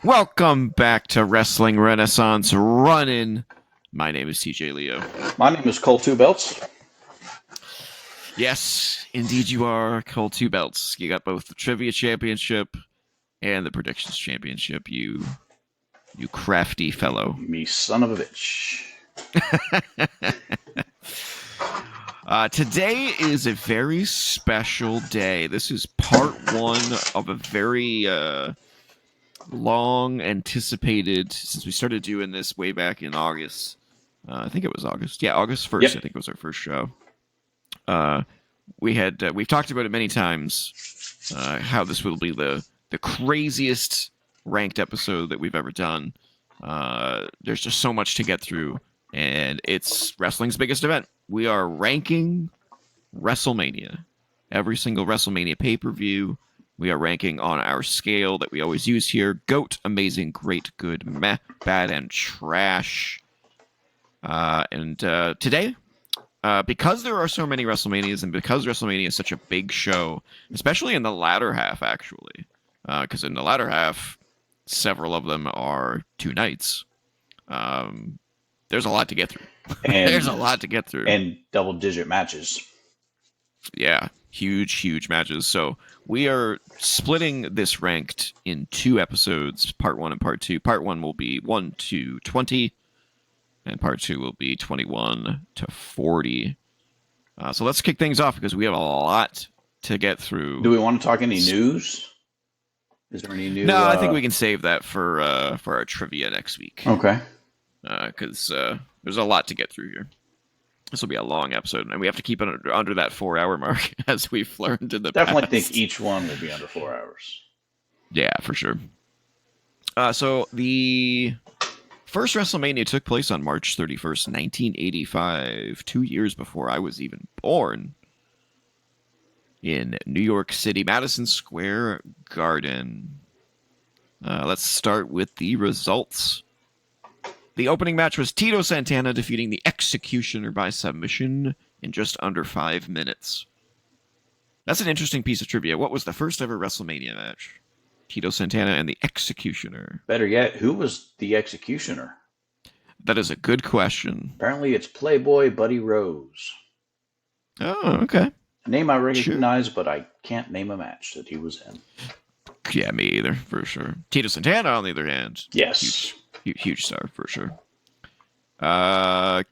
Welcome back to Wrestling Renaissance Run In. My name is TJ Leo. My name is Cole Two Belts. Yes, indeed you are. Cole Two Belts. You got both the Trivia Championship and the Predictions Championship. You crafty fellow. Me son of a bitch. Today is a very special day. This is part one of a very long anticipated, since we started doing this way back in August. I think it was August. Yeah, August 1st, Yep. I think was our first show. We've talked about it many times, how this will be the craziest ranked episode that we've ever done. There's just so much to get through, and it's wrestling's biggest event. We are ranking Wrestlemania. Every single Wrestlemania pay-per-view. We are ranking on our scale that we always use here. GOAT, amazing, great, good, meh, bad, and trash. And today, because there are so many WrestleManias and because WrestleMania is such a big show, especially in the latter half, actually, because in the latter half, several of them are 2 nights. There's a lot to get through. And, There's a lot to get through. And double-digit matches. Yeah, huge matches. So we are splitting this ranked in 2 episodes, part 1 and part 2. Part 1 will be 1 to 20, and part 2 will be 21 to 40. So let's kick things off because we have a lot to get through. Do we want to talk any news? Is there any new? No, I think we can save that for our trivia next week. Okay. Because there's a lot to get through here. This will be a long episode, and we have to keep it under that 4-hour mark, as we've learned in the Definitely past. think each one will be under 4 hours. Yeah, for sure. So the first WrestleMania took place on March 31st, 1985, 2 years before I was even born, in New York City, Madison Square Garden. Let's start with the results. The opening match was Tito Santana defeating the Executioner by submission in just under 5 minutes. That's an interesting piece of trivia. What was the first ever WrestleMania match? Tito Santana and the Executioner. Better yet, who was the Executioner? That is a good question. Apparently it's Playboy Buddy Rose. Oh, okay. A name I recognize, but I can't name a match that he was in. Yeah, me either, for sure. Tito Santana, on the other hand. Yes. Huge star, for sure.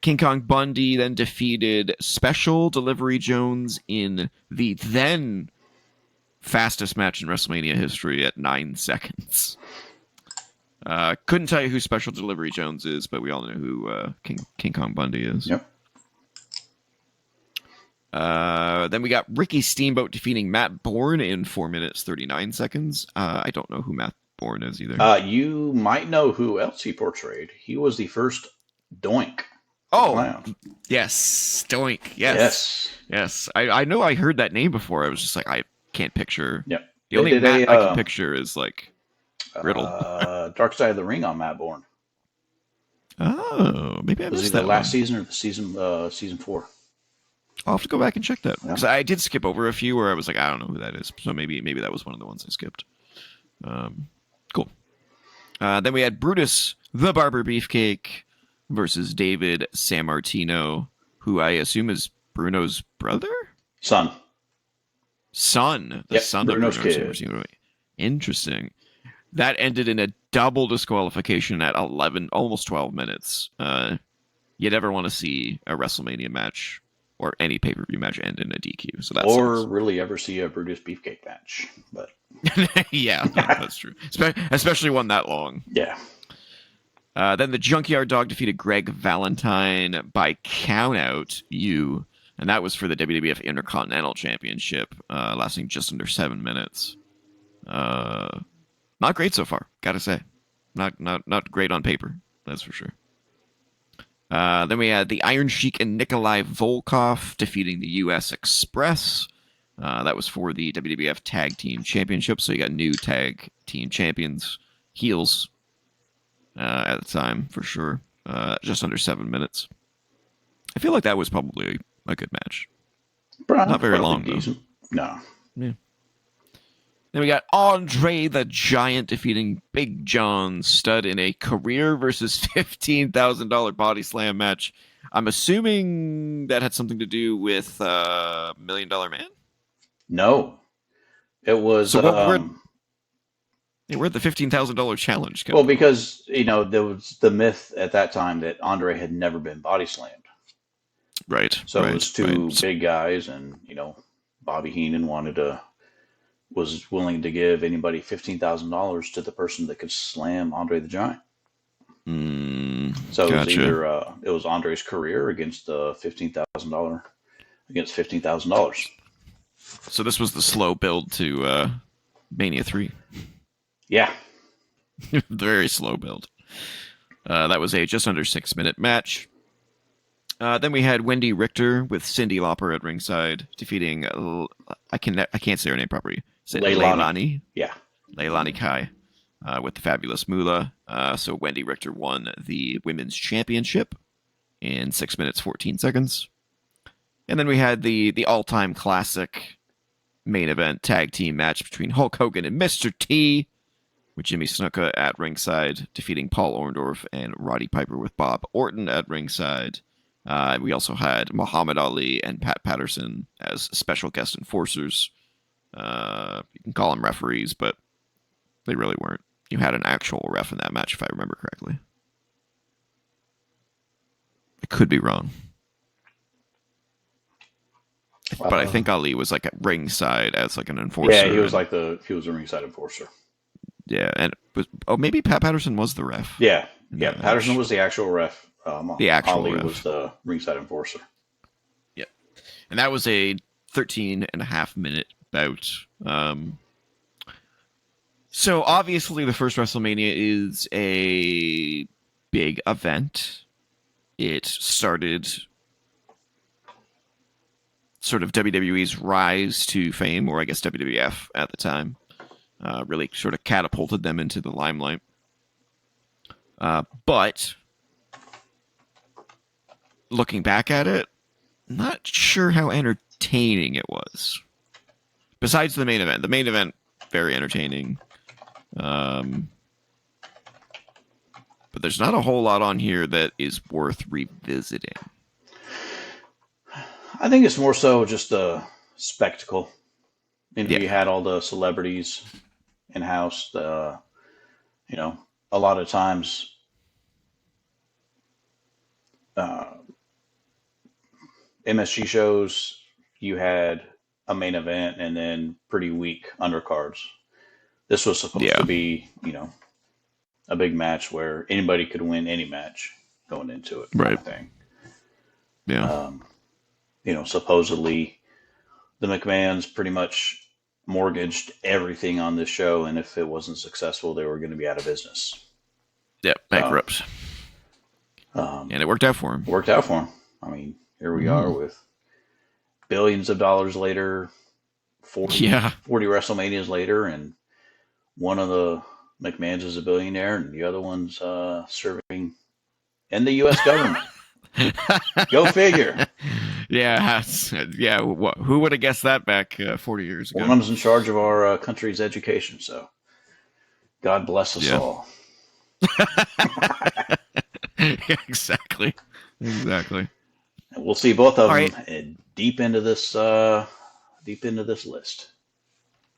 King Kong Bundy then defeated Special Delivery Jones in the then fastest match in WrestleMania history at 9 seconds. Couldn't tell you who Special Delivery Jones is, but we all know who King Kong Bundy is. Yep. Then we got Ricky Steamboat defeating Matt Bourne in 4 minutes 39 seconds. I don't know who Matt Bourne is either. You might know who else he portrayed. He was the first Doink. Clown. Yes, Doink. Yes. I know I heard that name before. I was just like, I can't picture. Yep. The only Matt I can picture is like Riddle. Dark Side of the Ring on Matt Bourne. Oh, maybe I missed that. The last season or the season 4? I'll have to go back and check that. Yeah. Because I did skip over a few where I was like, I don't know who that is. So maybe that was one of the ones I skipped. Cool. Then we had Brutus the Barber Beefcake versus David Sammartino, who I assume is Bruno's brother? Son. The son of Bruno Sammartino. Interesting. That ended in a double disqualification at 11, almost 12 minutes. You never want to see a WrestleMania match or any pay-per-view match end in a DQ. So that's really ever see a Brutus Beefcake match. But yeah, that's true. Especially one that long. Yeah. Then the Junkyard Dog defeated Greg Valentine by countout, and that was for the WWF Intercontinental Championship, lasting just under 7 minutes. Not great so far, gotta say. Not great on paper, that's for sure. Then we had the Iron Sheik and Nikolai Volkov defeating the US Express. That was for the WWF Tag Team Championship, so you got new Tag Team Champions, heels, at the time, for sure. Just under 7 minutes. I feel like that was probably a good match. Not very long, though. No. Yeah. Then we got Andre the Giant defeating Big John Studd in a career versus $15,000 body slam match. I'm assuming that had something to do with Million Dollar Man. No, it was So where'd the $15,000 challenge come well, from? because there was the myth at that time that Andre had never been body slammed. Right, So it was two right. big guys, and Bobby Heenan was willing to give anybody $15,000 to the person that could slam Andre the Giant. So it was Gotcha. either it was Andre's career against $15,000. So this was the slow build to Mania 3. Yeah, Very slow build. That was a just under 6-minute match. Then we had Wendy Richter with Cyndi Lauper at ringside, defeating I can't say her name properly. Leilani. Yeah. Leilani Kai with the fabulous Moolah. So Wendy Richter won the women's championship in 6 minutes 14 seconds. And then we had the all-time classic main event tag team match between Hulk Hogan and Mr. T, with Jimmy Snuka at ringside, defeating Paul Orndorff and Roddy Piper with Bob Orton at ringside. We also had Muhammad Ali and Pat Patterson as special guest enforcers. You can call them referees, but they really weren't. You had an actual ref in that match, if I remember correctly. I could be wrong. But I think Ali was like at ringside as like an enforcer. Yeah, he was a ringside enforcer. Yeah, and maybe Pat Patterson was the ref. Yeah, Patterson was the actual ref. The actual Ali ref was the ringside enforcer. Yeah, and that was a 13.5-minute bout. So obviously the first WrestleMania is a big event. It started sort of WWE's rise to fame, or I guess WWF at the time. Really sort of catapulted them into the limelight. But looking back at it, not sure how entertaining it was. Besides the main event, very entertaining. But there's not a whole lot on here that is worth revisiting. I think it's more so just a spectacle. Yeah. You had all the celebrities in house. A lot of times, MSG shows, you had a main event and then pretty weak undercards. This was supposed to be, a big match where anybody could win any match going into it, kind of thing. Yeah. Supposedly the McMahons pretty much mortgaged everything on this show, and if it wasn't successful, they were going to be out of business. Yeah, bankrupt. And it worked out for him. Worked out for him. I mean, here we are with billions of dollars later, 40 WrestleManias later, and one of the McMahons is a billionaire, and the other one's serving in the U.S. government. Go figure. Yeah. Who would have guessed that back 40 years ago? One of them's in charge of our country's education, so God bless us all. Exactly. And we'll see both of them deep into this list.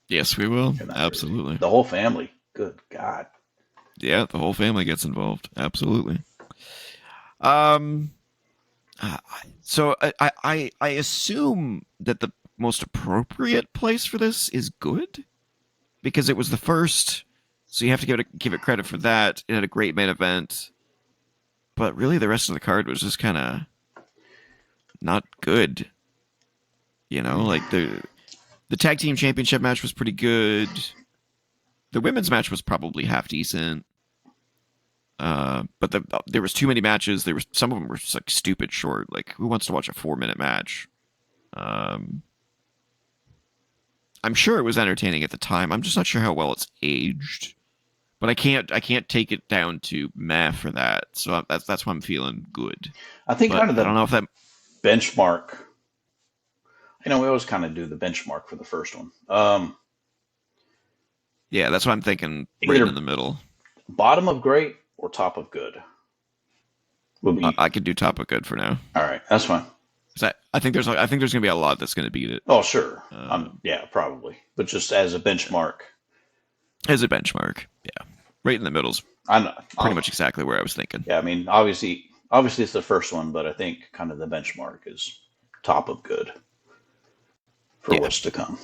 Yes, we will. Absolutely. The whole family. Good God. Yeah, the whole family gets involved. Absolutely. So I assume that the most appropriate place for this is good, because it was the first, so you have to give it credit for that. It had a great main event, but really the rest of the card was just kind of not good. Like the tag team championship match was pretty good. The women's match was probably half decent. But there was too many matches. Some of them were just like stupid short. Like, who wants to watch a 4-minute match? I'm sure it was entertaining at the time. I'm just not sure how well it's aged. But I can't take it down to meh for that. So that's why I'm feeling good. I think I don't know if that benchmark. We always kind of do the benchmark for the first one. Yeah, that's what I'm thinking. Right Either in the middle. bottom of great or top of good would be. I could do top of good for now. All right, that's fine. I think there's gonna be a lot that's gonna beat it. Oh, sure. Um, Yeah, probably. But just as a benchmark, as a benchmark, yeah, right in the middle's I know. pretty much exactly where I was thinking. Yeah, I mean, obviously it's the first one, but I think kind of the benchmark is top of good for Yeah. what's to come.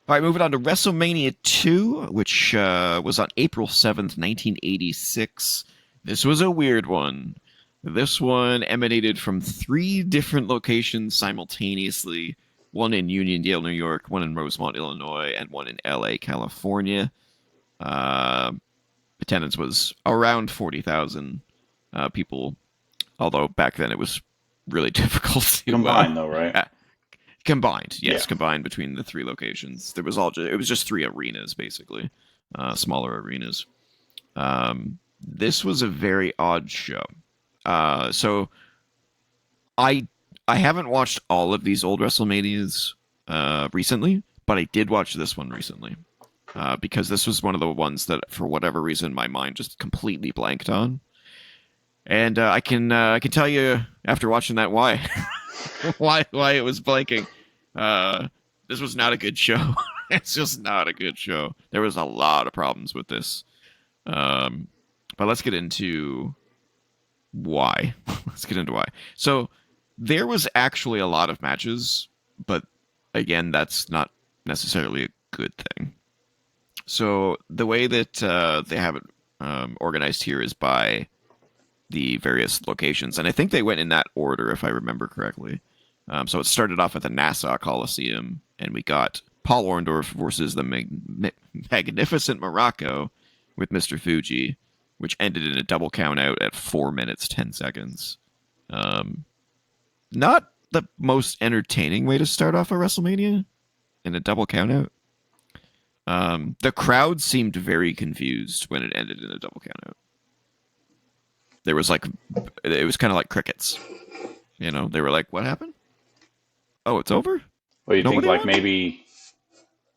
All right, moving on to WrestleMania 2, which was on April 7th, 1986. This was a weird one. This one emanated from 3 different locations simultaneously, one in Uniondale, New York, one in Rosemont, Illinois, and one in LA, California. Attendance was around 40,000 people, although back then it was really difficult to Combined, though, right? Combined, yes, Yeah. combined between the 3 locations. It was just 3 arenas basically, smaller arenas. This was a very odd show. So I haven't watched all of these old WrestleManias recently, but I did watch this one recently because this was one of the ones that, for whatever reason, my mind just completely blanked on. And I can tell you after watching that why why it was blanking. This was not a good show. It's just not a good show. There was a lot of problems with this. But let's get into why. Let's get into why. So there was actually a lot of matches, but again, that's not necessarily a good thing. So the way that they have it organized here is by the various locations, and I think they went in that order if I remember correctly. So it started off at the Nassau Coliseum, and we got Paul Orndorff versus the Magnificent Morocco with Mr. Fuji, which ended in a double count out at 4 minutes 10 seconds. Not the most entertaining way to start off a WrestleMania in a double count out. The crowd seemed very confused when it ended in a double count out. There was it was kind of like crickets. You know, they were like, "What happened? Oh, it's over." Well, you think Nobody like won? maybe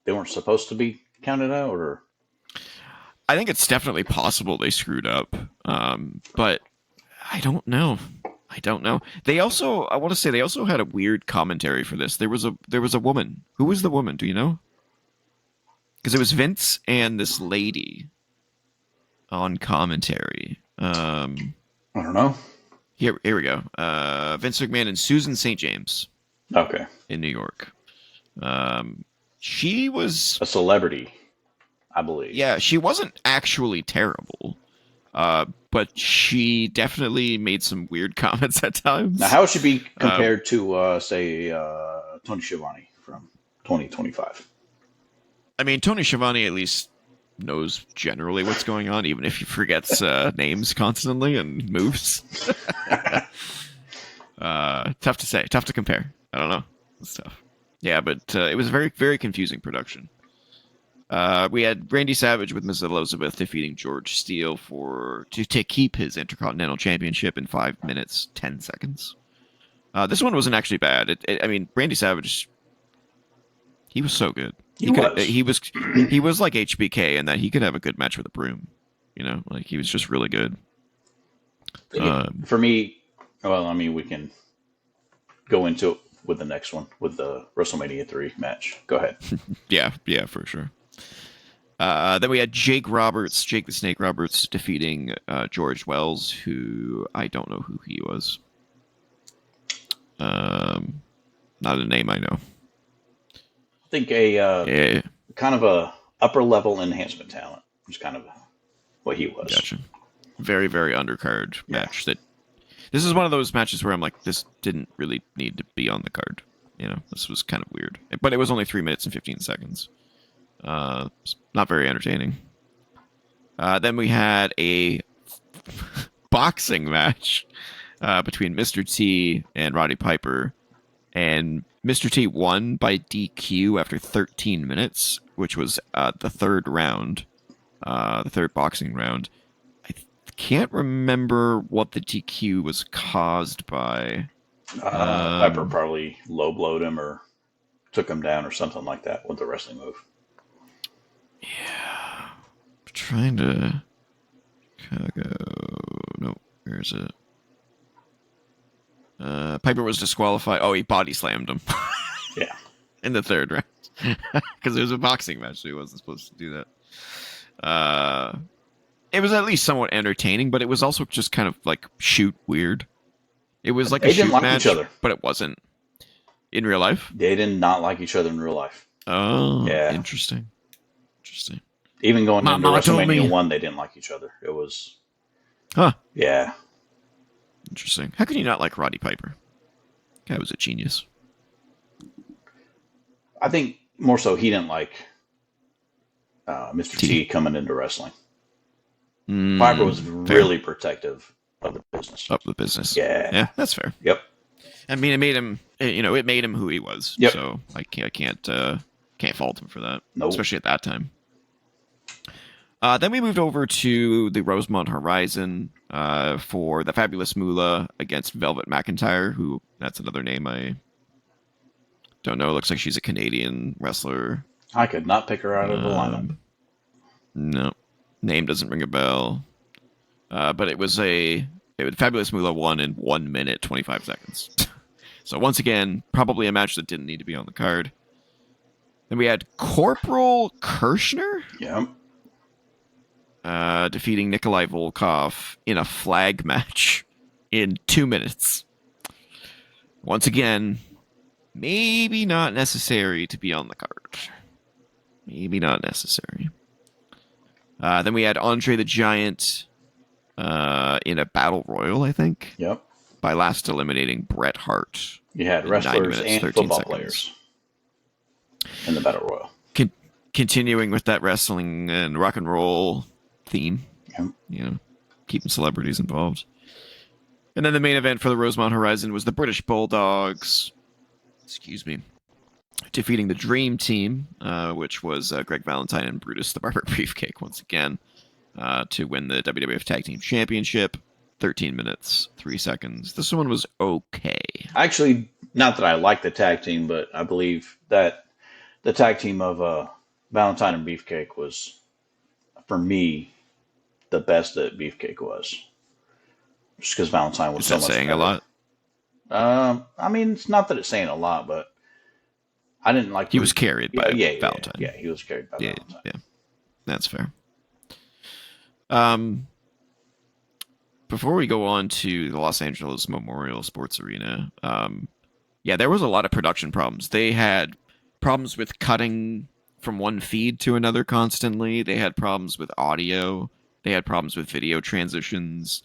they weren't supposed to be counted out, or I think it's definitely possible they screwed up, but I don't know. I don't know. They also, I want to say, they also had a weird commentary for this. There was a woman. Who was the woman? Do you know? Because it was Vince and this lady on commentary. I don't know. Here we go. Vince McMahon and Susan St. James Okay, in New York. She was, a celebrity, I believe. yeah, she wasn't actually terrible, but she definitely made some weird comments at times. Now, how would she be compared to, say, Tony Schiavone from 2025? I mean, Tony Schiavone at least knows generally what's going on, even if he forgets names constantly and moves. Tough to say. Tough to compare. I don't know. It's tough. Yeah, but it was a very, very confusing production. We had Randy Savage with Miss Elizabeth defeating George Steele to keep his Intercontinental Championship in 5 minutes 10 seconds. This one wasn't actually bad. I mean, Randy Savage, he was so good. He was like HBK in that he could have a good match with a broom. You know, like he was just really good. For me, well, I mean, we can go into it with the next one, with the WrestleMania 3 match. Go ahead. Yeah, for sure. Then we had Jake the Snake Roberts, defeating George Wells, who I don't know who he was. Not a name I know. I think kind of a upper level enhancement talent was kind of what he was. Gotcha. Very, very undercard match. This is one of those matches where I'm like, this didn't really need to be on the card. You know, this was kind of weird. But it was only 3 minutes and 15 seconds. Not very entertaining. Then we had a boxing match between Mr. T and Roddy Piper. And Mr. T won by DQ after 13 minutes, which was the third round, the third boxing round. I can't remember what the DQ was caused by. Piper probably low blowed him or took him down or something like that with the wrestling move. Yeah. Trying to... Chicago... No, where is it? Piper was disqualified. Oh, he body slammed him. Yeah. In the third round. Because it was a boxing match, so he wasn't supposed to do that. It was at least somewhat entertaining, but it was also just kind of like shoot weird. It was like They a didn't shoot like match, each other. but it wasn't. In real life? They did not like each other in real life. Oh, yeah. Interesting. Interesting. Even going into Mama told WrestleMania me. 1, they didn't like each other. It was... Huh. Yeah. Interesting. How can you not like Roddy Piper? Guy was a genius. I think more so he didn't like Mr. T coming into wrestling. Piper was really protective of the business. Of the business. Yeah. Yeah, that's fair. Yep. I mean, it made him, it made him who he was. Yep. So I can't fault him for that. Nope. Especially at that time. Then we moved over to the Rosemont Horizon for the Fabulous Moolah against Velvet McIntyre, who, that's another name I don't know. Looks like she's a Canadian wrestler. I could not pick her out of the lineup. No. Name doesn't ring a bell. But it was Fabulous Moolah won in 1 minute, 25 seconds. So once again, probably a match that didn't need to be on the card. Then we had Corporal Kirshner. Yep. Defeating Nikolai Volkov in a flag match in 2 minutes. Once again, maybe not necessary to be on the card. Maybe not necessary. Then we had Andre the Giant in a battle royal, I think. Yep. By last eliminating Bret Hart. You had wrestlers and football players in the battle royal. Continuing with that wrestling and rock and roll theme. Yep. Keeping celebrities involved. And then the main event for the Rosemont Horizon was the British Bulldogs. Excuse me. Defeating the Dream Team, which was Greg Valentine and Brutus the Barber Beefcake once again, to win the WWF Tag Team Championship. 13 minutes, 3 seconds. This one was okay. Actually, not that I like the tag team, but I believe that the tag team of Valentine and Beefcake was, for me, the best that Beefcake was. Just because Valentine was so much saying better. A lot? I mean, it's not that it's saying a lot, but I didn't like... He was carried by Valentine. Yeah, he was carried by Valentine. Yeah, that's fair. Before we go on to the Los Angeles Memorial Sports Arena, there was a lot of production problems. They had problems with cutting from one feed to another constantly. They had problems with audio. They had problems with video transitions.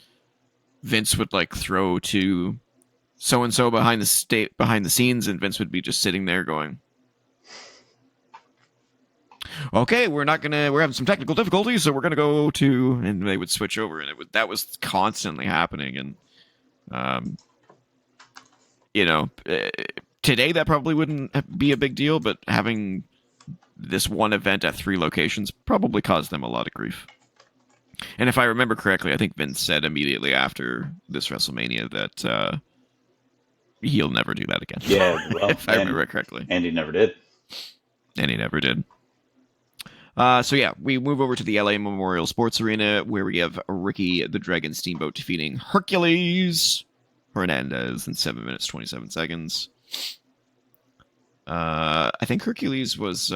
Vince would throw to so and so behind the scenes, and Vince would be just sitting there going, "Okay, we're having some technical difficulties, so we're gonna go to," and they would switch over, and that was constantly happening. And today that probably wouldn't be a big deal, but having this one event at 3 locations probably caused them a lot of grief. And if I remember correctly, I think Vince said immediately after this WrestleMania that he'll never do that again. Yeah, well, if I remember correctly. And he never did. And he never did. We move over to the LA Memorial Sports Arena, where we have Ricky the Dragon Steamboat defeating Hercules Hernandez in 7 minutes, 27 seconds. I think Hercules was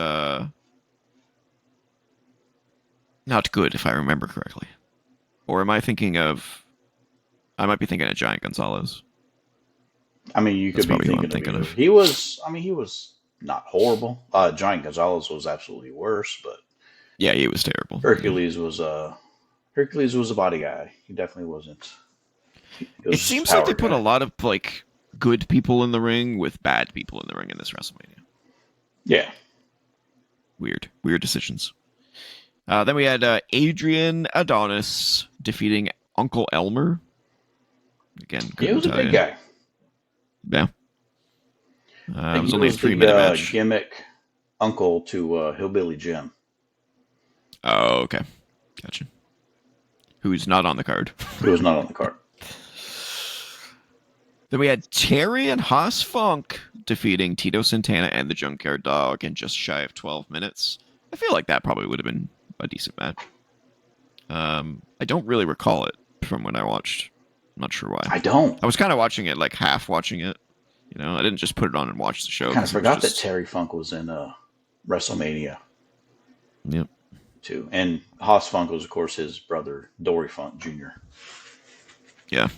not good, if I remember correctly. Or I might be thinking of Giant Gonzalez. I mean, you could be thinking of. He was not horrible. Giant Gonzalez was absolutely worse, but yeah, he was terrible. Hercules was a body guy. He definitely wasn't. It seems like they put a lot of good people in the ring with bad people in the ring in this WrestleMania. Yeah. Weird decisions. Then we had Adrian Adonis defeating Uncle Elmer. Again, he was a big guy. Yeah. It was only a 3-minute match. Gimmick uncle to Hillbilly Jim. Oh, okay. Gotcha. Who's not on the card. Who was not on the card. Then we had Terry and Haas Funk defeating Tito Santana and the Junkyard Dog in just shy of 12 minutes. I feel like that probably would have been a decent match. I don't really recall it from when I watched. I'm not sure why. I don't. I was kind of watching it, like half watching it. You know, I didn't just put it on and watch the show. I kind of forgot that Terry Funk was in WrestleMania. Yep. Too. And Haas Funk was, of course, his brother, Dory Funk Jr. Yeah.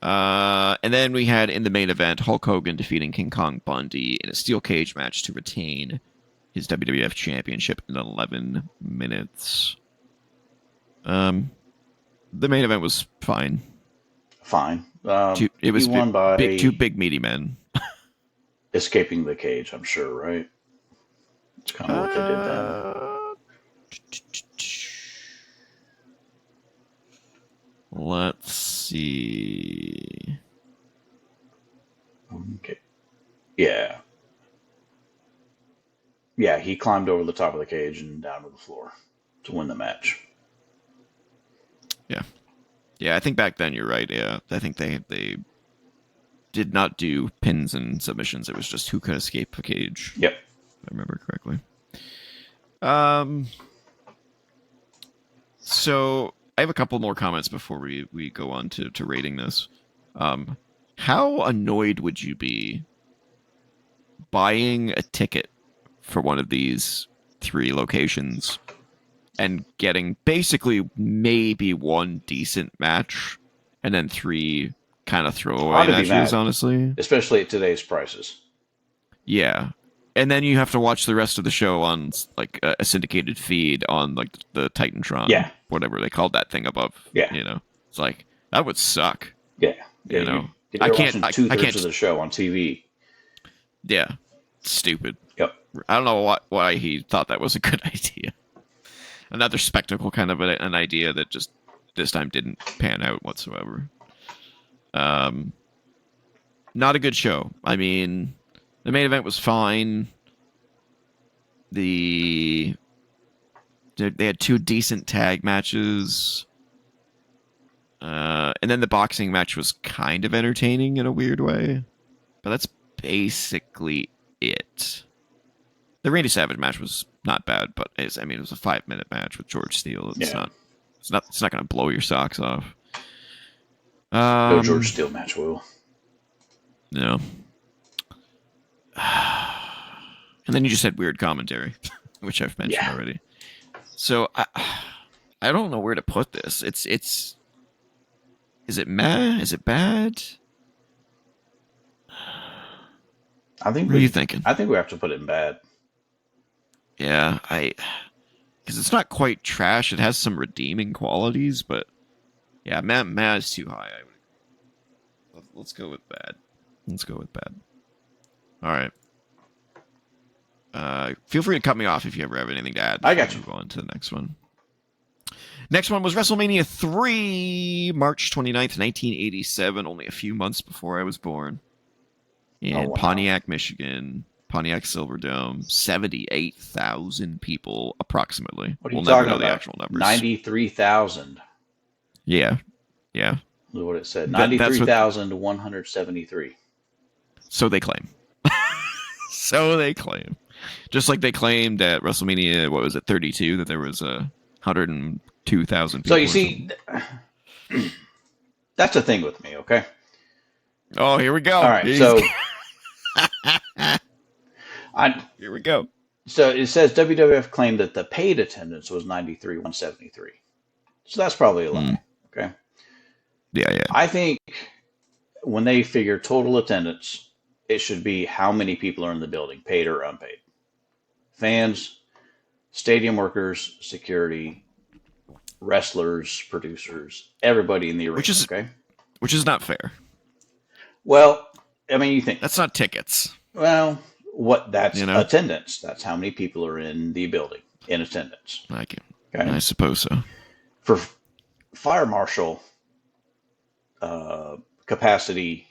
And then we had in the main event Hulk Hogan defeating King Kong Bundy in a steel cage match to retain his WWF Championship in 11 minutes. The main event was fine. Fine. It was won by two big meaty men escaping the cage, I'm sure, right? That's kind of what they did then. Let's see. Okay. Yeah. Yeah, he climbed over the top of the cage and down to the floor to win the match. Yeah. Yeah, I think back then you're right. Yeah, I think they did not do pins and submissions. It was just who could escape the cage. Yep. If I remember correctly. So I have a couple more comments before we go on to rating this. How annoyed would you be buying a ticket for one of these 3 locations and getting basically maybe one decent match and then 3 kind of throwaway matches, honestly? Especially at today's prices. Yeah. And then you have to watch the rest of the show on like a syndicated feed on like the Titantron, whatever they called that thing above. Yeah, you know, it's like that would suck. Yeah, you know, I can't. Two-thirds of the show on TV. Yeah, stupid. Yep. I don't know why he thought that was a good idea. Another spectacle kind of an idea that just this time didn't pan out whatsoever. Not a good show. I mean, the main event was fine. They had 2 decent tag matches. And then the boxing match was kind of entertaining in a weird way. But that's basically it. The Randy Savage match was not bad, but it was a 5-minute match with George Steele. It's not going to blow your socks off. No George Steele match will. No. And then you just had weird commentary, which I've mentioned already. So I don't know where to put this. It's is it meh? Is it bad? What are you thinking? I think we have to put it in bad. Yeah, because it's not quite trash. It has some redeeming qualities, but yeah, meh is too high. Let's go with bad. All right. Feel free to cut me off if you ever have anything to add. I got you. Move on to the next one. Next one was WrestleMania 3, March 29th, 1987, only a few months before I was born. In Pontiac, Michigan, Pontiac Silverdome, 78,000 people approximately. What are you we'll talking never know about? The actual numbers. 93,000. Yeah. That's what it said. 93,173. So they claim. Just like they claimed at WrestleMania, 32, that there was 102,000 people. So you see, that's the thing with me, okay? Oh, here we go. All right, so here we go. So it says WWF claimed that the paid attendance was 93,173. So that's probably a lie, okay? Yeah. I think when they figure total attendance, it should be how many people are in the building, paid or unpaid. Fans, stadium workers, security, wrestlers, producers, everybody in the arena. Which is not fair. Well, I mean, you think that's not tickets. Well, that's attendance. That's how many people are in the building in attendance. I suppose so. For fire marshal capacity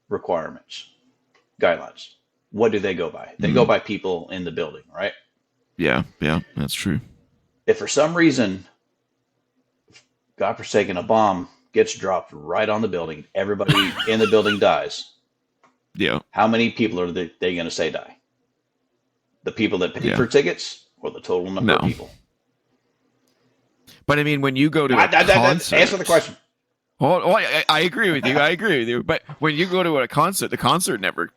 requirements, guidelines, what do they go by? They go by people in the building, right? Yeah, that's true. If for some reason, God forsaken, a bomb gets dropped right on the building, everybody in the building dies. Yeah. How many people are they going to say die? The people that paid for tickets or the total number of people? But I mean, when you go to a concert... Answer the question. I agree with you. I agree with you. But when you go to a concert, the concert never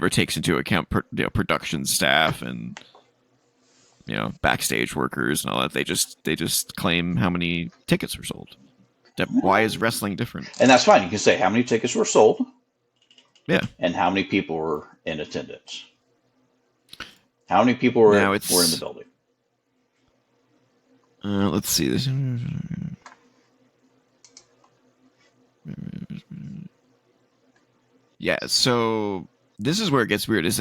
takes into account production staff and backstage workers and all that. They just claim how many tickets were sold. Why is wrestling different? And that's fine. You can say how many tickets were sold. Yeah. And how many people were in attendance. How many people were in the building? Let's see this. Yeah, so this is where it gets weird. Take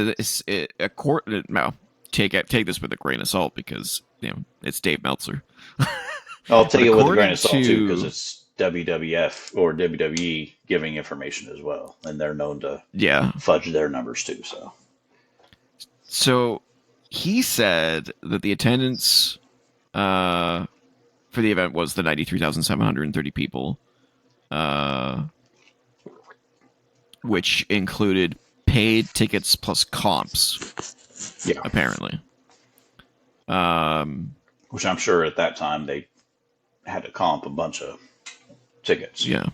this with a grain of salt because it's Dave Meltzer. I'll take it with a grain of salt too because it's WWF or WWE giving information as well, and they're known to fudge their numbers too. So he said that the attendance for the event was the 93,730 people, which included paid tickets plus comps. Yeah, apparently. Which I'm sure at that time they had to comp a bunch of tickets. Yeah.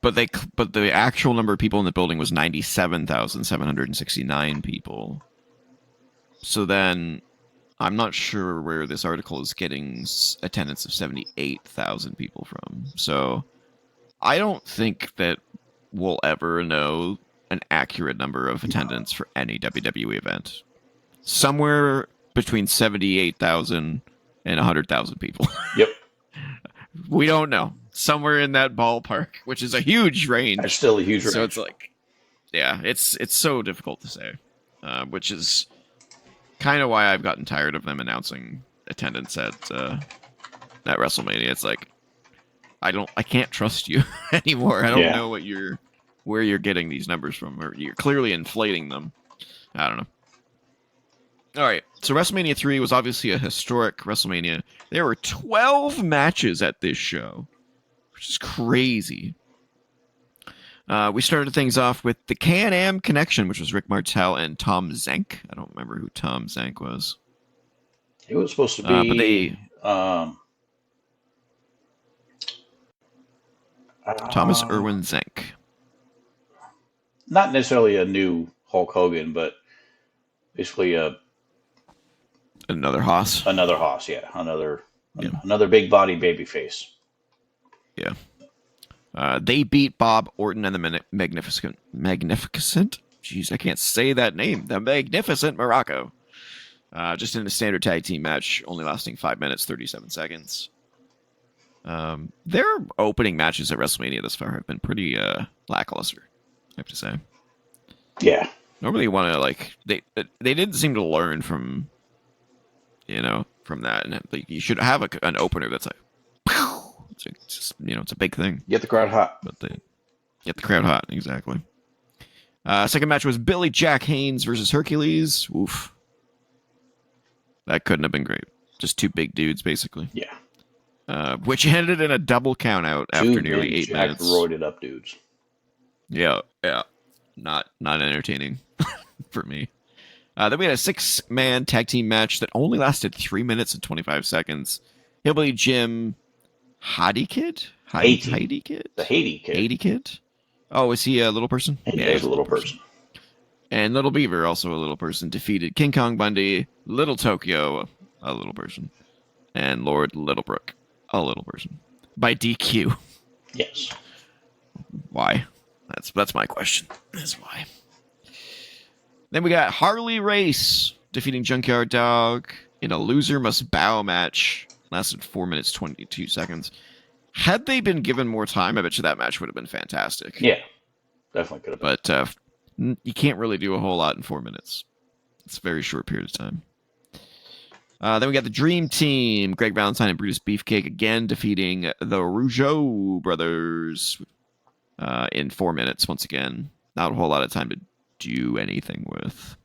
But the actual number of people in the building was 97,769 people. So then I'm not sure where this article is getting attendance of 78,000 people from. So I don't think that we'll ever know an accurate number of attendance for any WWE event. Somewhere between 78,000 and 100,000 people. Yep. We don't know. Somewhere in that ballpark, which is a huge range. That's still a huge range. So it's like, yeah, it's so difficult to say, which is kind of why I've gotten tired of them announcing attendance at WrestleMania. It's like, I can't trust you anymore. I don't know where you're getting these numbers from, or you're clearly inflating them. I don't know. All right, so WrestleMania 3 was obviously a historic WrestleMania. There were 12 matches at this show, which is crazy. We started things off with the Can-Am Connection, which was Rick Martel and Tom Zenk. I don't remember who Tom Zenk was. It was supposed to be... Thomas Irwin Zenk. Not necessarily a new Hulk Hogan, but basically another Haas. Another Haas, yeah. Another big body baby face. Yeah. They beat Bob Orton and the Magnificent. Jeez, I can't say that name. The Magnificent Morocco. Just in a standard tag team match, only lasting 5 minutes, 37 seconds. Their opening matches at WrestleMania thus far have been pretty lackluster, I have to say. Yeah. Normally you want to they didn't seem to learn from that, and you should have an opener that's like, it's just, it's a big thing. Get the crowd hot. But they get the crowd hot, exactly. Second match was Billy Jack Haynes versus Hercules. Oof. That couldn't have been great. Just two big dudes, basically. Yeah. Which ended in a double count out after nearly 8 minutes. Roided up dudes. Yeah. Not entertaining for me. Then we had a 6-man tag team match that only lasted 3 minutes and 25 seconds. Hillbilly Jim Haiti Kid? Haiti Kid? The Haiti Kid. Haiti Kid? Oh, is he a little person? Yeah, he's a little person. And Little Beaver, also a little person, defeated King Kong Bundy, Little Tokyo, a little person, and Lord Littlebrook, a little person, by DQ. Yes. Why? That's my question. That's why. Then we got Harley Race defeating Junkyard Dog in a loser must bow match. Lasted 4 minutes, 22 seconds. Had they been given more time, I bet you that match would have been fantastic. Yeah, definitely could have been. But you can't really do a whole lot in 4 minutes. It's a very short period of time. Then we got the Dream Team. Greg Valentine and Brutus Beefcake again defeating the Rougeau brothers in 4 minutes once again. Not a whole lot of time to do anything with.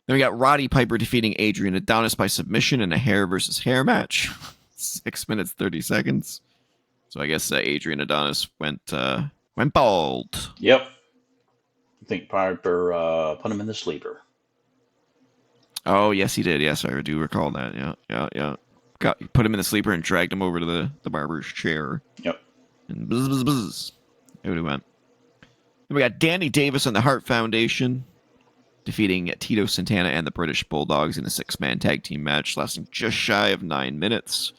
Then we got Roddy Piper defeating Adrian Adonis by submission in a hair versus hair match. 6 minutes, 30 seconds. So I guess Adrian Adonis went bald. Yep. I think Piper put him in the sleeper. Oh, yes, he did. Yes, I do recall that. Yeah. Put him in the sleeper and dragged him over to the barber's chair. Yep. And buzz, buzz, buzz. There he went. Then we got Danny Davis and the Hart Foundation defeating Tito Santana and the British Bulldogs in a 6-man tag team match lasting just shy of 9 minutes.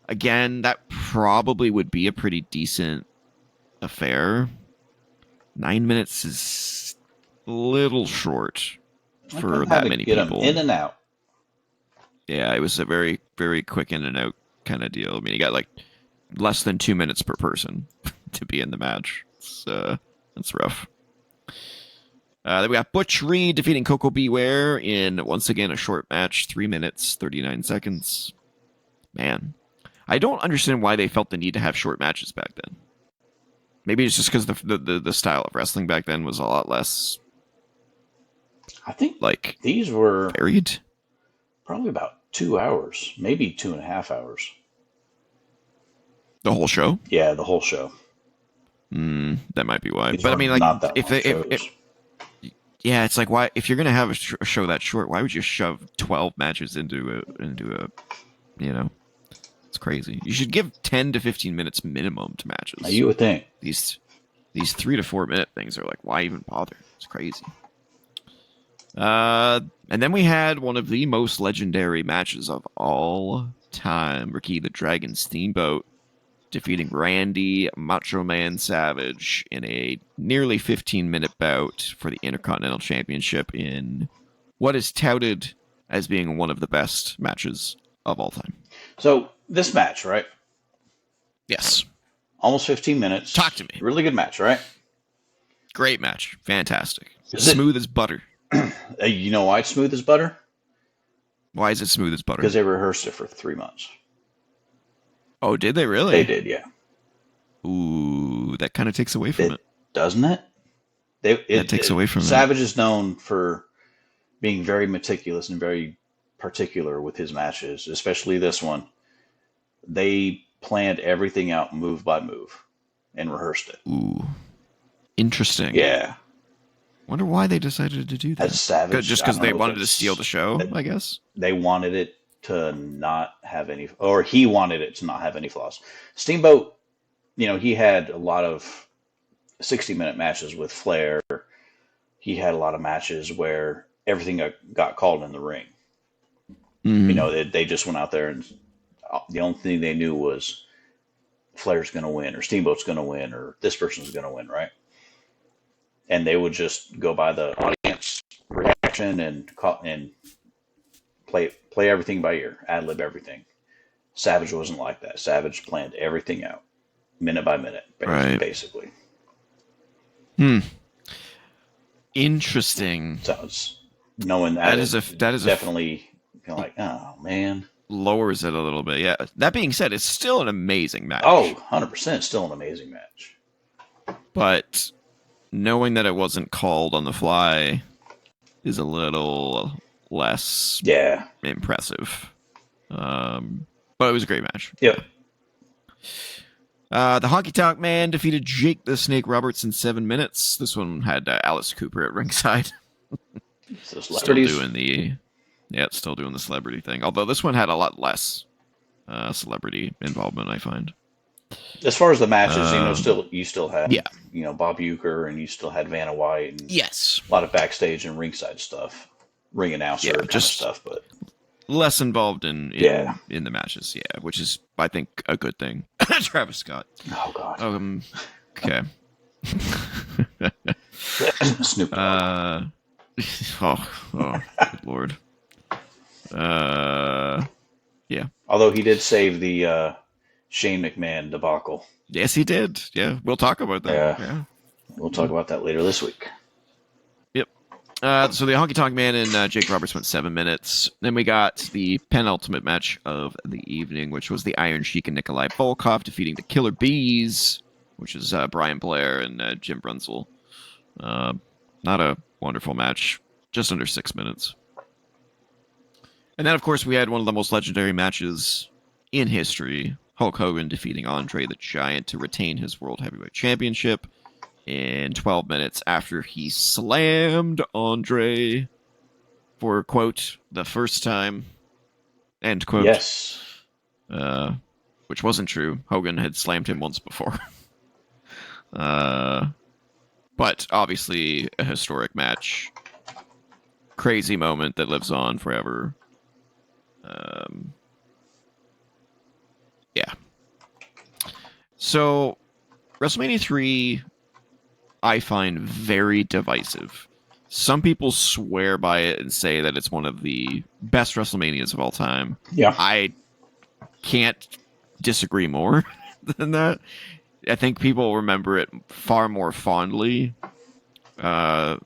Again, that probably would be a pretty decent affair. 9 minutes is a little short for that many get people. Them in and out. Yeah, it was a very, very quick in and out kind of deal. I mean, you got like less than 2 minutes per person to be in the match. That's rough. Then we got Butch Reed defeating Coco Beware in, once again, a short match, 3 minutes, 39 seconds. Man, I don't understand why they felt the need to have short matches back then. Maybe it's just because the style of wrestling back then was a lot less. I think like these were varied. Probably about 2 hours, maybe 2.5 hours. The whole show? Yeah, the whole show. That might be why. These but I mean, like, not that if yeah, it's like, why, if you're gonna have a show that short, why would you shove 12 matches into a, it's crazy. You should give 10 to 15 minutes minimum to matches. Now, you would think these 3 to 4 minute things are like, why even bother? It's crazy. And then we had one of the most legendary matches of all time: Ricky the Dragon Steamboat defeating Randy Macho Man Savage in a nearly 15-minute bout for the Intercontinental Championship in what is touted as being one of the best matches of all time. So, this match, right? Yes. Almost 15 minutes. Talk to me. Really good match, right? Great match. Fantastic. Smooth as butter. You know why it's smooth as butter? Why is it smooth as butter? Because they rehearsed it for 3 months. Oh, did they really? They did, yeah. Ooh, that kind of takes away from it. Doesn't it? That takes away from it. Savage is known for being very meticulous and very particular with his matches, especially this one. They planned everything out move by move and rehearsed it. Ooh, interesting. Yeah. Wonder why they decided to do that. As Savage, just because they wanted to steal the show, I guess. They wanted it to not have any, or he wanted it to not have any flaws. Steamboat, he had a lot of 60-minute matches with Flair. He had a lot of matches where everything got called in the ring. Mm-hmm. They just went out there and the only thing they knew was Flair's going to win, or Steamboat's going to win, or this person's going to win, right? And they would just go by the audience reaction and play everything by ear, ad-lib everything. Savage wasn't like that. Savage planned everything out, minute by minute, basically. Interesting. So it's knowing that is definitely like, oh man, lowers it a little bit. Yeah. That being said, it's still an amazing match. Oh, 100% still an amazing match. But knowing that it wasn't called on the fly is a little less impressive. But it was a great match. Yeah. The Honky Tonk Man defeated Jake the Snake Roberts in 7 minutes. This one had Alice Cooper at ringside. Still doing the celebrity thing. Although this one had a lot less celebrity involvement, I find. As far as the matches, you still had Bob Uecker, and you still had Vanna White, and a lot of backstage and ringside stuff, ring announcer kind of stuff, but less involved in the matches, which is, I think, a good thing. Travis Scott. Oh God. Okay. Snoop Dogg. Good Lord. Yeah. Although he did save the Shane McMahon debacle. Yes, he did. Yeah, we'll talk about that. Yeah. We'll talk about that later this week. Yep. So the Honky Tonk Man and Jake Roberts went 7 minutes. Then we got the penultimate match of the evening, which was the Iron Sheik and Nikolai Volkov defeating the Killer Bees, which is Brian Blair and Jim Brunzell. Not a wonderful match, just under 6 minutes. And then, of course, we had one of the most legendary matches in history. Hulk Hogan defeating Andre the Giant to retain his World Heavyweight Championship in 12 minutes after he slammed Andre for, quote, the first time, end quote. Yes. Which wasn't true. Hogan had slammed him once before. But obviously a historic match. Crazy moment that lives on forever. Yeah. So, WrestleMania 3, I find very divisive. Some people swear by it and say that it's one of the best WrestleManias of all time. Yeah. I can't disagree more than that. I think people remember it far more fondly than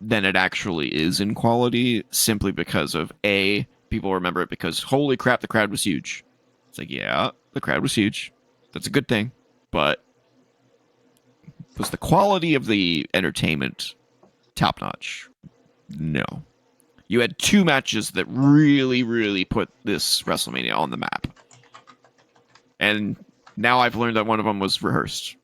it actually is in quality, simply because of A, people remember it because, holy crap, the crowd was huge. It's like, yeah, the crowd was huge. That's a good thing. But was the quality of the entertainment top-notch? No. You had two matches that really, really put this WrestleMania on the map. And now I've learned that one of them was rehearsed.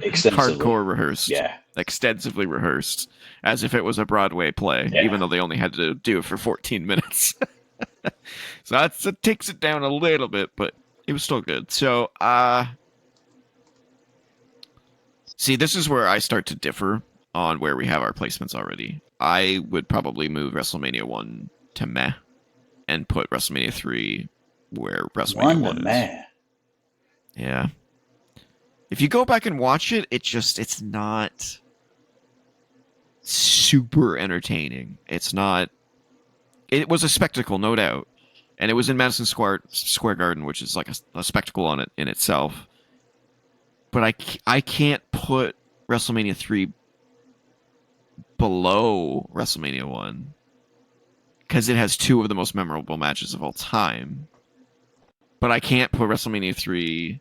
Extensively. Hardcore rehearsed. Yeah. Extensively rehearsed. As if it was a Broadway play, Yeah. even though they only had to do it for 14 minutes. So that takes it down a little bit, but it was still good. So, see, this is where I start to differ on where we have our placements already. I would probably move WrestleMania 1 to meh and put WrestleMania 3 where WrestleMania 1 is. Meh. Yeah. If you go back and watch it, it's not super entertaining. It's not. It was a spectacle, no doubt. And it was in Madison Square Garden, which is like a spectacle on it in itself. But I can't put WrestleMania 3 below WrestleMania 1 because it has two of the most memorable matches of all time. But I can't put WrestleMania 3...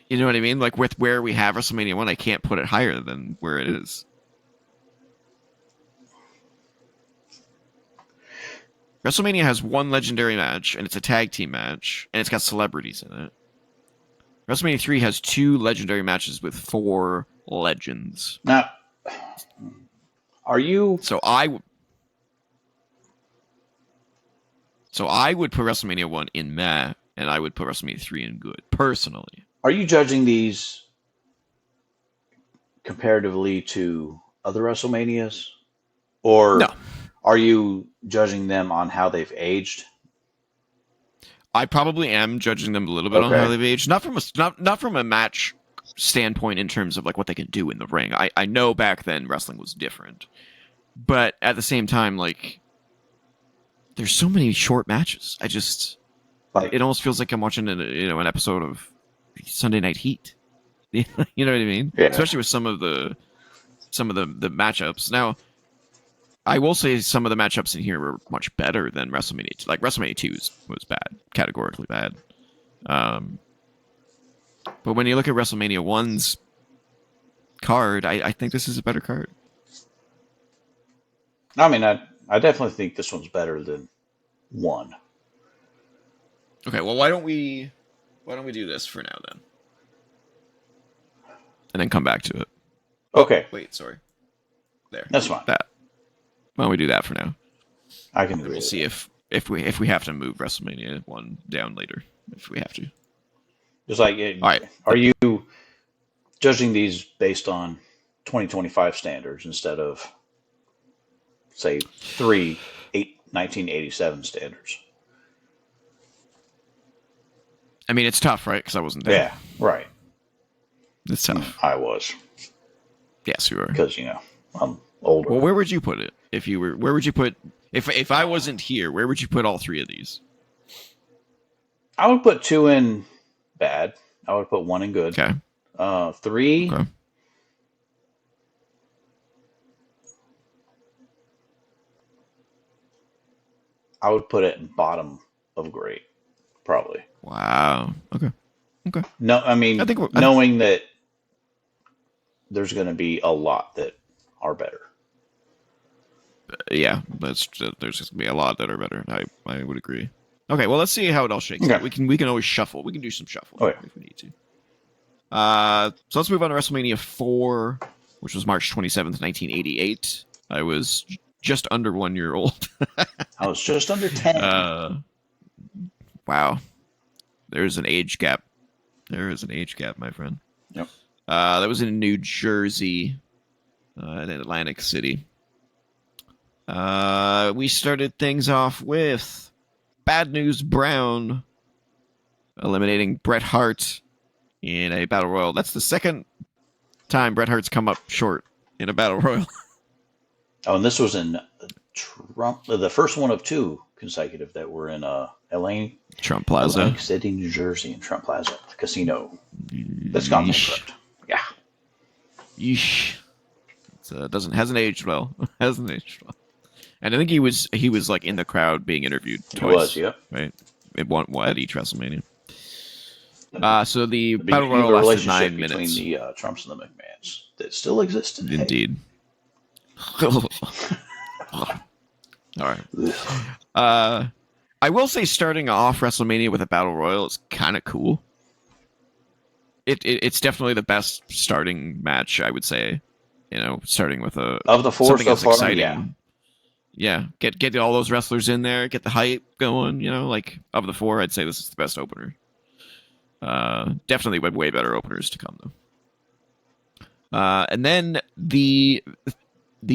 You know what I mean? Like, with where we have WrestleMania 1, I can't put it higher than where it is. WrestleMania has one legendary match, and it's a tag team match, and it's got celebrities in it. WrestleMania 3 has two legendary matches with four legends. Now, are you... So I would put WrestleMania 1 in meh, and I would put WrestleMania 3 in good, personally. Are you judging these comparatively to other WrestleManias? Or No. Are you judging them on how they've aged? I probably am judging them a little bit on how they've aged. Not from a match standpoint in terms of like what they can do in the ring. I know back then wrestling was different. But at the same time, like, there's so many short matches. It almost feels like I'm watching an episode of Sunday Night Heat. You know what I mean? Yeah. Especially with some of the matchups. Now, I will say some of the matchups in here were much better than WrestleMania 2. Like, WrestleMania 2 was bad. Categorically bad. But when you look at WrestleMania 1's card, I think this is a better card. I mean, I definitely think this one's better than 1. Okay, well, why don't we do this for now, then? And then come back to it. Okay. Wait, sorry. There. That's fine. That. Why don't we do that for now? I can do it. We'll see if we have to move WrestleMania 1 down later, if we have to. Just like, all right. Are you judging these based on 2025 standards instead of, say, 1987 standards? I mean, it's tough, right? Because I wasn't there. Yeah, right. It's tough. I was. Yes, you were. Because, I'm older. Well, where would you put it? Where would you put... If I wasn't here, where would you put all three of these? I would put 2 in bad. I would put 1 in good. Okay. 3... Okay. I would put it in bottom of great, probably. Wow. Okay. No, I mean, knowing that there's going to be a lot that are better. Yeah, there's just going to be a lot that are better. I would agree. Okay, well, let's see how it all shakes out. We can always shuffle. We can do some shuffle if we need to. So let's move on to WrestleMania 4. which was March 27th, 1988. I was just under 1 year old. I was just under 10. Wow. There's an age gap. There is an age gap, my friend. Yep. That was in New Jersey, in Atlantic City. We started things off with Bad News Brown eliminating Bret Hart in a battle royal. That's the second time Bret Hart's come up short in a battle royal. Oh, and this was in the first one of two consecutive that were in Trump Plaza, Atlantic City, New Jersey, and Trump Plaza, the casino. That's gone bankrupt. Yeah. Yeesh. It hasn't aged well. Hasn't aged well. And I think he was like in the crowd being interviewed twice. He was, yep. Right. It won at each WrestleMania. So the battle royal lasted 9 minutes between the Trumps and the McMahons that still exists today. Indeed. All right. I will say, starting off WrestleMania with a battle royal is kind of cool. It's definitely the best starting match, I would say. You know, starting with of the four so far, exciting. Yeah. Get all those wrestlers in there, get the hype going. You know, like of the four, I'd say this is the best opener. Definitely way better openers to come though. And then the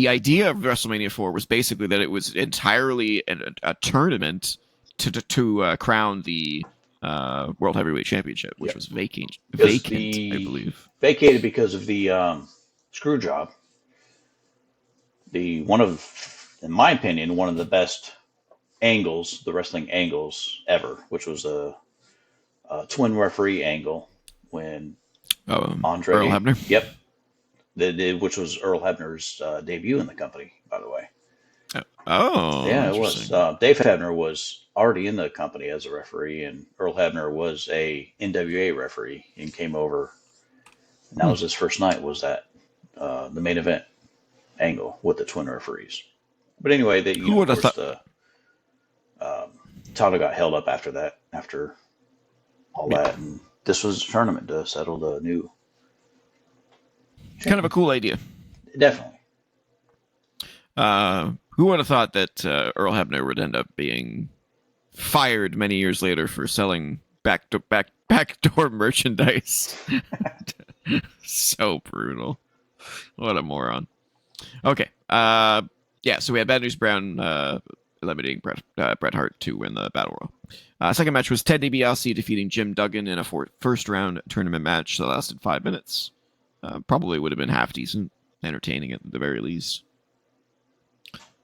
idea of WrestleMania 4 was basically that it was entirely a tournament to crown the World Heavyweight Championship, which was vacant, I believe. Vacated because of the screw job. In my opinion, one of the best angles, the wrestling angles ever, which was a twin referee angle when Andre Earl Hebner. Yep. Which was Earl Hebner's debut in the company, by the way. Oh, yeah, it was. Dave Hebner was already in the company as a referee, and Earl Hebner was a NWA referee and came over. And that was his first night. Was that the main event angle with the twin referees? But anyway, title got held up after that, after all that, and this was a tournament to settle the new. Kind of a cool idea. Definitely. Who would have thought that Earl Hebner would end up being fired many years later for selling backdoor merchandise? So brutal. What a moron. Okay. So we had Bad News Brown eliminating Bret Hart to win the Battle Royal. Second match was Ted DiBiase defeating Jim Duggan in a first round tournament match that lasted 5 minutes. Probably would have been half decent, entertaining at the very least.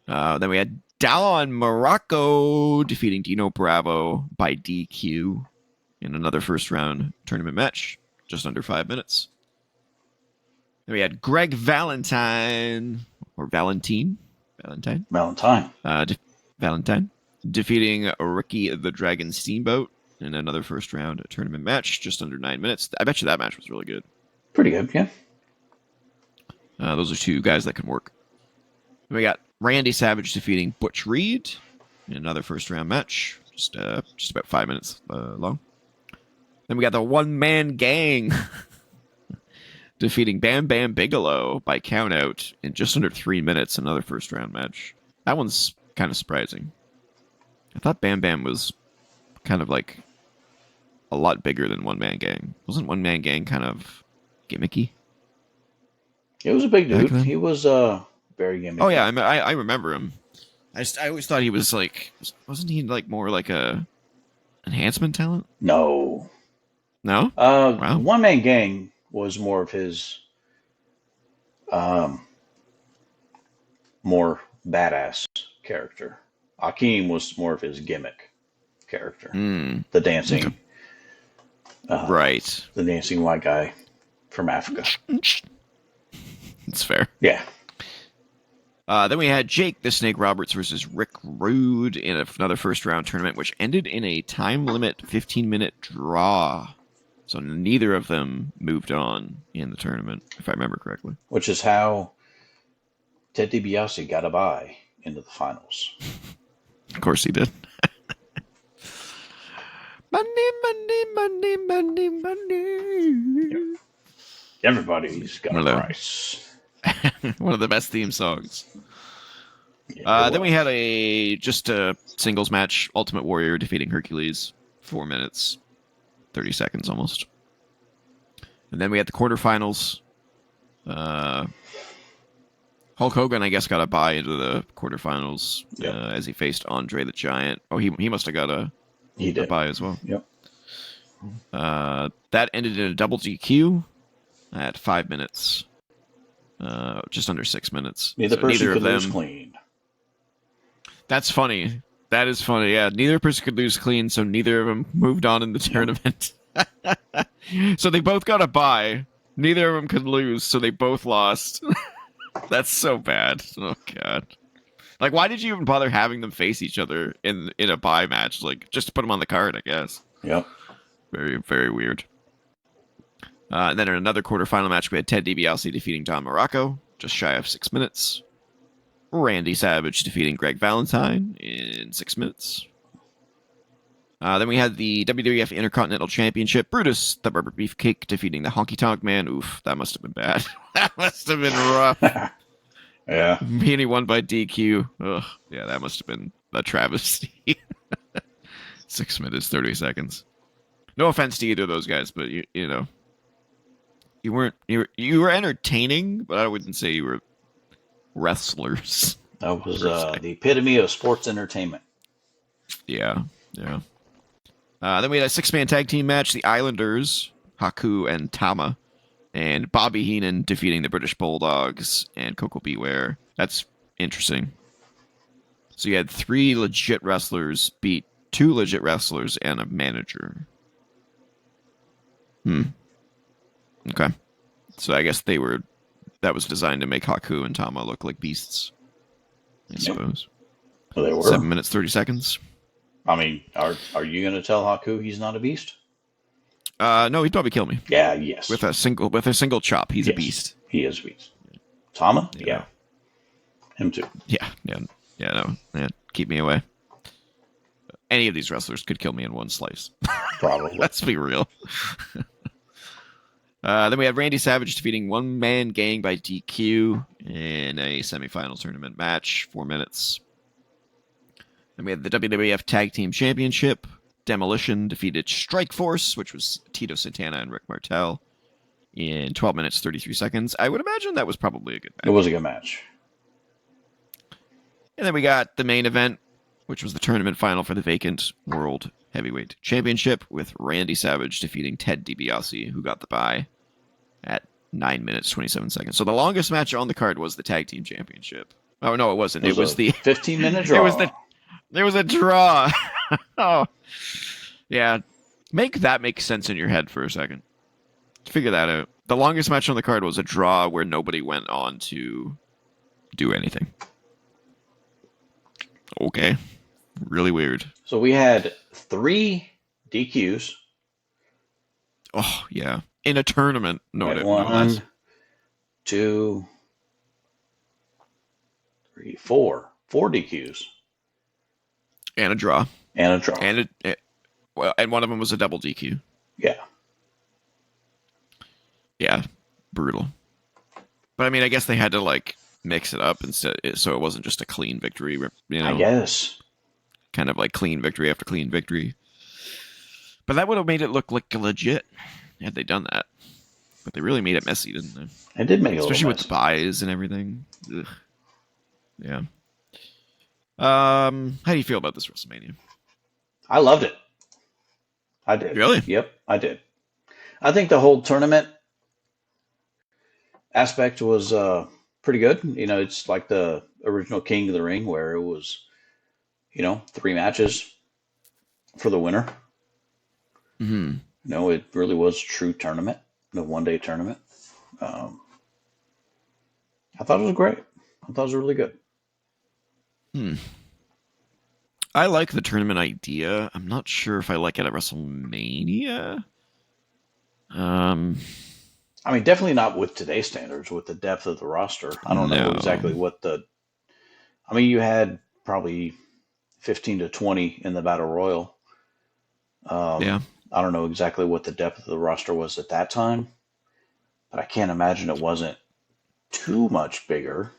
Then we had Dallon Morocco defeating Dino Bravo by DQ in another first round tournament match, just under 5 minutes. Then we had Greg Valentine defeating Ricky the Dragon Steamboat in another first round tournament match, just under 9 minutes. I bet you that match was really good. Pretty good, yeah. Those are two guys that can work. We got Randy Savage defeating Butch Reed in another first round match, just about 5 minutes long. Then we got the One Man Gang defeating Bam Bam Bigelow by countout in just under 3 minutes, another first round match. That one's kind of surprising. I thought Bam Bam was kind of like a lot bigger than One Man Gang. Wasn't One Man Gang kind of gimmicky? He was a big dude. He was very gimmicky. Oh yeah, I remember him. I always thought he was like, wasn't he like more like a enhancement talent? No. Wow. One Man Gang was more of his more badass character. Akeem was more of his gimmick character. The dancing, right? The dancing white guy from Africa. That's fair. Yeah. Then we had Jake the Snake Roberts versus Rick Rude in another first round tournament, which ended in a time limit 15-minute draw. So neither of them moved on in the tournament, if I remember correctly. Which is how Ted DiBiase got a bye into the finals. Of course he did. Money. Everybody's got a price. One of the best theme songs. Yeah, Then we had just a singles match, Ultimate Warrior defeating Hercules, 4 minutes, 30 seconds almost. And then we had the quarterfinals. Hulk Hogan, I guess, got a bye into the quarterfinals as he faced Andre the Giant. Oh, he must have got a bye as well. Yep. That ended in a double DQ at 5 minutes. Just under 6 minutes. Neither of them lose clean. That's funny. That is funny. Yeah, neither person could lose clean, so neither of them moved on in the tournament. So they both got a bye. Neither of them could lose, so they both lost. That's so bad. Oh god. Like, why did you even bother having them face each other in a bye match? Like, just to put them on the card, I guess. Yep. Very, very weird. And then in another quarterfinal match, we had Ted DiBiase defeating Don Morocco, just shy of 6 minutes. Randy Savage defeating Greg Valentine in 6 minutes. Then we had the WWF Intercontinental Championship. Brutus, the Rubber Beefcake, defeating the Honky Tonk Man. Oof, that must have been bad. That must have been rough. Yeah. He won by DQ. Ugh, yeah, that must have been a travesty. 6 minutes, 30 seconds. No offense to either of those guys, but you know, you were entertaining, but I wouldn't say you were wrestlers. That was the epitome of sports entertainment. Yeah. Then we had a 6-man tag team match. The Islanders, Haku and Tama, and Bobby Heenan defeating the British Bulldogs and Coco Beware. That's interesting. So you had 3 legit wrestlers beat 2 legit wrestlers and a manager. Okay. So I guess that was designed to make Haku and Tama look like beasts, I suppose. Well, they were. 7 minutes, 30 seconds. I mean, are you going to tell Haku he's not a beast? No, he'd probably kill me. Yeah, yes. With a single chop, he's a beast. He is a beast. Tama? Yeah. Him too. Yeah, no. Keep me away. Any of these wrestlers could kill me in one slice. Probably. Let's be real. Then we had Randy Savage defeating One Man Gang by DQ in a semifinal tournament match, 4 minutes. Then we had the WWF Tag Team Championship. Demolition defeated Strikeforce, which was Tito Santana and Rick Martel, in 12 minutes, 33 seconds. I would imagine that was probably a good match. It was a good match. And then we got the main event, which was the tournament final for the vacant World Heavyweight Championship, with Randy Savage defeating Ted DiBiase, who got the bye at 9 minutes, 27 seconds. So the longest match on the card was the Tag Team Championship. Oh, no, it wasn't. It was the 15-minute draw. There was a draw. Oh, yeah. Make that make sense in your head for a second. Figure that out. The longest match on the card was a draw where nobody went on to do anything. Okay. Really weird. So we had 3 DQs. Oh, yeah. In a tournament. No, 1, 2, 3, 4. 4 DQs. And a draw. And one of them was a double DQ. Yeah. Yeah. Brutal. But I mean, I guess they had to mix it up so it wasn't just a clean victory. You know, I guess. Kind of like clean victory after clean victory. But that would have made it look like legit had they done that. But they really made it messy, didn't they? It did make it especially with the buys and everything. Ugh. Yeah. How do you feel about this WrestleMania? I loved it. I did. Really? Yep, I did. I think the whole tournament aspect was pretty good. You know, it's like the original King of the Ring, where it was, 3 matches for the winner. Mm-hmm. It really was a true tournament, the one-day tournament. I thought it was great. I thought it was really good. I like the tournament idea. I'm not sure if I like it at WrestleMania. I mean, definitely not with today's standards, with the depth of the roster. I don't know exactly what you had probably 15 to 20 in the Battle Royal. Yeah. I don't know exactly what the depth of the roster was at that time, but I can't imagine it wasn't too much bigger.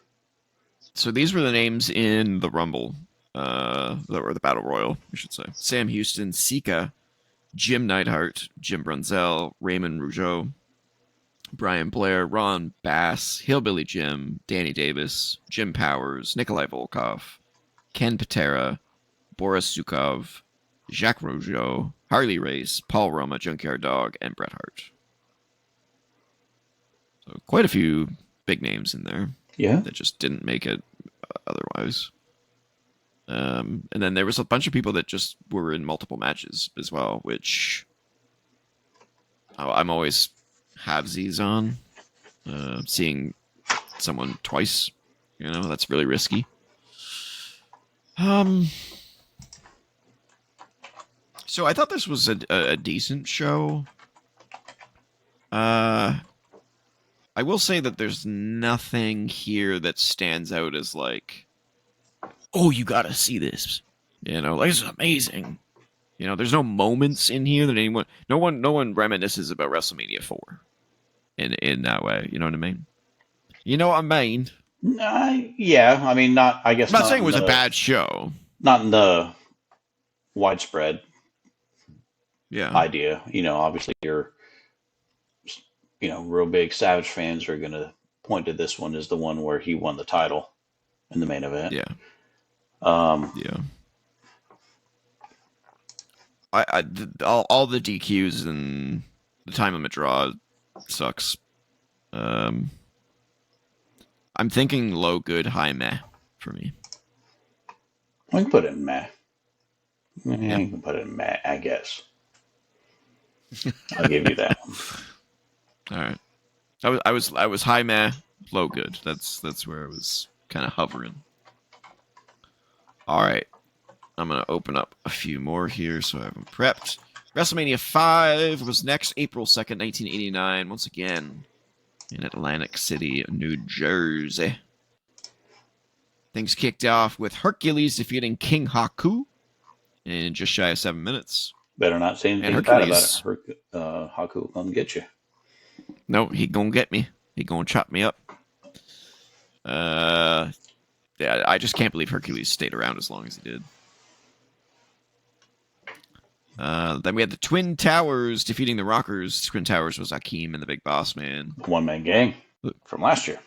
So these were the names in the Rumble, or the Battle Royal, I should say. Sam Houston, Sika, Jim Neidhart, Jim Brunzell, Raymond Rougeau, Brian Blair, Ron Bass, Hillbilly Jim, Danny Davis, Jim Powers, Nikolai Volkov, Ken Patera, Boris Zukov, Jacques Rougeau, Harley Race, Paul Roma, Junkyard Dog, and Bret Hart. So quite a few big names in there. Yeah. That just didn't make it otherwise. And then there was a bunch of people that just were in multiple matches as well, which I'm always halvesies on. Seeing someone twice, that's really risky. So I thought this was a decent show. I will say that there's nothing here that stands out as like, oh, you gotta see this. Like, this is amazing. There's no moments in here that no one reminisces about WrestleMania 4 in that way. You know what I mean? You know what I mean? Yeah. I mean, I guess I'm not saying it was a bad show. Not in the widespread idea. Obviously you're, real big Savage fans are going to point to this one as the one where he won the title in the main event. Yeah. Yeah. All the DQs and the time limit draw sucks. I'm thinking low, good, high, meh for me. I can put it in meh. You can put it in meh, I guess. I'll give you that one. All right. I was high, meh, low, good. That's where I was kind of hovering. All right. I'm going to open up a few more here so I have them prepped. WrestleMania 5 was next, April 2nd, 1989. Once again, in Atlantic City, New Jersey. Things kicked off with Hercules defeating King Haku in just shy of 7 minutes. Better not say anything bad about it. Haku gonna get you. No, he gonna get me. He gonna chop me up. Yeah, I just can't believe Hercules stayed around as long as he did. Then we had the Twin Towers defeating the Rockers. Twin Towers was Hakeem and the Big Boss Man. One-man gang from last year.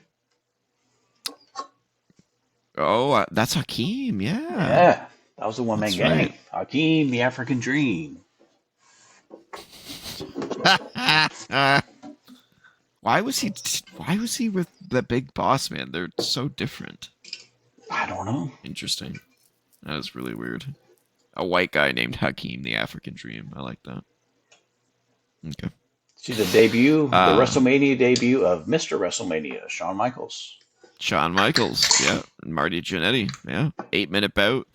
Oh, that's Hakeem, yeah. Yeah, that was the one-man gang. Right. Hakeem, the African Dream. Why was he with the Big Boss Man? They're so different. I don't know. Interesting. That is really weird. A white guy named Hakeem, the African Dream. I like that. Okay. See the debut, the WrestleMania debut of Mr. WrestleMania, Shawn Michaels. Shawn Michaels, yeah. And Marty Jannetty, yeah. 8-minute bout.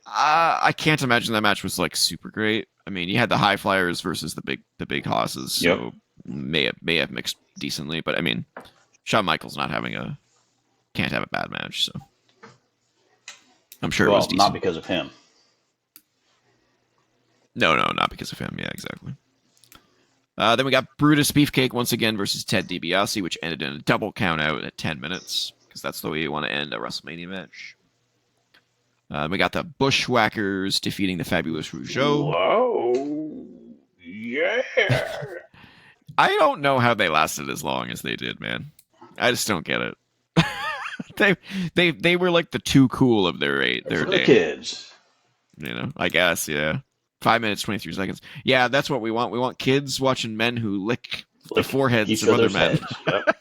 I can't imagine that match was like super great. I mean, you had the high flyers versus the big hosses, so may have mixed decently. But I mean, Shawn Michaels can't have a bad match, so I'm sure it was decent. Not because of him. No, not because of him. Yeah, exactly. Then we got Brutus Beefcake once again versus Ted DiBiase, which ended in a double count out at 10 minutes, because that's the way you want to end a WrestleMania match. We got the Bushwhackers defeating the Fabulous Rougeau. Whoa. Yeah. I don't know how they lasted as long as they did, man. I just don't get it. They were like the too cool of their day. The kids. I guess, yeah. 5 minutes, 23 seconds. Yeah, that's what we want. We want kids watching men who lick the foreheads of other men. Yep.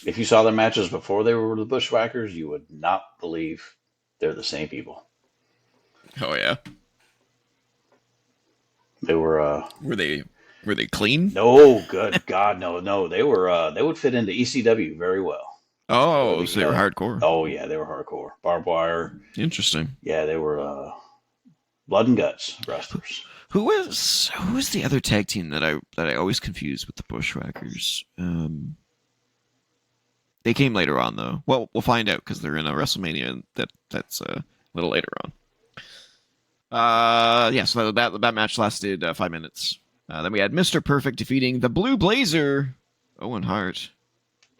If you saw their matches before they were the Bushwhackers, you would not believe they're the same people. Oh yeah. They were. Were they clean? No, good God, no. They were. They would fit into ECW very well. Oh, so they were hardcore. Oh yeah, they were hardcore. Barbed wire. Interesting. Yeah, they were blood and guts wrestlers. Who was the other tag team that I always confuse with the Bushwhackers? They came later on though. Well, we'll find out because they're in a WrestleMania that's a little later on. So that match lasted 5 minutes. Then we had Mr. Perfect defeating the Blue Blazer, Owen Hart.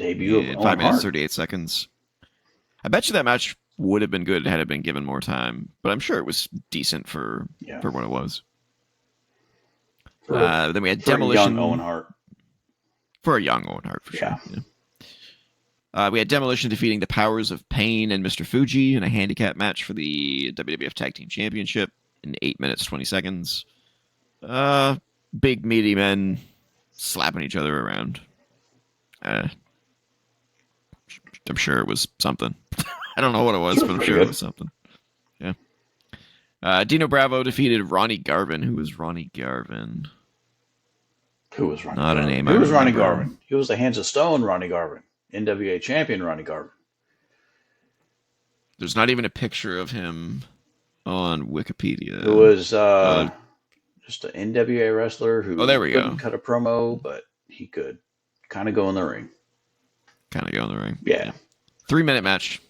debut of in Owen 5 minutes, Hart. 38 seconds. I bet you that match would have been good had it been given more time, but I'm sure it was decent for what it was. Then we had Demolition. Young Owen Hart. For a young Owen Hart, for sure. Yeah. We had Demolition defeating the Powers of Pain and Mr. Fuji in a handicap match for the WWF Tag Team Championship in 8 minutes, 20 seconds. Big, meaty men slapping each other around. I'm sure it was something. I don't know what it was, but I'm sure it was something. Yeah. Dino Bravo defeated Ronnie Garvin. Who was Ronnie Garvin? Who was Ronnie Not Garvin? a name Who I was Ronnie remember. Garvin? He was the Hands of Stone Ronnie Garvin. NWA champion Ronnie Garvin. There's not even a picture of him on Wikipedia. It was just an NWA wrestler who couldn't cut a promo, but he could kind of go in the ring. Yeah. 3-minute match.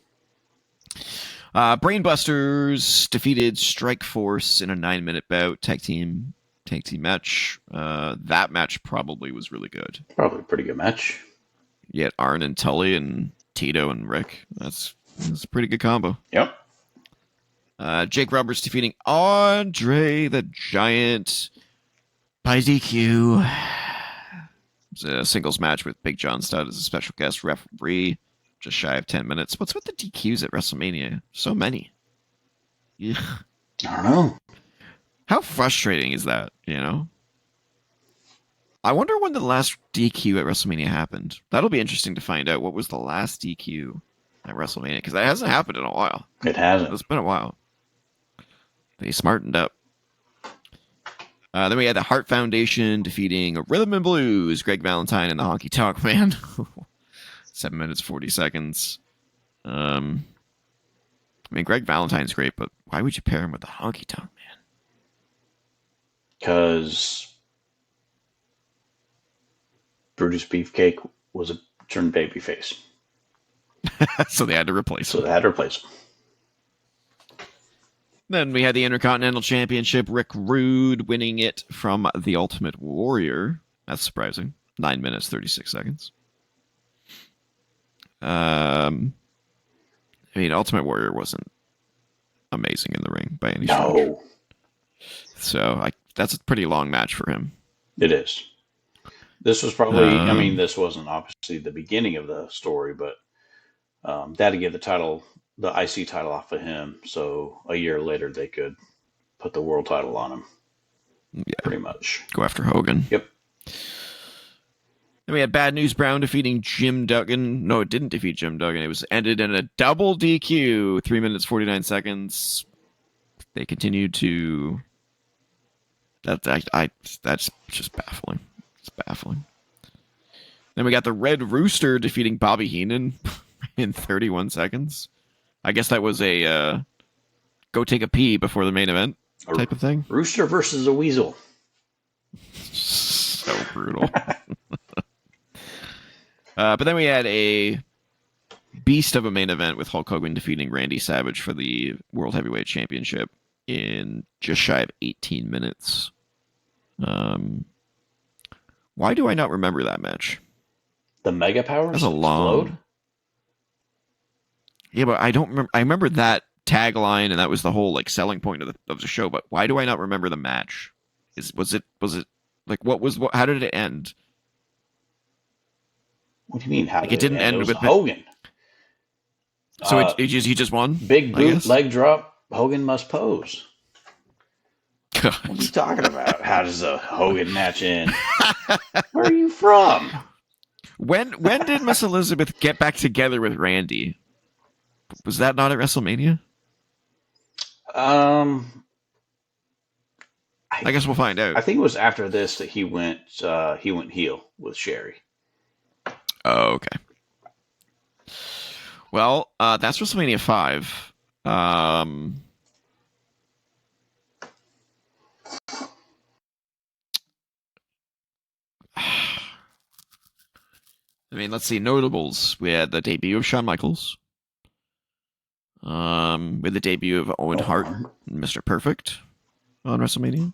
Brainbusters defeated Strike Force in a 9-minute bout. Tag team match. That match probably was really good. Probably a pretty good match. You had Arn and Tully and Tito and Rick. That's a pretty good combo. Yep. Jake Roberts defeating Andre the Giant by DQ. It was a singles match with Big John Studd as a special guest referee. Just shy of 10 minutes. What's with the DQs at WrestleMania? So many. Ugh. I don't know. How frustrating is that, you know? I wonder when the last DQ at WrestleMania happened. That'll be interesting to find out. What was the last DQ at WrestleMania? Because that hasn't happened in a while. It hasn't. It's been a while. They smartened up. Then we had the Hart Foundation defeating Rhythm and Blues, Greg Valentine and the Honky Tonk Man. 7 minutes, 40 seconds. I mean, Greg Valentine's great, but why would you pair him with the Honky Tonk Man? Because Brutus Beefcake was a turned babyface. So they had to replace him. Then we had the Intercontinental Championship, Rick Rude winning it from the Ultimate Warrior. That's surprising. 9 minutes, 36 seconds. I mean, Ultimate Warrior wasn't amazing in the ring by any stretch. No. So that's a pretty long match for him. It is. This was probably, I mean, this wasn't obviously the beginning of the story, but they had to get the IC title off of him. So a year later, they could put the world title on him. Yeah. Pretty much. Go after Hogan. Yep. Then we had Bad News Brown defeating Jim Duggan. No, it didn't defeat Jim Duggan. It was ended in a double DQ. 3 minutes, 49 seconds. They continued to... That's just baffling. It's baffling. Then we got the Red Rooster defeating Bobby Heenan in 31 seconds. I guess that was a go take a pee before the main event type of thing. Rooster versus a weasel. So brutal. But then we had a beast of a main event with Hulk Hogan defeating Randy Savage for the World Heavyweight Championship in just shy of 18 minutes. Why do I not remember that match? The Mega Powers That's a long... explode? Yeah, but I don't remember. I remember that tagline, and that was the whole selling point of the show. But why do I not remember the match? Was it like how did it end? What do you mean? How did it didn't end with Hogan? So he just won. Big boot leg drop. Hogan must pose. God. What are you talking about? How does a Hogan match end? Where are you from? When did Miss Elizabeth get back together with Randy? Was that not at WrestleMania? I guess we'll find out. I think it was after this that he went heel with Sherry. Oh, okay. Well, that's WrestleMania 5. I mean, let's see. Notables. We had the debut of Shawn Michaels. With the debut of Owen Hart and Mr. Perfect on WrestleMania.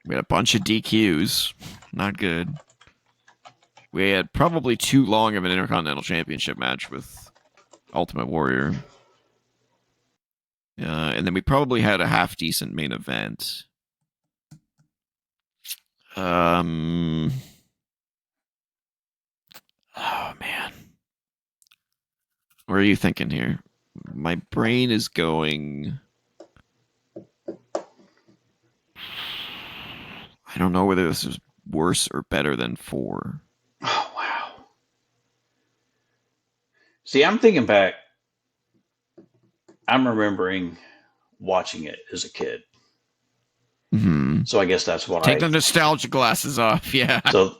We had a bunch of DQs. Not good. We had probably too long of an Intercontinental Championship match with Ultimate Warrior. And then we probably had a half-decent main event. Oh, man. What are you thinking here? My brain is going... I don't know whether this is worse or better than 4. Oh, wow. See, I'm thinking back. I'm remembering watching it as a kid. Mm-hmm. So I guess that's what Take the nostalgia glasses off, yeah. So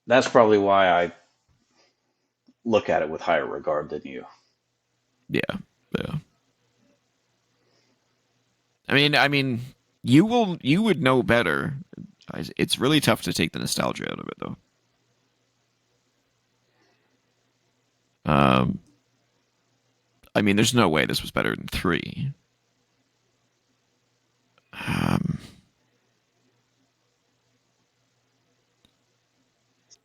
that's probably why I look at it with higher regard than you. Yeah. I mean, you would know better. It's really tough to take the nostalgia out of it, though. I mean, there's no way this was better than 3.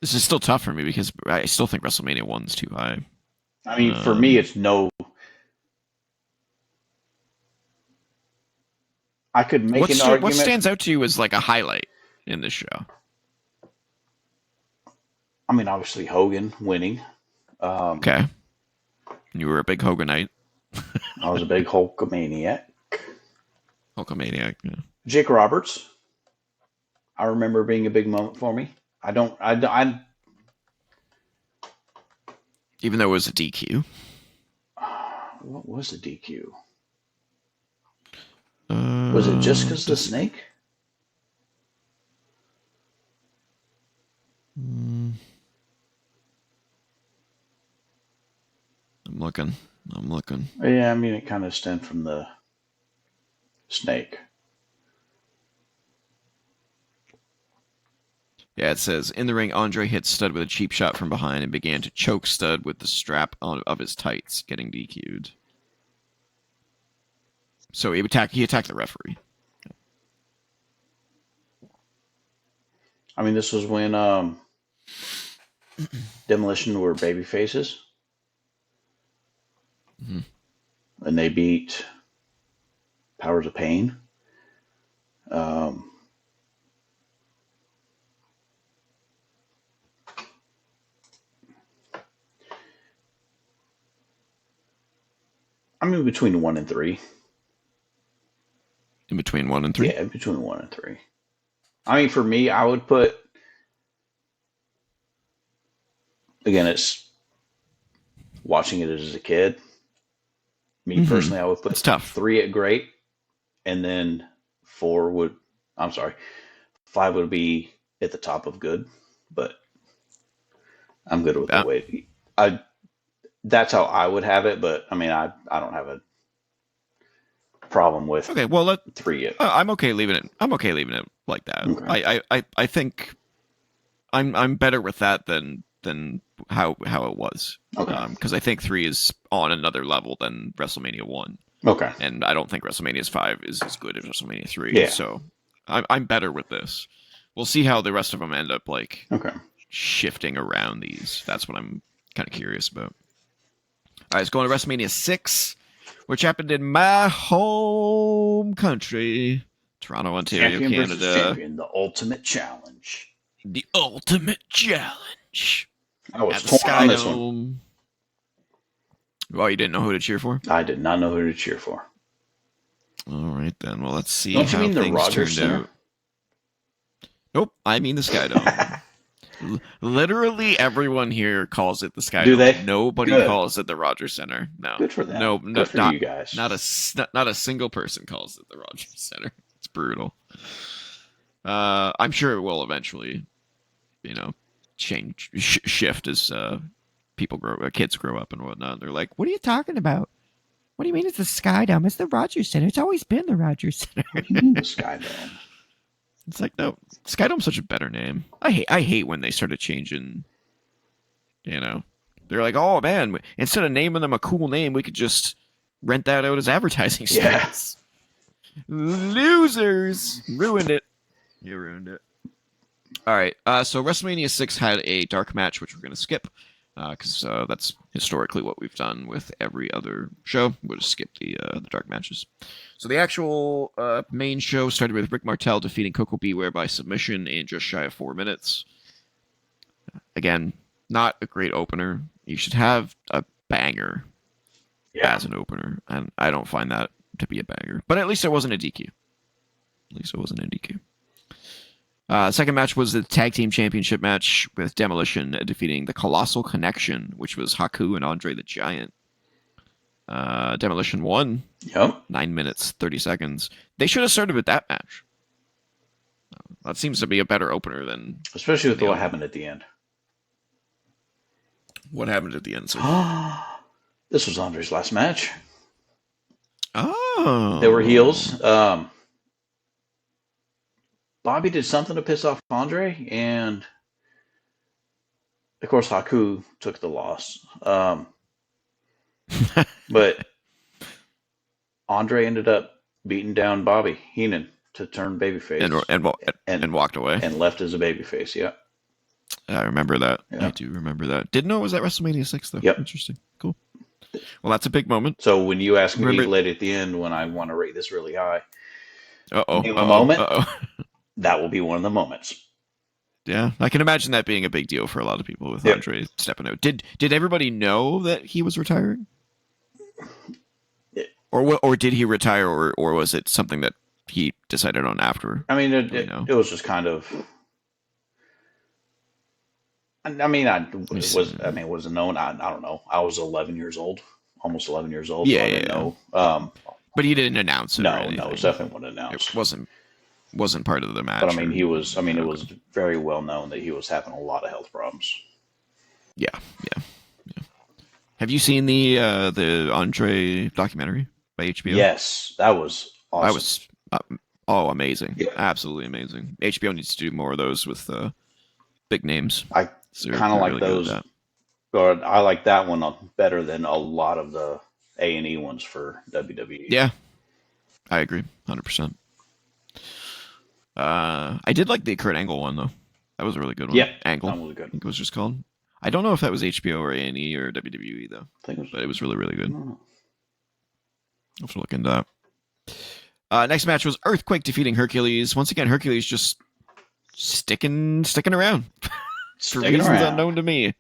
This is still tough for me because I still think WrestleMania 1's too high. I mean, for me, it's no. I could make an argument. What stands out to you as like a highlight in this show? I mean, obviously Hogan winning. Okay. You were a big Hoganite. I was a big Hulkamaniac. Hulkamaniac, yeah. Jake Roberts. I remember being a big moment for me. Even though it was a DQ. What was the DQ? Was it just because of the snake? I'm looking. Yeah, I mean, it kind of stemmed from the snake. Yeah, it says, in the ring, Andre hit Stud with a cheap shot from behind and began to choke Stud with the strap of his tights, getting DQ'd. So he attacked the referee. I mean, this was when Demolition were baby faces. Mm-hmm. And they beat Powers of Pain. I'm in between 1 and 3. In between 1 and 3? Yeah, between 1 and 3. I mean, for me, I would put. Again, it's watching it as a kid. Me personally, I would put 3 at great, and then 5 would be at the top of good. But I'm good with the way that's how I would have it. But I mean, I don't have a problem with. Okay, well, 3. I'm okay leaving it. I'm okay leaving it like that. Okay. I think I'm better with that than how it was. Okay. Because I think 3 is on another level than WrestleMania 1. Okay. And I don't think WrestleMania 5 is as good as WrestleMania 3. Yeah. So I'm better with this. We'll see how the rest of them end up shifting around these. That's what I'm kind of curious about. All right, let's go on to WrestleMania 6, which happened in my home country, Toronto, Ontario, Champion Canada. Versus champion, the ultimate challenge. The ultimate challenge. I was torn on this one. Well, you didn't know who to cheer for? I did not know who to cheer for. All right, then. Well, let's see Don't you how mean the things Rogers turned Center? out. Nope, I mean the Skydome. Literally everyone here calls it the Skydome. Do they? Nobody Good. calls it the Rogers Center. No. Good for them. No, Good for not you guys. Not a single person calls it the Rogers Center. It's brutal. I'm sure it will eventually, shift as kids grow up and whatnot. They're like, "What are you talking about? What do you mean it's the Skydome? It's the Rogers Center. It's always been the Rogers Center." The Skydome. It's like, no, Skydome's such a better name. I hate when they started changing. They're like, oh man, instead of naming them a cool name, we could just rent that out as advertising space. Yeah. Losers ruined it. You ruined it. All right. So WrestleMania 6 had a dark match, which we're going to skip because that's historically what we've done with every other show. We'll just skip the dark matches. So the actual main show started with Rick Martel defeating Coco Beware by submission in just shy of 4 minutes. Again, not a great opener. You should have a banger as an opener, and I don't find that to be a banger. But at least it wasn't a DQ. Second match was the Tag Team Championship match with Demolition defeating the Colossal Connection, which was Haku and Andre the Giant. Demolition won. Yep. 9 minutes, 30 seconds. They should have started with that match. That seems to be a better opener than... Especially with what happened at the end. What happened at the end, sir? This was Andre's last match. Oh. They were heels. Bobby did something to piss off Andre, and of course Haku took the loss. But Andre ended up beating down Bobby Heenan to turn babyface and walked away and left as a babyface. Yeah, I remember that. Yeah. I do remember that. Didn't know it was at WrestleMania 6 though. Yep. Interesting. Cool. Well, that's a big moment. So when you ask me late at the end when I want to rate this really high, moment. That will be one of the moments. Yeah, I can imagine that being a big deal for a lot of people with Andre stepping out. Did everybody know that he was retiring? Or did he retire, or was it something that he decided on after? I mean, it was just kind of. I mean, was it known? I don't know. I was 11 years old, almost 11 years old. Yeah, so I didn't know. But he didn't announce it. No, it was definitely wasn't announced. It wasn't part of the match. But I mean, he was. I mean, it was very well known that he was having a lot of health problems. Yeah. Have you seen the Andre documentary by HBO? Yes, that was awesome. That was amazing. Yeah. Absolutely amazing. HBO needs to do more of those with big names. I kind of like really those, but I like that one better than a lot of the A&E ones for WWE. Yeah, I agree, 100%. I did like the Kurt Angle one though. That was a really good one. Yeah, Angle. That was good. I think it was just called. I don't know if that was HBO or A&E or WWE though. But it was really, really good. I'll have to look into that. Next match was Earthquake defeating Hercules. Once again, Hercules just sticking around for reasons unknown to me.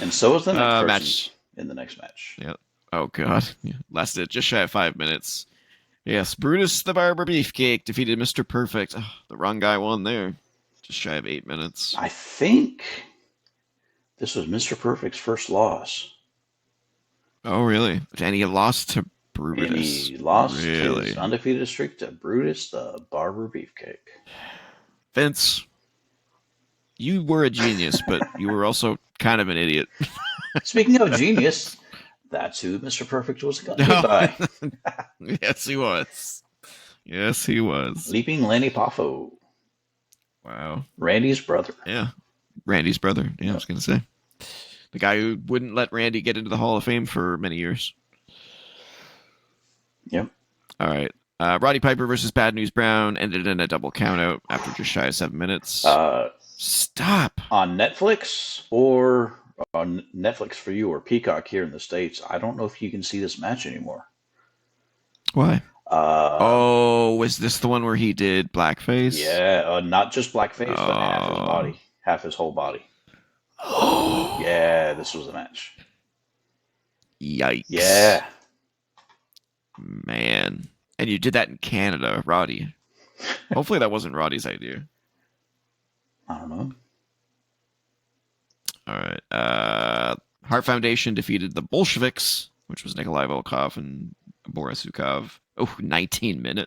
And so is the next match in the next match. Yeah. Oh god. Yeah. Lasted just shy of 5 minutes. Yes, Brutus the Barber Beefcake defeated Mr. Perfect. Oh, the wrong guy won there. Just shy of 8 minutes. I think this was Mr. Perfect's first loss. Oh, really? And he lost to Brutus. And he lost his undefeated streak to Brutus the Barber Beefcake. Vince, you were a genius, but you were also kind of an idiot. Speaking of genius, that's who Mr. Perfect was accompanied by. Yes, he was. Yes, he was. Leaping Lenny Poffo. Wow. Randy's brother. Yeah. Randy's brother. Yeah, I was going to say. The guy who wouldn't let Randy get into the Hall of Fame for many years. Yep. All right. Roddy Piper versus Bad News Brown ended in a double countout after just shy of 7 minutes. Stop. On Netflix or on Netflix for you or Peacock here in the States, I don't know if you can see this match anymore. Why? Was this the one where he did blackface? Yeah, not just blackface, but half his body. Half his whole body. Oh. Yeah, this was the match. Yikes. Yeah. Man. And you did that in Canada, Roddy. Hopefully that wasn't Roddy's idea. I don't know. All right. Heart Foundation defeated the Bolsheviks, which was Nikolai Volkov and Boris Zukov. Oh, 19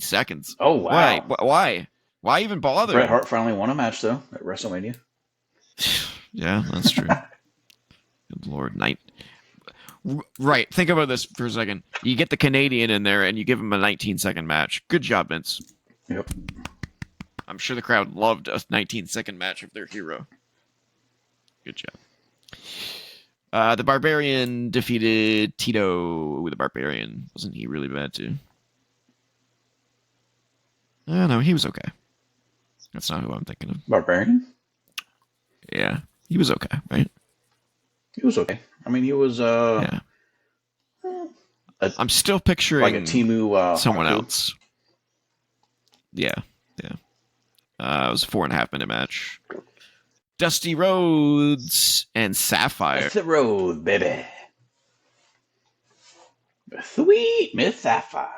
seconds. Oh, wow. Why? Why even bother? Bret Hart finally won a match, though, at WrestleMania. Yeah, that's true. Good Lord. Right. Think about this for a second. You get the Canadian in there and you give him a 19-second match. Good job, Vince. Yep. I'm sure the crowd loved a 19-second match of their hero. Good job. The Barbarian defeated Tito with the Barbarian. Wasn't he really bad, too? No, he was okay. That's not who I'm thinking of. Barbarian? Yeah, he was okay, right? He was okay. I mean, he was Yeah. I'm still picturing like a Timu someone Haku. else. Yeah. It was a 4.5 minute match. Dusty Rhodes and Sapphire. That's the road, baby. Sweet Miss Sapphire.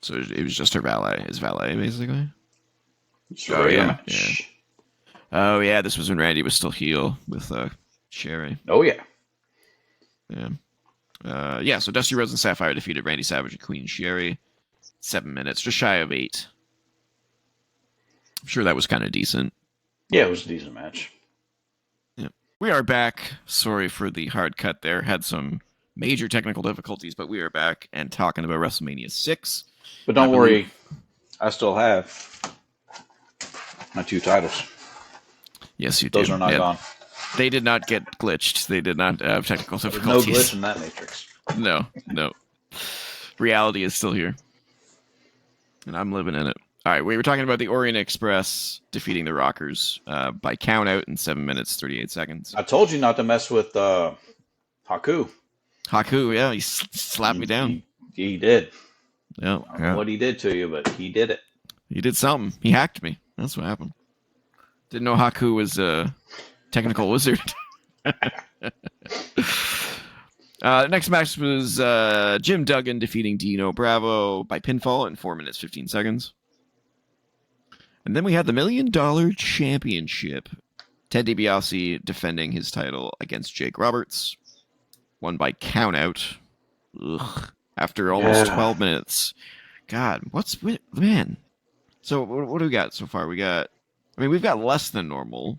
So it was just his valet, basically. Match. Oh yeah, this was when Randy was still heel with Sherry. Oh yeah. Yeah. So Dusty Rhodes and Sapphire defeated Randy Savage and Queen Sherry. 7 minutes, just shy of 8. I'm sure that was kind of decent. Yeah, it was a decent match. Yeah. We are back. Sorry for the hard cut there. Had some major technical difficulties, but we are back and talking about WrestleMania 6. But don't worry, I still have my 2 titles. Yes, you do. Those are not gone. They did not get glitched. They did not have technical difficulties. No glitch in that matrix. No. Reality is still here. And I'm living in it. All right, we were talking about the Orient Express defeating the Rockers by count out in 7 minutes, 38 seconds. I told you not to mess with Haku. Haku, yeah, he slapped me down. He did. Yeah, I don't know what he did to you, but he did it. He did something. He hacked me. That's what happened. Didn't know Haku was a technical wizard. Next match was Jim Duggan defeating Dino Bravo by pinfall in 4 minutes, 15 seconds. And then we had the $1 Million Championship. Ted DiBiase defending his title against Jake Roberts. Won by countout. After almost 12 minutes. God, man. So what do we got so far? We've got less than normal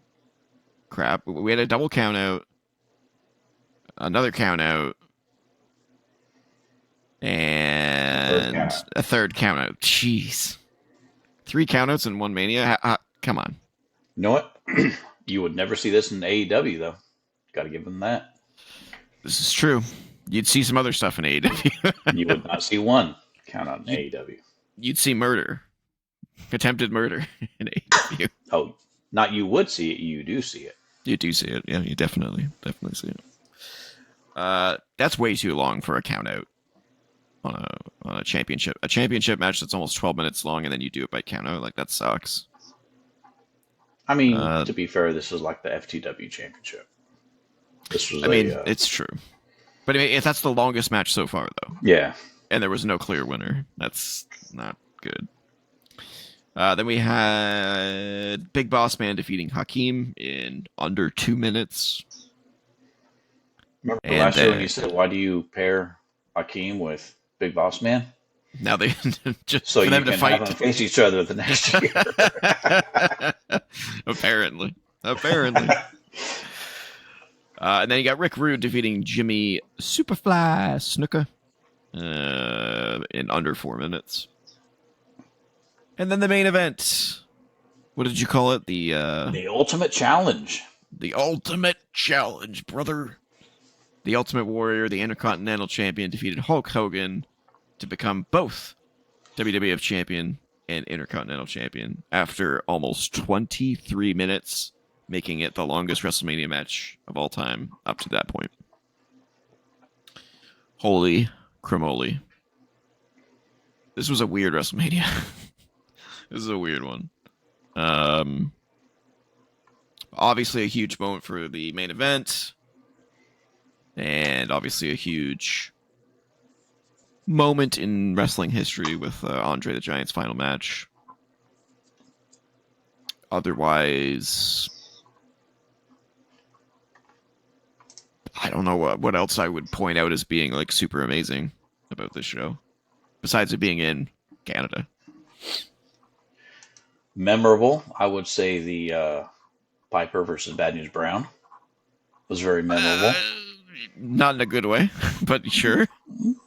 crap. We had a double countout. Another countout. And a third countout. Jeez. 3 countouts in one Mania? Come on. You know what? You would never see this in AEW, though. Got to give them that. This is true. You'd see some other stuff in AEW. You would not see one count out in AEW. You'd see murder. Attempted murder in AEW. Oh, not you would see it. You do see it. You do see it. Yeah, you definitely see it. That's way too long for a count out on a championship. A championship match that's almost 12 minutes long, and then you do it by count out. Like, that sucks. I mean, to be fair, this is like the FTW championship. This was it's true. But I mean, if that's the longest match so far, though. Yeah. And there was no clear winner. That's not good. Then we had Big Boss Man defeating Hakeem in under 2 minutes. Remember last year when you said, why do you pair Hakeem with Big Boss Man? Now they just so for you them can to fight have them face each other the next year. Apparently. And then you got Rick Rude defeating Jimmy Superfly Snuka in under 4 minutes. And then the main event. What did you call it? The Ultimate Challenge. The Ultimate Challenge, brother. The Ultimate Warrior, the Intercontinental Champion, defeated Hulk Hogan to become both WWF Champion and Intercontinental Champion after almost 23 minutes, making it the longest WrestleMania match of all time up to that point. Holy cramoly. This was a weird WrestleMania. This is a weird one. Obviously a huge moment for the main event. And obviously a huge moment in wrestling history with Andre the Giant's final match. Otherwise, I don't know what else I would point out as being like super amazing about this show, besides it being in Canada. Memorable, I would say the Piper versus Bad News Brown was very memorable. Not in a good way, but sure. Memorable,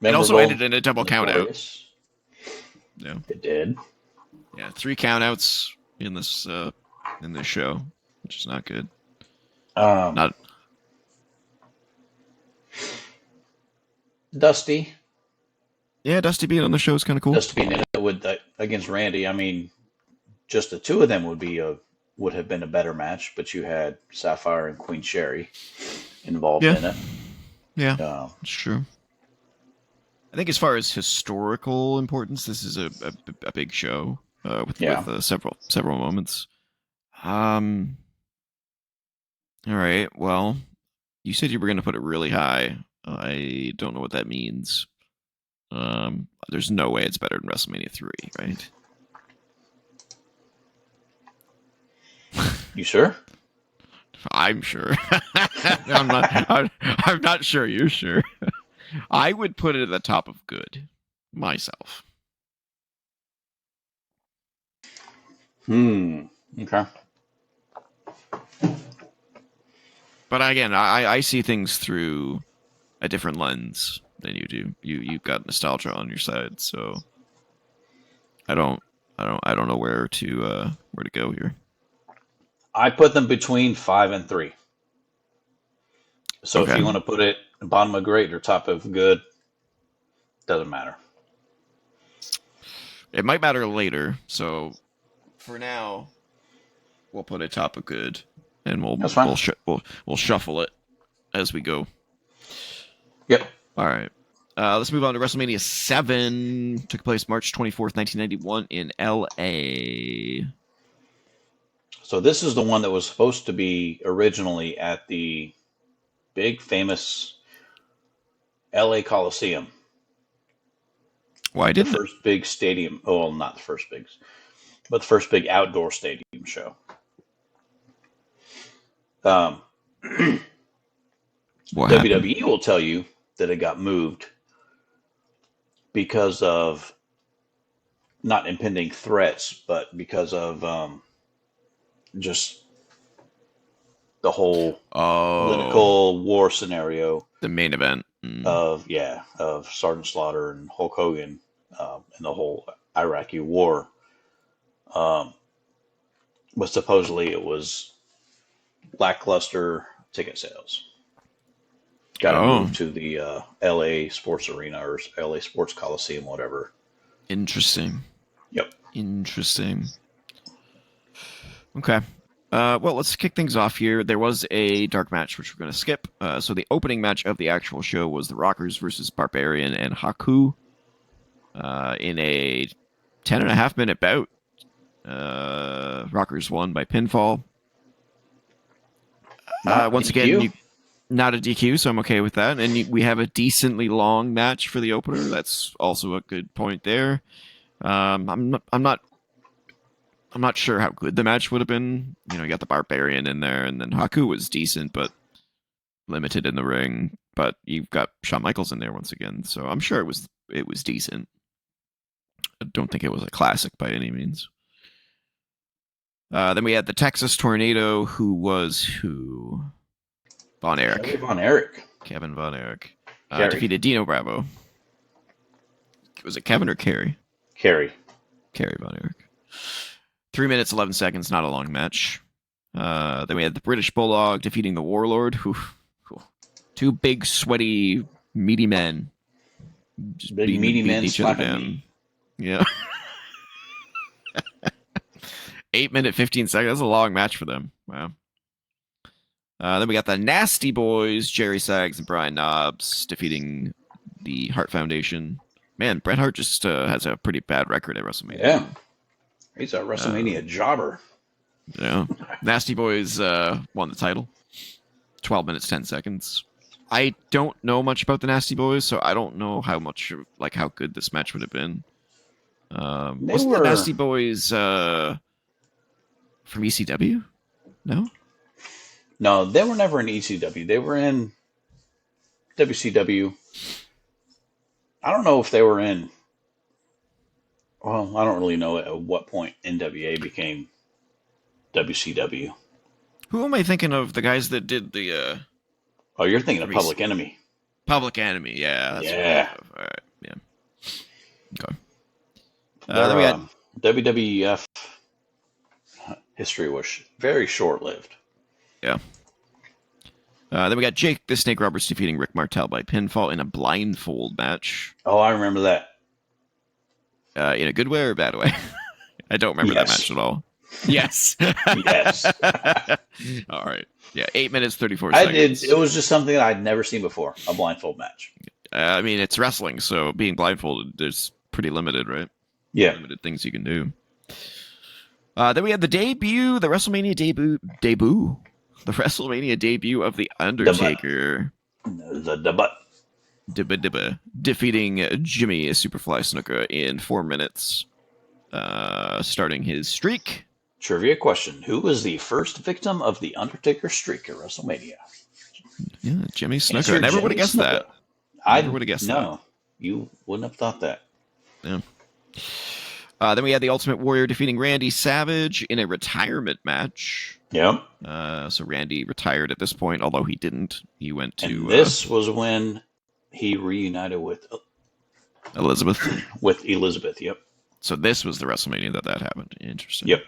it also ended in a double countout. Yeah, it did. Yeah, 3 countouts in this show, which is not good. Not Dusty Yeah, Dusty being on the show is kind of cool. Just to be in it with against Randy. I mean, just the two of them would have been a better match, but you had Sapphire and Queen Sherry involved Yeah, in it. yeah, Uh, it's true. I think as far as historical importance, this is a big show yeah, with several moments. Um. All right. Well, you said you were going to put it really high. I don't know what that means. There's no way it's better than WrestleMania 3, right? you sure? I'm sure. I'm not sure. You're sure. I would put it at the top of good myself. Okay. But again, I see things through a different lens than you do. You've got nostalgia on your side, so I don't know where to go here. I put them between 5 and 3. So if Okay. you want to put it bottom of great or top of good, doesn't matter. It might matter later. So for now, we'll put it top of good, and That's fine. we'll shuffle it as we go. Yep. All right. Let's move on to WrestleMania 7. Took place March 24th, 1991 in LA. So this is the one that was supposed to be originally at the big famous LA Coliseum. Why didn't the first big stadium? Oh, well, not the first big, but the first big outdoor stadium show. what WWE happened? will tell you that it got moved because of not impending threats, but because of just the whole Oh, political war scenario the main event. of Sergeant Slaughter and Hulk Hogan and the whole Iraqi war. But supposedly it was lackluster ticket sales. Got to Oh, move to the LA Sports Arena or LA Sports Coliseum, whatever. interesting. Yep. Interesting. Okay. Well, let's kick things off here. There was a dark match, which we're going to skip. So the opening match of the actual show was the Rockers versus Barbarian and Haku in a 10.5 minute bout. Rockers won by pinfall. Not Once DQ. again, not a DQ, so I'm okay with that. And we have a decently long match for the opener. That's also a good point there. I'm not sure how good the match would have been. You know, you got the Barbarian in there, and then Haku was decent, but limited in the ring. But you've got Shawn Michaels in there once again, so I'm sure it was decent. I don't think it was a classic by any means. Then we had the Texas Tornado, who was who? Von Erich. Kevin Von Erich. Defeated Dino Bravo. Was it Kevin or Kerry? Kerry Von Erich. 3 minutes, 11 seconds, not a long match. Then we had the British Bulldog defeating the Warlord. Two big, sweaty, meaty men. Just big, meaty men each other down. Me. Yeah. 8 minute, 15 seconds. That's a long match for them. Wow. Then we got the Nasty Boys, Jerry Sags and Brian Knobbs, defeating the Hart Foundation. Man, Bret Hart just has a pretty bad record at WrestleMania. Yeah. He's a WrestleMania jobber. Yeah. Nasty Boys won the title. 12 minutes, 10 seconds. I don't know much about the Nasty Boys, so I don't know how good this match would have been. Wasn't the Nasty Boys from ECW? No? No, they were never in ECW. They were in WCW. I don't know if they were in... Well, I don't really know at what point NWA became WCW. Who am I thinking of? The guys that did the... Oh, you're thinking of Public Enemy. Public Enemy, yeah. That's yeah. All right, yeah. Okay. Then we had... WWF history was very short-lived. Yeah. Then we got Jake the Snake Roberts defeating Rick Martel by pinfall in a blindfold match. Oh, I remember that. In a good way or a bad way? I don't remember that match at all. Yes. Yes. All right. Yeah, 8 minutes, 34 seconds. It was just something that I'd never seen before, a blindfold match. I mean, it's wrestling, so being blindfolded, there's pretty limited, right? Yeah. Limited things you can do. Then we had the WrestleMania debut. The WrestleMania debut of The Undertaker. Defeating Jimmy Superfly Snuka in 4 minutes, starting his streak. Trivia question: who was the first victim of the Undertaker streak at WrestleMania? Yeah, Jimmy Snuka. I never would have guessed that. I never would have guessed that. No, you wouldn't have thought that. Yeah. Then we had the Ultimate Warrior defeating Randy Savage in a retirement match. Yep. So Randy retired at this point, although he didn't. He went to... And this was when he reunited with... Elizabeth? With Elizabeth, yep. So this was the WrestleMania that happened. Interesting. Yep.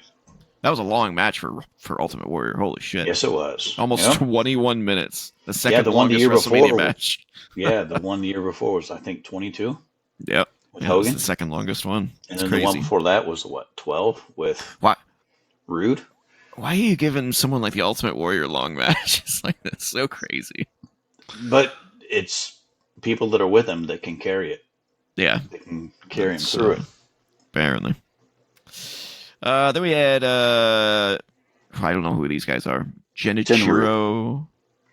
That was a long match for Ultimate Warrior. Holy shit. Yes, it was. Almost 21 minutes. The second longest WrestleMania match. Yeah, the one the year before was, I think, 22. Yep. With Hogan. That was the second longest one. And then crazy. The one before that was, 12 with Rude? Why are you giving someone like the Ultimate Warrior long matches? Like, that's so crazy. But it's people that are with him that can carry it. Yeah. They can carry him through it. Apparently. Then we had, I don't know who these guys are. Genichiro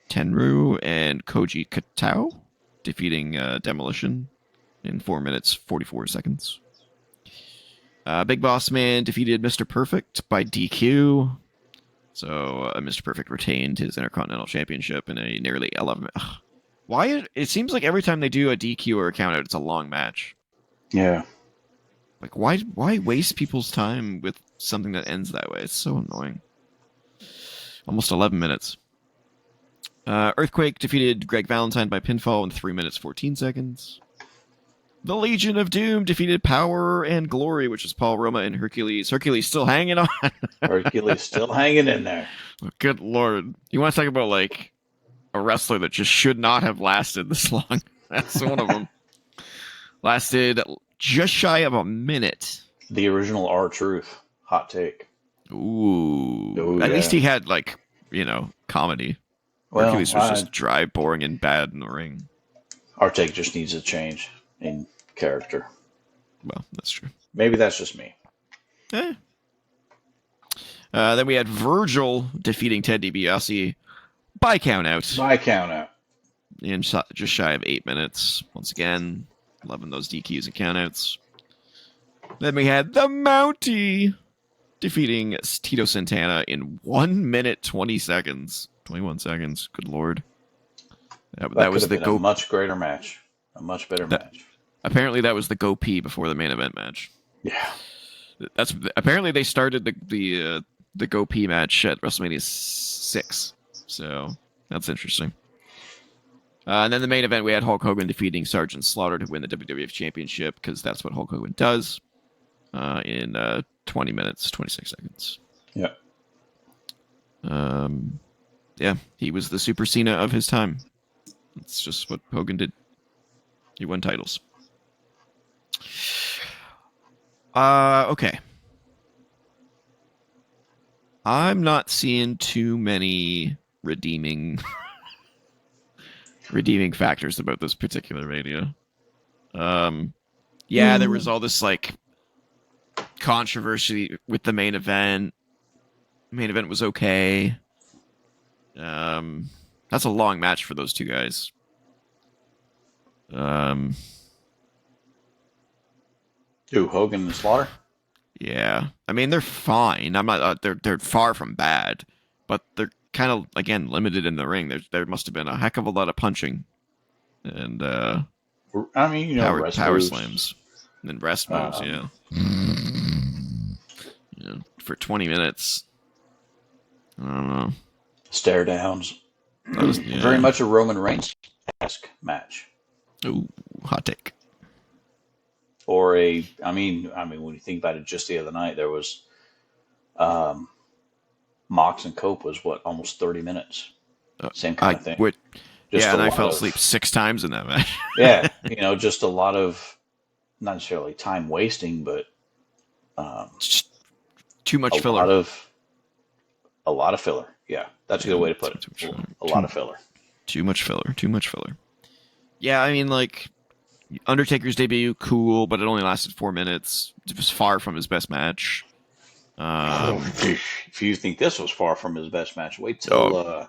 Tenryu and Koji Katao defeating Demolition in 4 minutes, 44 seconds. Big Boss Man defeated Mr. Perfect by DQ. So Mr. Perfect retained his Intercontinental Championship in a nearly 11... Why? It seems like every time they do a DQ or a countout, it's a long match. Yeah. Like, why waste people's time with something that ends that way? It's so annoying. Almost 11 minutes. Earthquake defeated Greg Valentine by pinfall in 3 minutes, 14 seconds. The Legion of Doom defeated Power and Glory, which is Paul Roma and Hercules. Hercules still hanging on. Hercules still hanging in there. Good Lord. You want to talk about, like, a wrestler that just should not have lasted this long? That's one of them. Lasted just shy of a minute. The original R-Truth. Hot take. Ooh. At least he had, like, comedy. Well, Hercules was just dry, boring, and bad in the ring. R-Take just needs a change in character. Well, that's true. Maybe that's just me. Then we had Virgil defeating Ted DiBiase by countout. In just shy of 8 minutes. Once again, loving those DQs and countouts. Then we had the Mountie defeating Tito Santana in 1 minute, 20 seconds. 21 seconds. Good Lord. That was a much greater match. A much better match. Apparently that was the Go P before the main event match. Yeah. Apparently they started the Go P match at WrestleMania 6. So that's interesting. And then the main event, we had Hulk Hogan defeating Sergeant Slaughter to win the WWF Championship, because that's what Hulk Hogan does, in 20 minutes, 26 seconds. Yeah. Yeah, he was the Super Cena of his time. That's just what Hogan did. He won titles. Okay. I'm not seeing too many redeeming factors about this particular Mania. Yeah, there was all this, like, controversy with the main event. The main event was okay. That's a long match for those two guys. Who, Hogan and Slaughter? Yeah, I mean, they're fine. I'm not. They're far from bad, but they're kind of, again, limited in the ring. There must have been a heck of a lot of punching, and I mean, power slams and rest moves. For 20 minutes. I don't know. Stare downs. Very much a Roman Reigns-esque match. Ooh, hot take. Or I mean, when you think about it, just the other night there was, Mox and Cope was almost 30 minutes. Same kind of thing. And I fell asleep 6 times in that match. Yeah, just a lot of not necessarily time wasting, but um, Just too a much filler. lot of a lot of filler. Yeah, that's a good way to put it. Too much filler. A lot of filler. Too much filler. Too much filler. Yeah, I mean, like, Undertaker's debut, cool, but it only lasted 4 minutes. It was far from his best match. If you think this was far from his best match, wait Giant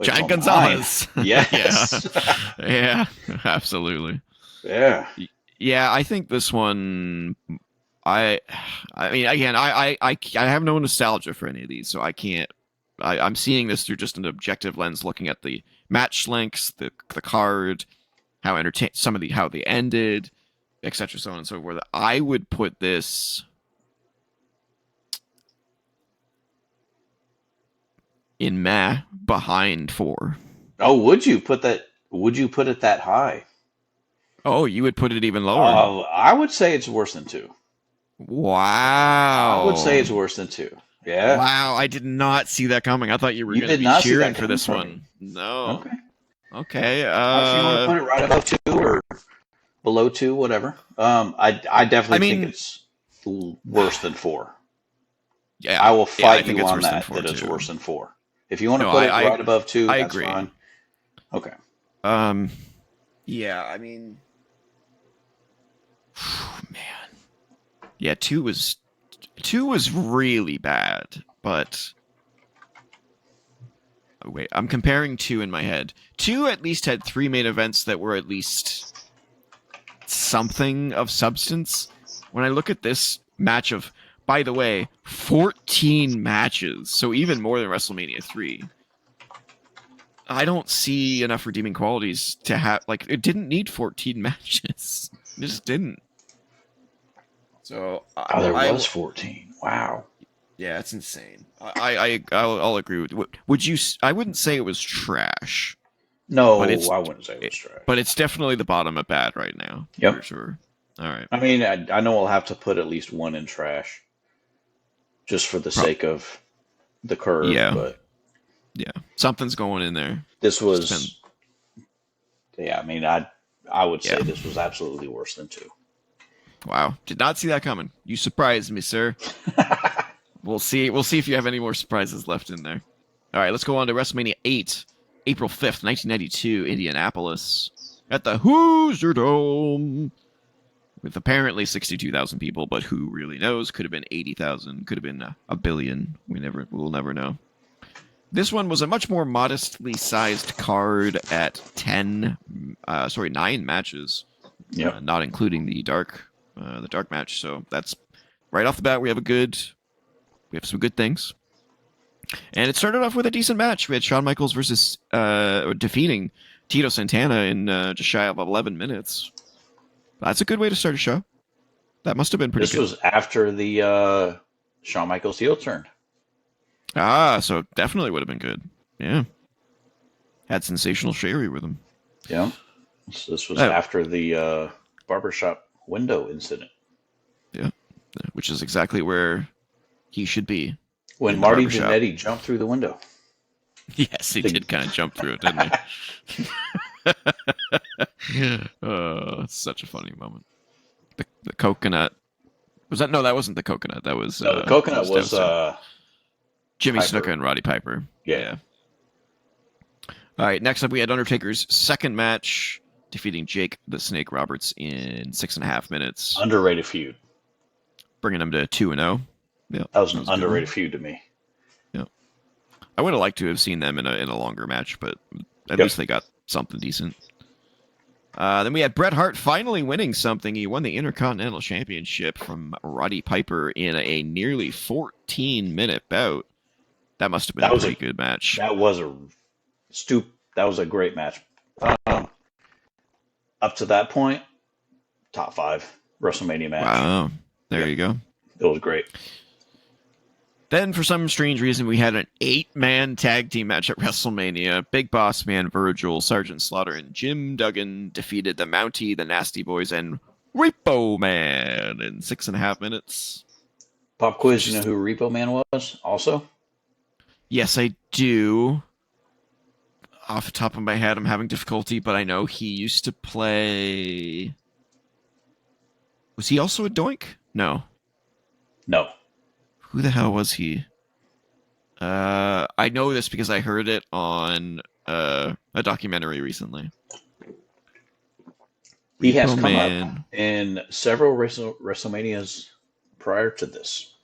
till Gonzalez. Yes. Yeah, absolutely. Yeah. Yeah, I think this one. I mean, again, I have no nostalgia for any of these, so I can't. I'm seeing this through just an objective lens, looking at the match lengths, the card, how how they ended, etc., so on and so forth. I would put this in behind 4. Oh, would you put that? Would you put it that high? Oh, you would put it even lower. Oh, I would say it's worse than 2. Wow. I would say it's worse than 2. Yeah. Wow, I did not see that coming. I thought you were going to did be not see cheering that for this coming. one. No. Okay. Okay. If you want to put it right above 2 or below 2, whatever. I definitely think it's worse than 4. Yeah. I will fight you on that it's worse than 4. If you want to put it right above 2, that's agree. fine. Okay. Yeah, I mean, man. Yeah, 2 was really bad, but wait, I'm comparing 2 in my head. 2 at least had 3 main events that were at least something of substance. When I look at this match of, by the way, 14 matches, so even more than WrestleMania 3, I don't see enough redeeming qualities to have, like, it didn't need 14 matches. It just didn't. So there was 14. Wow. Yeah, it's insane. I'll agree with. Would you? I wouldn't say it was trash. No, I wouldn't say it was trash. But it's definitely the bottom of bad right now. Yep. For sure. All right. I mean, I know I'll have to put at least 1 in trash, just for the sake of the curve. Yeah. But yeah, something's going in there. This was. Yeah, I mean, I would say this was absolutely worse than 2. Wow, did not see that coming. You surprised me, sir. We'll see. We'll see if you have any more surprises left in there. All right, let's go on to WrestleMania 8, April 5th, 1992, Indianapolis, at the Hoosier Dome, with apparently 62,000 people, but who really knows? Could have been 80,000. Could have been a billion. We'll never know. This one was a much more modestly sized card at 9 matches. Yep. Not including the dark match. So that's right off the bat. We have some good things. And it started off with a decent match. We had Shawn Michaels versus defeating Tito Santana in just shy of 11 minutes. That's a good way to start a show. That must have been pretty good. This was after the Shawn Michaels heel turn. So definitely would have been good. Yeah. Had Sensational Sherry with him. Yeah. This was after the barbershop window incident. Yeah. Which is exactly where he should be. When Marty Jannetty jumped through the window. Yes, he did kind of jump through it, didn't he? It's such a funny moment. The coconut. Was that? No, that wasn't the coconut. That was... No, the coconut was Jimmy Piper. Snuka and Roddy Piper. Yeah. All right, next up we had Undertaker's second match, defeating Jake the Snake Roberts in 6.5 minutes. Underrated feud. Bringing him to 2-0. Yeah, that was an underrated feud to me. Yeah. I would have liked to have seen them in a longer match, but at least they got something decent. Then we had Bret Hart finally winning something. He won the Intercontinental Championship from Roddy Piper in a nearly 14-minute bout. That must have been a pretty good match. That was a great match. Up to that point, top 5 WrestleMania match. Wow. There you go. It was great. Then, for some strange reason, we had an 8-man tag team match at WrestleMania. Big Boss Man Virgil, Sergeant Slaughter, and Jim Duggan defeated the Mountie, the Nasty Boys, and Repo Man in 6.5 minutes. Pop quiz, you know who Repo Man was also? Yes, I do. Off the top of my head, I'm having difficulty, but I know he used to play... Was he also a Doink? No. No. Who the hell was he? I know this because I heard it on a documentary recently. He has come up in several WrestleManias prior to this.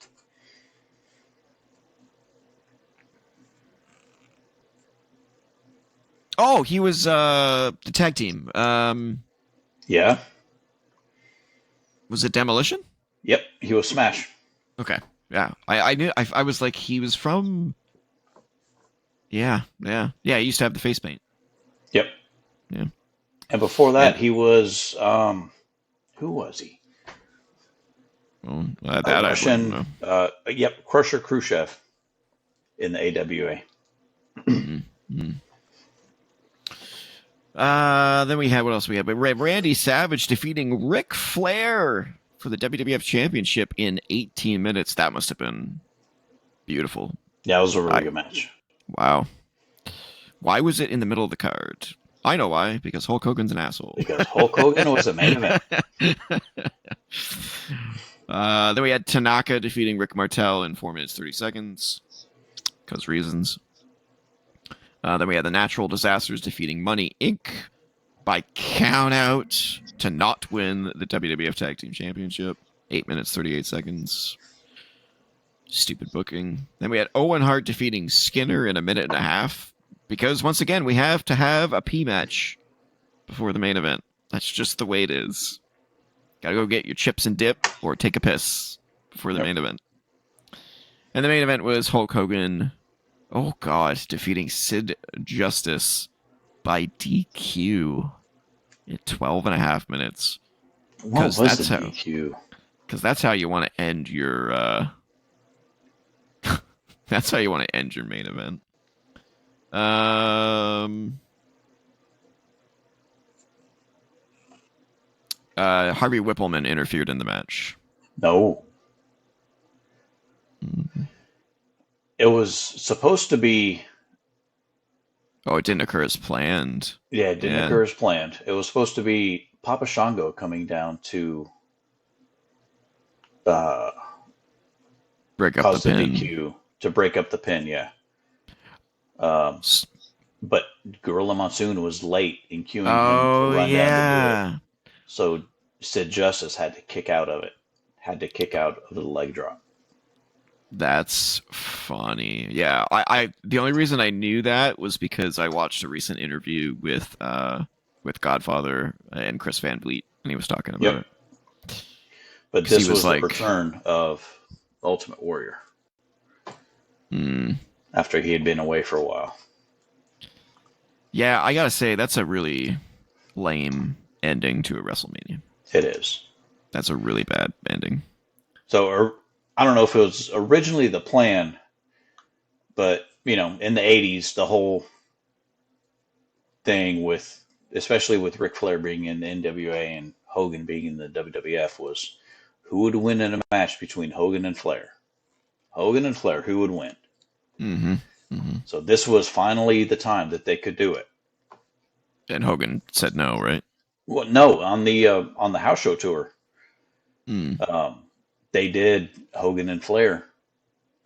Oh, he was the tag team. Yeah. Was it Demolition? Yep, he was Smash. Okay. Yeah. I knew I was like he was from. Yeah. He used to have the face paint. Yep. Yeah. And before that, he was who was he? Well, that Russian. I wouldn't know. Yep, Crusher Khrushchev in the AWA. Mm-hmm. Then we had what else we had? Randy Savage defeating Ric Flair for the WWF Championship in 18 minutes. That must have been beautiful. Yeah, it was a really good match. Wow. Why was it in the middle of the card? I know why. Because Hulk Hogan's an asshole. Because Hulk Hogan was a main event. Then we had Tanaka defeating Rick Martel in 4 minutes 30 seconds. Because reasons. Then we had the Natural Disasters defeating Money Inc. by count out to not win the WWF Tag Team Championship. 8 minutes 38 seconds. Stupid booking. Then we had Owen Hart defeating Skinner in 1.5 minutes. Because once again, we have to have a P match before the main event. That's just the way it is. Gotta go get your chips and dip or take a piss before the main event. And the main event was Hulk Hogan, defeating Sid Justice by DQ in 12.5 minutes. What was the DQ? Because that's how you want to end your... that's how you want to end your main event. Harvey Whippleman interfered in the match. No. Mm-hmm. It was supposed to be... Oh, it didn't occur as planned. Yeah, it didn't occur as planned. It was supposed to be Papa Shango coming down to break up the pin. DQ to break up the pin, yeah. But Gorilla Monsoon was late in queuing him to run down to do it. So Sid Justice had to kick out of it. Had to kick out of the leg drop. That's funny. Yeah, I the only reason I knew that was because I watched a recent interview with Godfather and Chris Van Vliet, and he was talking about it. But this was the return of Ultimate Warrior. After he had been away for a while. Yeah, I gotta say, that's a really lame ending to a WrestleMania. It is. That's a really bad ending. So, I don't know if it was originally the plan, but, in the 80s, the whole thing with, especially with Ric Flair being in the NWA and Hogan being in the WWF, was who would win in a match between Hogan and Flair? Hogan and Flair, who would win? Mm-hmm. Mm-hmm. So this was finally the time that they could do it. And Hogan said no, right? Well, no, on the house show tour, they did Hogan and Flair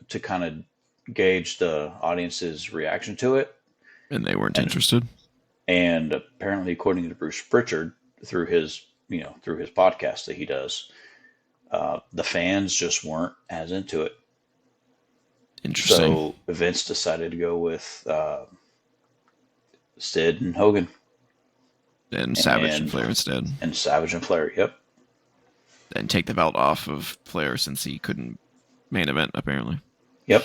to kind of gauge the audience's reaction to it, and they weren't interested. And apparently, according to Bruce Pritchard, through his podcast that he does, the fans just weren't as into it. Interesting. So Vince decided to go with Sid and Hogan. And Savage and Flair instead. And Savage and Flair, yep. And take the belt off of Flair since he couldn't main event, apparently. Yep.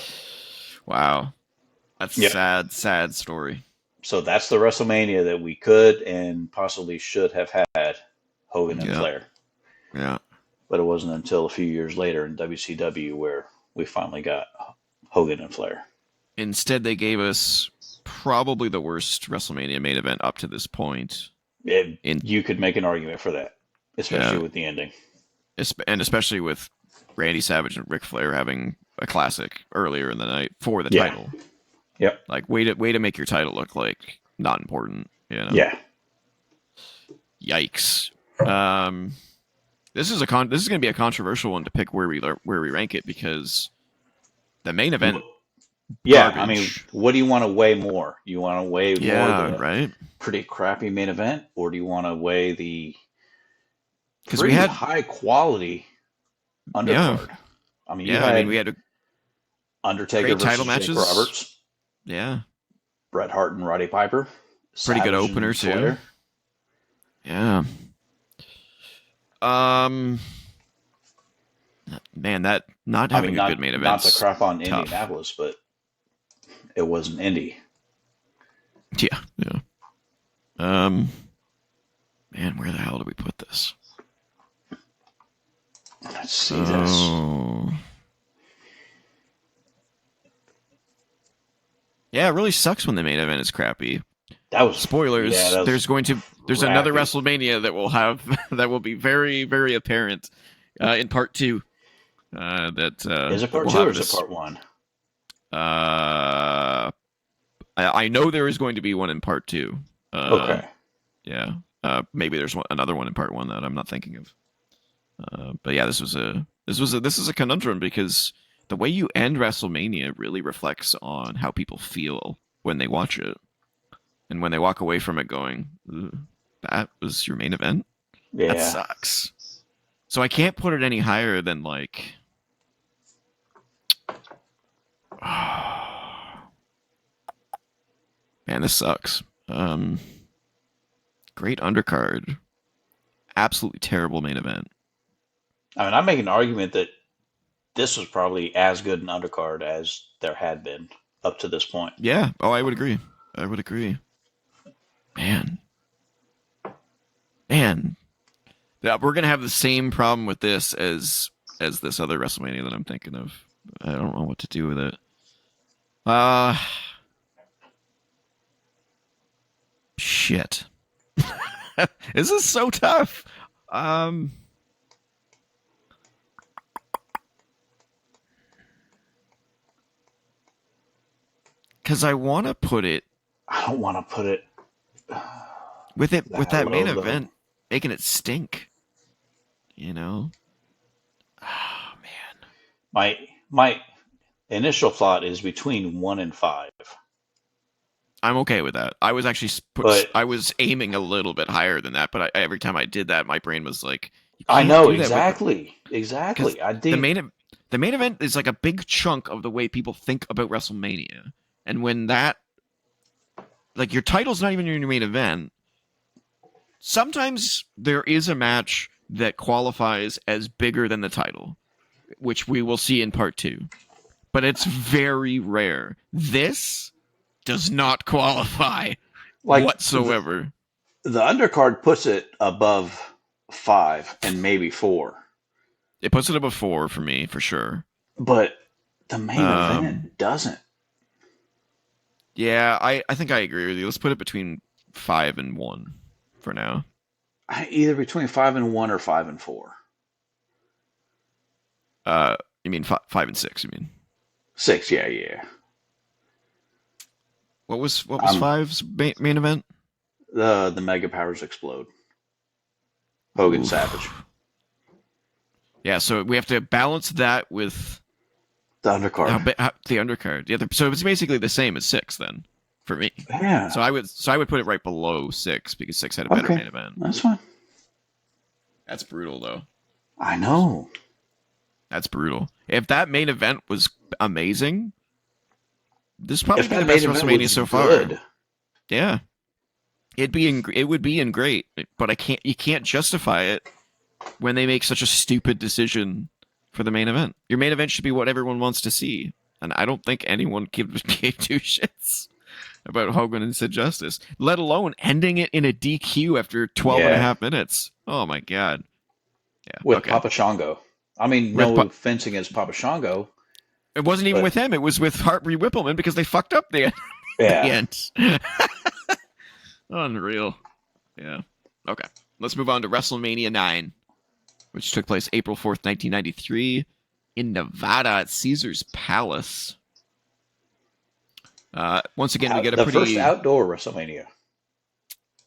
Wow. That's a sad story. So that's the WrestleMania that we could and possibly should have had Hogan and Flair. Yeah. But it wasn't until a few years later in WCW where we finally got Hogan and Flair. Instead, they gave us probably the worst WrestleMania main event up to this point. You could make an argument for that, especially with the ending. And especially with Randy Savage and Ric Flair having a classic earlier in the night for the title. Yep. Like, way to make your title look like not important, Yeah. Yikes. This is going to be a controversial one to pick where we rank it, because the main event. Yeah, garbage. I mean, what do you want to weigh more? You want to weigh more the right? pretty crappy main event, or do you want to weigh the Because pretty we had high quality undercard? I mean, you had we had Undertaker great versus title Jake matches. Roberts. Yeah. Bret Hart and Roddy Piper. Pretty good Savage opener and too. Flair. Yeah. Man, that not having a good main event. Not to crap on Indianapolis, but it was an indie. Yeah, yeah. Man, where the hell do we put this? Let's see this. Yeah, it really sucks when the main event is crappy. That was spoilers. Yeah, there's another WrestleMania that will be very, very apparent in part 2. Is it part 2 or is it part 1? I know there is going to be one in part 2. Okay. Yeah. Maybe there's another one in part 1 that I'm not thinking of. But yeah, this is a conundrum, because the way you end WrestleMania really reflects on how people feel when they watch it, and when they walk away from it going, "That was your main event? Yeah. That sucks." So I can't put it any higher than like. Man, this sucks. Great undercard. Absolutely terrible main event. I mean, I'm making an argument that this was probably as good an undercard as there had been up to this point. Yeah. Oh, I would agree. Man. Yeah, we're gonna have the same problem with this as this other WrestleMania that I'm thinking of. I don't know what to do with it. Shit. This is so tough. Because I want to put it. I don't want to put it with that main low, event making it stink. You know. Oh man. My initial thought is between 1 and 5. I'm okay with that. I was actually I was aiming a little bit higher than that, but every time I did that, my brain was like, I know exactly. I think the main event is like a big chunk of the way people think about WrestleMania, and when that, like, your title's not even your main event. Sometimes there is a match that qualifies as bigger than the title, which we will see in part 2, but it's very rare. This does not qualify whatsoever. The undercard puts it above 5 and maybe 4. It puts it above 4 for me, for sure. But the main event doesn't. Yeah, I think I agree with you. Let's put it between 5 and 1 for now. Either between 5 and 1 or 5 and 4. You mean 5 and 6? You mean 6? Yeah. What was 5's main event? The Mega Powers Explode. Hogan Savage. Yeah, so we have to balance that with the undercard. The undercard. Yeah, so it's basically the same as 6 then for me. Yeah. So I would put it right below 6, because 6 had a better main event. That's fine. That's brutal though. I know. That's brutal. If that main event was amazing, this is probably the best WrestleMania so far. Good. Yeah. It would be in great, but you can't justify it when they make such a stupid decision for the main event. Your main event should be what everyone wants to see, and I don't think anyone gave 2 shits about Hogan and Sid Justice, let alone ending it in a DQ after 12 and a half minutes. Oh my god. Yeah. With Papa Shango. I mean, no offense against Papa Shango. It wasn't even with him. It was with Hartley Whippleman, because they fucked up the end. Unreal. Yeah. Okay. Let's move on to WrestleMania 9, which took place April 4th, 1993 in Nevada at Caesar's Palace. Once again, we get the first outdoor WrestleMania.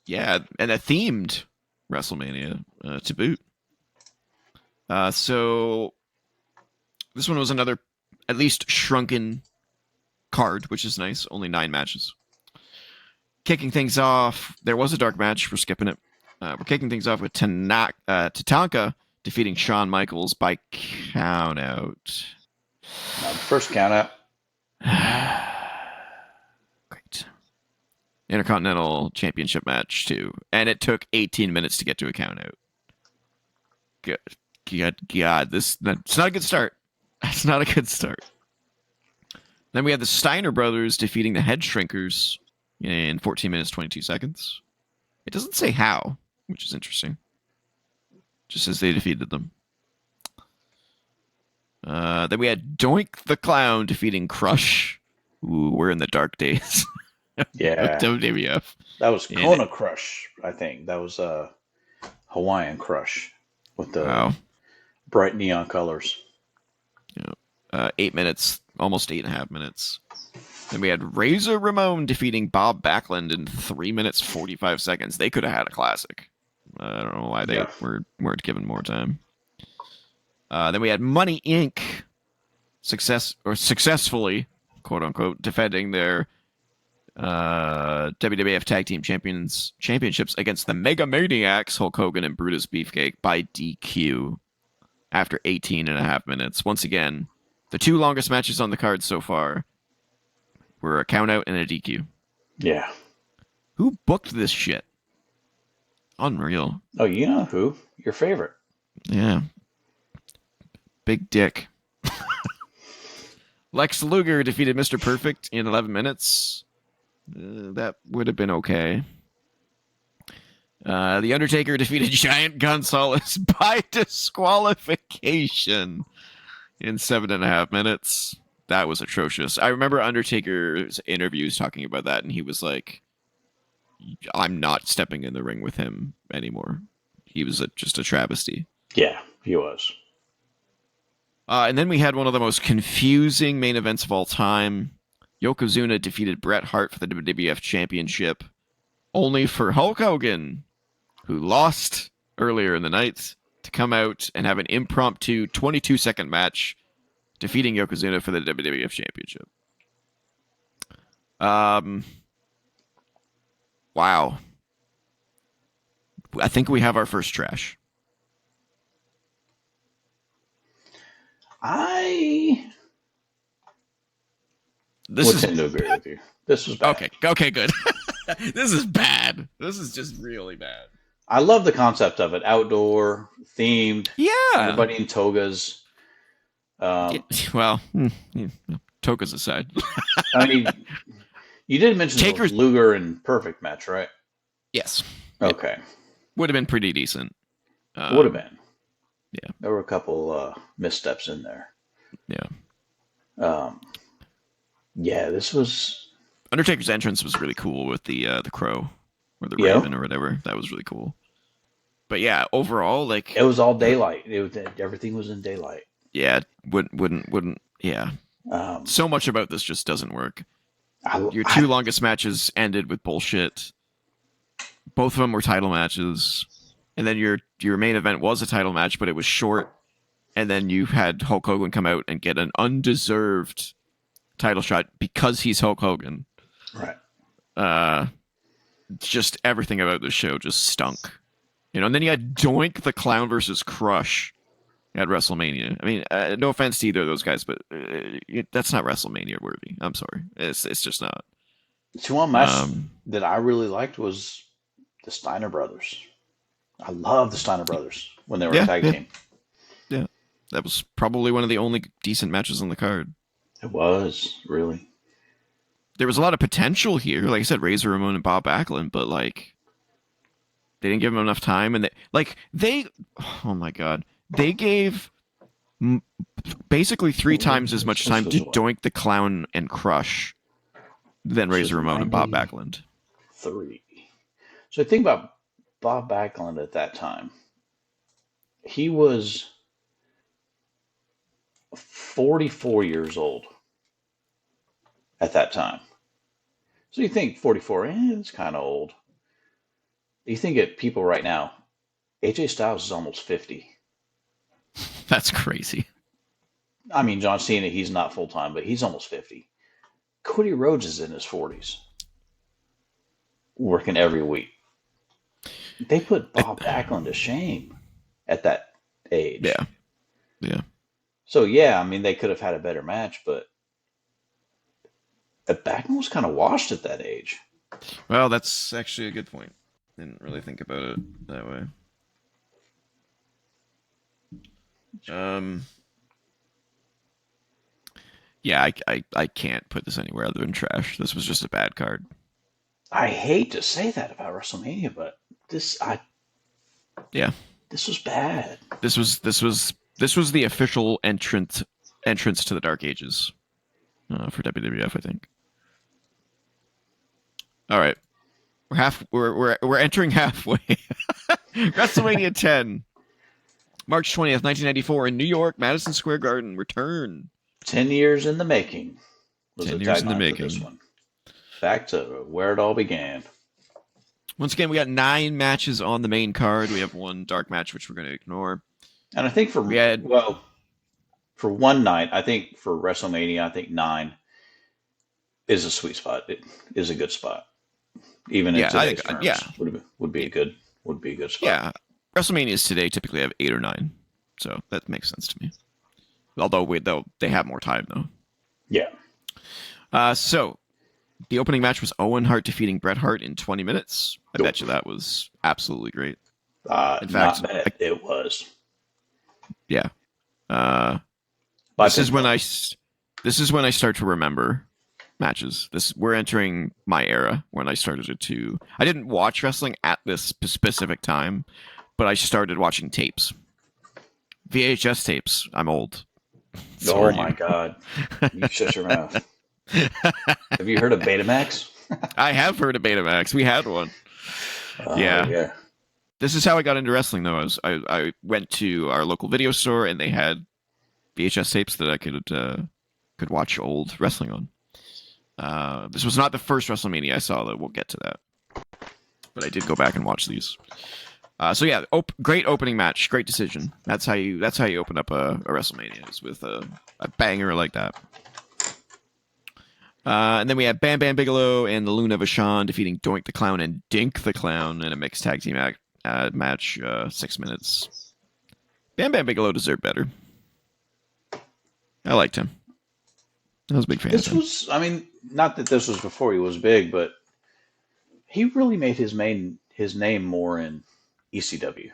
Yeah, and a themed WrestleMania to boot. So this one was another, at least shrunken card, which is nice. Only 9 matches. Kicking things off, there was a dark match. We're skipping it. We're kicking things off with Tatanka defeating Shawn Michaels by countout. First countout. Great. Intercontinental Championship match, too. And it took 18 minutes to get to a countout. God, that's not a good start. That's not a good start. Then we had the Steiner brothers defeating the Head Shrinkers in 14 minutes, 22 seconds. It doesn't say how, which is interesting. Just says they defeated them. Then we had Doink the Clown defeating Crush. Ooh, we're in the dark days. Yeah. WWF. That was Kona Crush, I think. That was Hawaiian Crush with the bright neon colors. Yeah. 8 minutes, almost 8.5 minutes. Then we had Razor Ramon defeating Bob Backlund in 3 minutes, 45 seconds. They could have had a classic. I don't know why they weren't given more time. Then we had Money Inc. successfully, quote unquote, defending their WWF Tag Team Championships against the Mega Maniacs, Hulk Hogan and Brutus Beefcake, by DQ after 18.5 minutes. Once again, the 2 longest matches on the card so far were a countout and a DQ. Yeah. Who booked this shit? Unreal. Oh, you know who? Your favorite. Yeah. Big dick. Lex Luger defeated Mr. Perfect in 11 minutes. That would have been okay. The Undertaker defeated Giant Gonzalez by disqualification in 7.5 minutes. That was atrocious. I remember Undertaker's interviews talking about that, and he was like, I'm not stepping in the ring with him anymore. He was just a travesty. Yeah, he was. And then we had one of the most confusing main events of all time. Yokozuna defeated Bret Hart for the WWF Championship, only for Hulk Hogan, who lost earlier in the night, to come out and have an impromptu 22-second match defeating Yokozuna for the WWF Championship. Wow. I think we have our first trash. I tend to agree with you. This was bad. Okay, good. This is bad. This is just really bad. I love the concept of it. Outdoor, themed. Yeah. Everybody in togas. togas aside. I mean, you did mention the Luger and Perfect match, right? Yes. Okay. Would have been pretty decent. Would have been. Yeah. There were a couple missteps in there. Yeah. Yeah, this was... Undertaker's entrance was really cool with the crow or the raven or whatever. That was really cool. But yeah, overall, like, it was all daylight. Everything was in daylight. Yeah, wouldn't. Yeah. So much about this just doesn't work. Your 2 longest matches ended with bullshit. Both of them were title matches, and then your main event was a title match, but it was short. And then you had Hulk Hogan come out and get an undeserved title shot because he's Hulk Hogan. Right. Just everything about this show just stunk. And then you had Doink the Clown versus Crush at WrestleMania. I mean, no offense to either of those guys, but that's not WrestleMania worthy. I'm sorry. It's just not. The one match that I really liked was the Steiner brothers. I love the Steiner brothers when they were a tag team. Yeah. That was probably one of the only decent matches on the card. It was, really. There was a lot of potential here. Like I said, Razor Ramon and Bob Backlund, but like they didn't give them enough time, and oh my god, they gave basically 3 times as much time to Doink the Clown and Crush than Razor Ramon and Bob Backlund. 3. So think about Bob Backlund at that time. He was 44 years old at that time. So you think 44, it's kind of old. You think of people right now, AJ Styles is almost 50. That's crazy. I mean, John Cena, he's not full time, but he's almost 50. Cody Rhodes is in his 40s, working every week. They put Bob Backlund to shame at that age. Yeah. Yeah. So, yeah, I mean, they could have had a better match, but Backlund was kind of washed at that age. Well, that's actually a good point. Didn't really think about it that way. Yeah, I can't put this anywhere other than trash. This was just a bad card. I hate to say that about WrestleMania, but this was bad. This was the official entrance to the Dark Ages for WWF, I think. All right, we're entering halfway. WrestleMania 10, March 20th, 1994, in New York, Madison Square Garden. Return. 10 years in the making. 10 years in the making. This one. Back to where it all began. Once again, we got 9 matches on the main card. We have one dark match, which we're going to ignore. And I think for one night, I think for WrestleMania, I think 9 is a sweet spot. It is a good spot. Even in today's terms, would be a good spot. Yeah, WrestleManias today typically have 8 or 9, so that makes sense to me. Although they have more time though. Yeah. So the opening match was Owen Hart defeating Bret Hart in 20 minutes. I bet you that was absolutely great. In fact, not bad. It was. Yeah. This is when I start to remember matches. We're entering my era when I started to. I didn't watch wrestling at this specific time, but I started watching tapes. VHS tapes. I'm old. Oh my God! You shut your mouth. Have you heard of Betamax? I have heard of Betamax. We had one. Yeah. This is how I got into wrestling, though. I went to our local video store, and they had VHS tapes that I could watch old wrestling on. This was not the first WrestleMania I saw, though. We'll get to that. But I did go back and watch these. So yeah, great opening match, great decision. That's how you open up a WrestleMania, is with a banger like that. And then we had Bam Bam Bigelow and the Luna Vachon defeating Doink the Clown and Dink the Clown in a mixed tag team match, 6 minutes. Bam Bam Bigelow deserved better. I liked him. I was a big fan of him. I mean, not that this was before he was big, but he really made his name more in ECW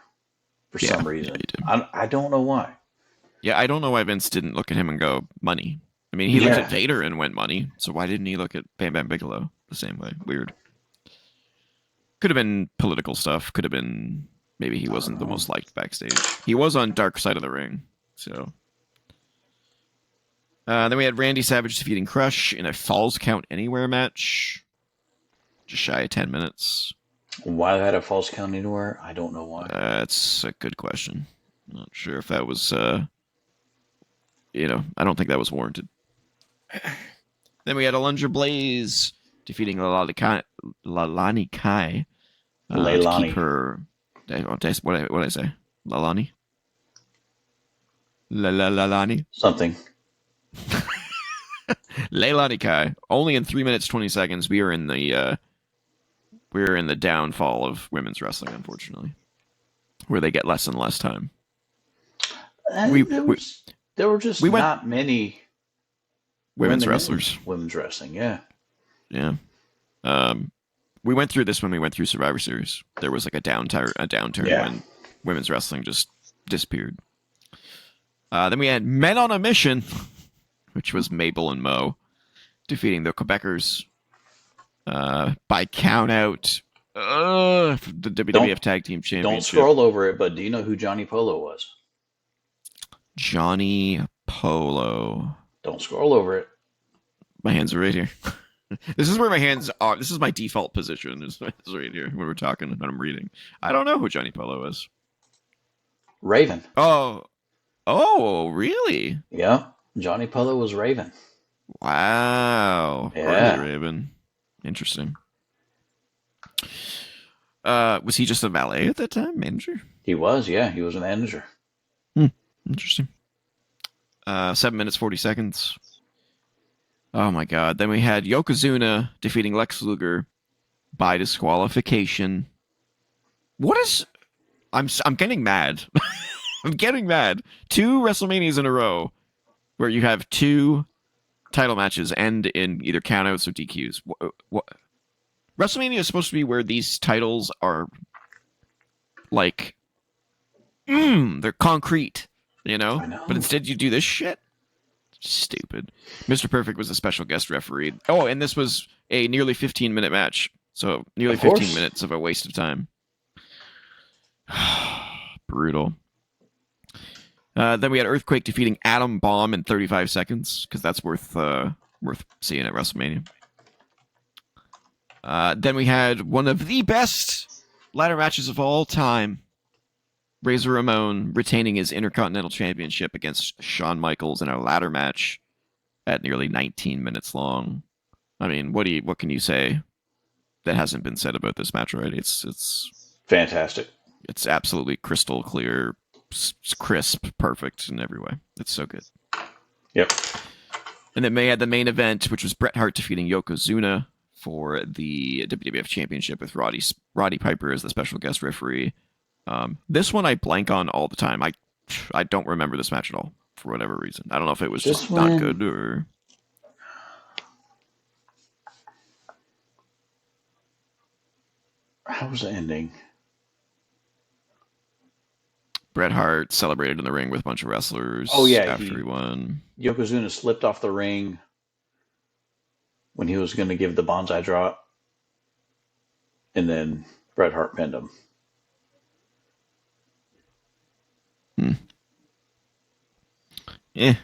for some reason. I don't know why. Yeah, I don't know why Vince didn't look at him and go, money. I mean, he looked at Vader and went, money. So why didn't he look at Bam Bam Bigelow the same way? Weird. Could have been political stuff. Could have been maybe he wasn't the most liked backstage. He was on Dark Side of the Ring. So then we had Randy Savage defeating Crush in a Falls Count Anywhere match. Just shy of 10 minutes. Why that a Falls Count Anywhere? I don't know why. That's a good question. I'm not sure if that was, I don't think that was warranted. Then we had Alundra Blaze defeating Leilani Kai. Leilani. To keep her. What did I say? Leilani? Leilani? Something. Leilani Kai. Only in 3 minutes 20 seconds. We are in the downfall of women's wrestling, unfortunately, where they get less and less time. There were just not many women's wrestlers. Women's wrestling, yeah. Yeah. We went through this when we went through Survivor Series. There was like a downturn when women's wrestling just disappeared. Then we had Men on a Mission, which was Mabel and Mo defeating the Quebecers by count out. The WWF Tag Team Championship. Don't scroll over it, but do you know who Johnny Polo was? Johnny Polo. Don't scroll over it. My hands are right here. This is where my hands are. This is my default position. It's right here when we're talking and I'm reading. I don't know who Johnny Polo is. Raven. Oh, really? Yeah. Johnny Polo was Raven. Wow. Yeah. Raven. Interesting. Was he just a valet at that time? Manager? He was, yeah. He was a manager. Interesting. 7 minutes 40 seconds. Oh my god! Then we had Yokozuna defeating Lex Luger by disqualification. What is? I'm getting mad. I'm getting mad. 2 WrestleManias in a row where you have 2 title matches end in either countouts or DQs. What? WrestleMania is supposed to be where these titles are like, they're concrete, you know? I know. But instead you do this shit? Stupid. Mr. Perfect was a special guest referee. Oh, and this was a nearly 15-minute match. So nearly 15 minutes of a waste of time. Brutal. Then we had Earthquake defeating Atom Bomb in 35 seconds, because that's worth seeing at WrestleMania. Then we had one of the best ladder matches of all time. Razor Ramon retaining his Intercontinental Championship against Shawn Michaels in a ladder match at nearly 19 minutes long. I mean, what can you say that hasn't been said about this match already? It's fantastic. It's absolutely crystal clear, crisp, perfect in every way. It's so good. Yep. And then they had the main event, which was Bret Hart defeating Yokozuna for the WWF Championship with Roddy Piper as the special guest referee. This one I blank on all the time. I don't remember this match at all for whatever reason. I don't know if it was just not good or... How was the ending? Bret Hart celebrated in the ring with a bunch of wrestlers after he won. Yokozuna slipped off the ring when he was going to give the bonsai drop, and then Bret Hart pinned him. Yeah.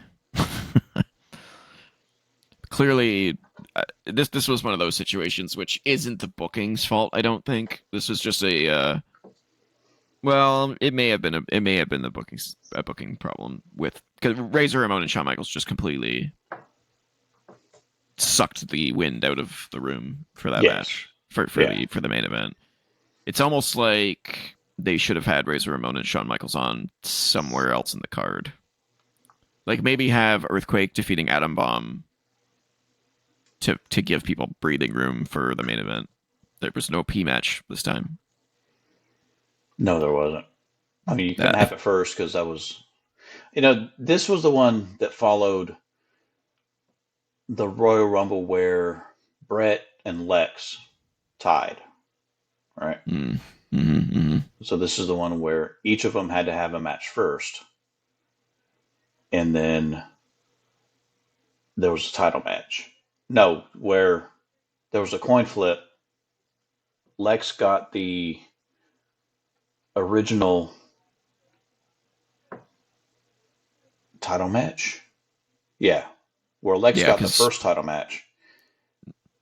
Clearly, this was one of those situations which isn't the booking's fault. I don't think this was just a. Well, it may have been the booking problem with, because Razor Ramon and Shawn Michaels just completely sucked the wind out of the room for that match for the main event. It's almost like they should have had Razor Ramon and Shawn Michaels on somewhere else in the card. Like maybe have Earthquake defeating Atom Bomb to give people breathing room for the main event. There was no P match this time. No, there wasn't. I mean, you couldn't have it first because that was, this was the one that followed the Royal Rumble where Bret and Lex tied, right? So this is the one where each of them had to have a match first. And then there was a title match. No, where there was a coin flip. Lex got the original title match. Yeah. Where Lex got the first title match.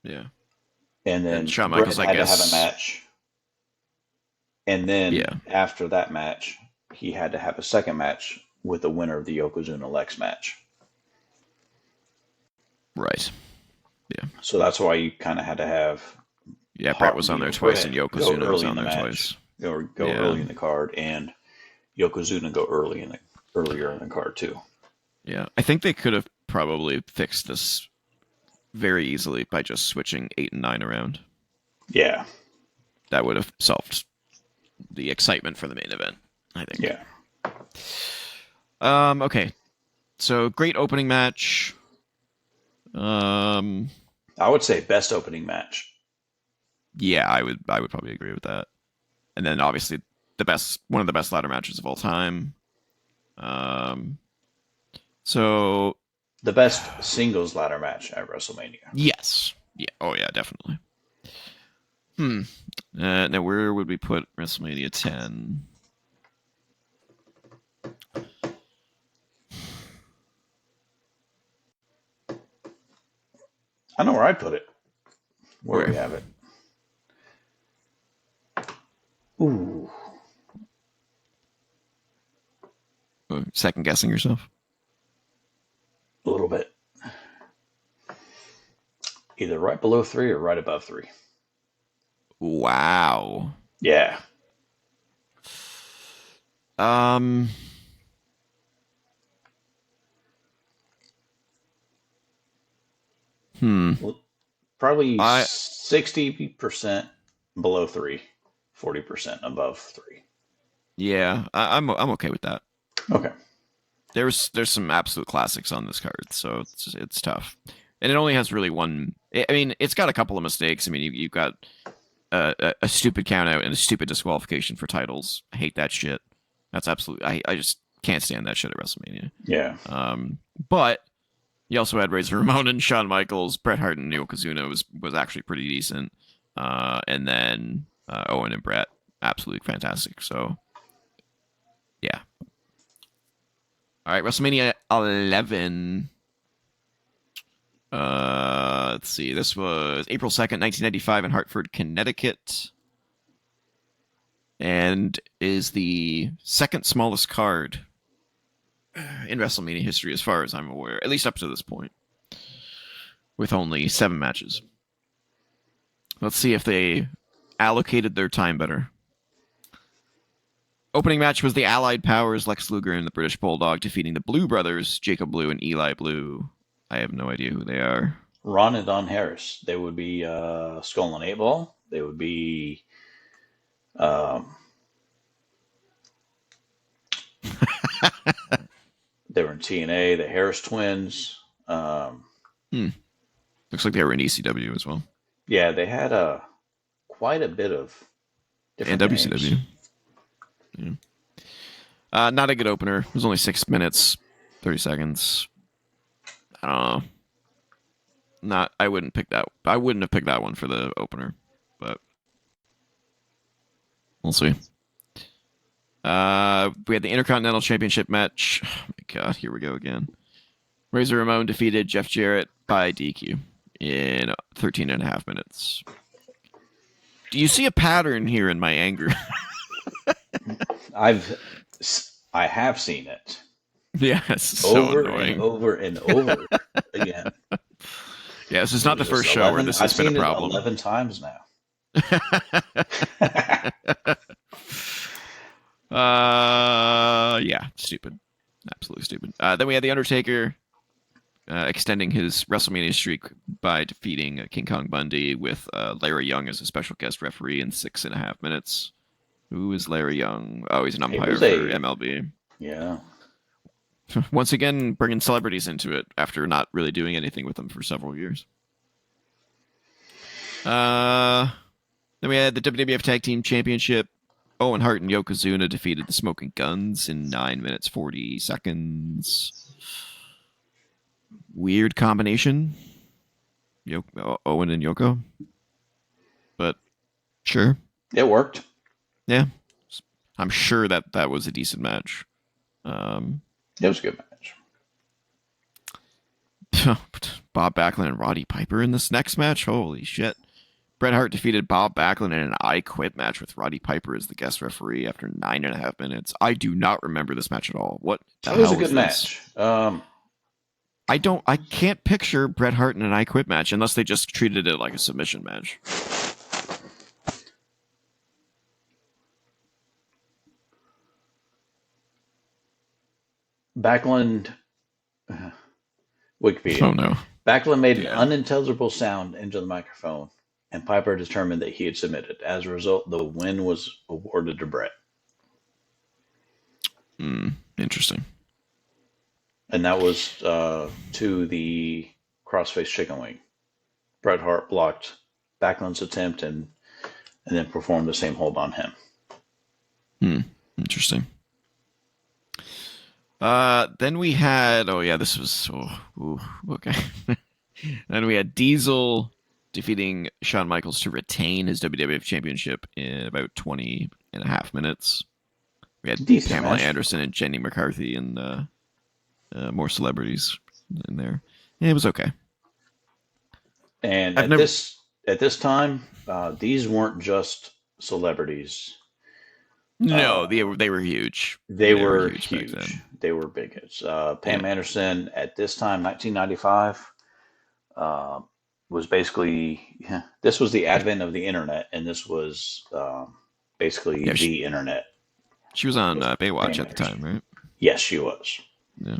Yeah. And then Shawn Michaels had to have a match. And then after that match, he had to have a second match with the winner of the Yokozuna Lex match. Right. Yeah. So that's why you kind of had to have. Yeah, Bret was on there twice, and Yokozuna was on there twice. Or go early in the card, and Yokozuna go earlier in the card too. Yeah, I think they could have probably fixed this very easily by just switching 8 and 9 around. Yeah, that would have solved the excitement for the main event, I think. Yeah. Okay. So great opening match. I would say best opening match. Yeah, I would probably agree with that. And then obviously one of the best ladder matches of all time. So the best singles ladder match at WrestleMania. Yes. Yeah. Oh yeah, definitely. Now where would we put WrestleMania 10? I know where I'd put it. Where we have it. Ooh. Second guessing yourself? A little bit. Either right below 3 or right above 3. Wow. Yeah. Hmm. Probably I 60% below 3, 40% above 3. Yeah, I'm okay with that. Okay. There's some absolute classics on this card, so it's tough. And it only has really one. I mean, it's got a couple of mistakes. I mean, you've got a stupid count out and a stupid disqualification for titles. I hate that shit. That's absolutely. I just can't stand that shit at WrestleMania. Yeah. But you also had Razor Ramon and Shawn Michaels, Bret Hart and Yokozuna was actually pretty decent. And then Owen and Bret, absolutely fantastic. So yeah. All right, WrestleMania 11. Let's see. This was April 2nd, 1995 in Hartford, Connecticut. And is the second smallest card in WrestleMania history as far as I'm aware, at least up to this point, with only 7 matches. Let's see if they allocated their time better. Opening match was the Allied Powers, Lex Luger and the British Bulldog, defeating the Blue Brothers, Jacob Blue and Eli Blue. I have no idea who they are. Ron and Don Harris. They would be Skull and 8 Ball. They would be they were in TNA, the Harris twins. Looks like they were in ECW as well. Yeah, they had quite a bit of different and names. WCW. Yeah. Not a good opener. It was only 6 minutes, 30 seconds. I don't know. I wouldn't pick that. I wouldn't have picked that one for the opener, but we'll see. We had the Intercontinental Championship match. Oh my god, here we go again. Razor Ramon defeated Jeff Jarrett by DQ in 13 and a half minutes. Do you see a pattern here in my anger? I have seen it. Yes, so over annoying. and over and over again. Yeah, this is not the first show where this has been a problem. I've seen it 11 times now. Yeah, stupid. Absolutely stupid. Then we had The Undertaker extending his WrestleMania streak by defeating King Kong Bundy with Larry Young as a special guest referee in 6.5 minutes. Who is Larry Young? Oh, he's an umpire for MLB. Yeah. Once again, bringing celebrities into it after not really doing anything with them for several years. Then we had the WWF Tag Team Championship. Owen Hart and Yokozuna defeated the Smoking Guns in 9 minutes 40 seconds. Weird combination. Owen and Yoko. But sure. It worked. Yeah. I'm sure that was a decent match. It was a good match. Bob Backlund and Roddy Piper in this next match? Holy shit. Bret Hart defeated Bob Backlund in an I Quit match with Roddy Piper as the guest referee after 9.5 minutes. I do not remember this match at all. What the hell was a good match. I can't picture Bret Hart in an I Quit match unless they just treated it like a submission match. Backlund, Wikipedia. Oh no. Backlund made an unintelligible sound into the microphone, and Piper determined that he had submitted. As a result, the win was awarded to Bret. Interesting. And that was to the crossface chicken wing. Bret Hart blocked Backlund's attempt and then performed the same hold on him. Interesting. Then we had, this was, okay. Then we had Diesel defeating Shawn Michaels to retain his WWF Championship in about 20.5 minutes. We had Pamela Anderson and Jenny McCarthy and more celebrities in there. Yeah, it was okay. And at this time, these weren't just celebrities. No, they were huge. They were huge. They were big hits. Pam Anderson at this time, 1995, was basically this was the advent of the internet, and this was basically the internet. She was on Baywatch at the time, right? Yes, she was. Yeah.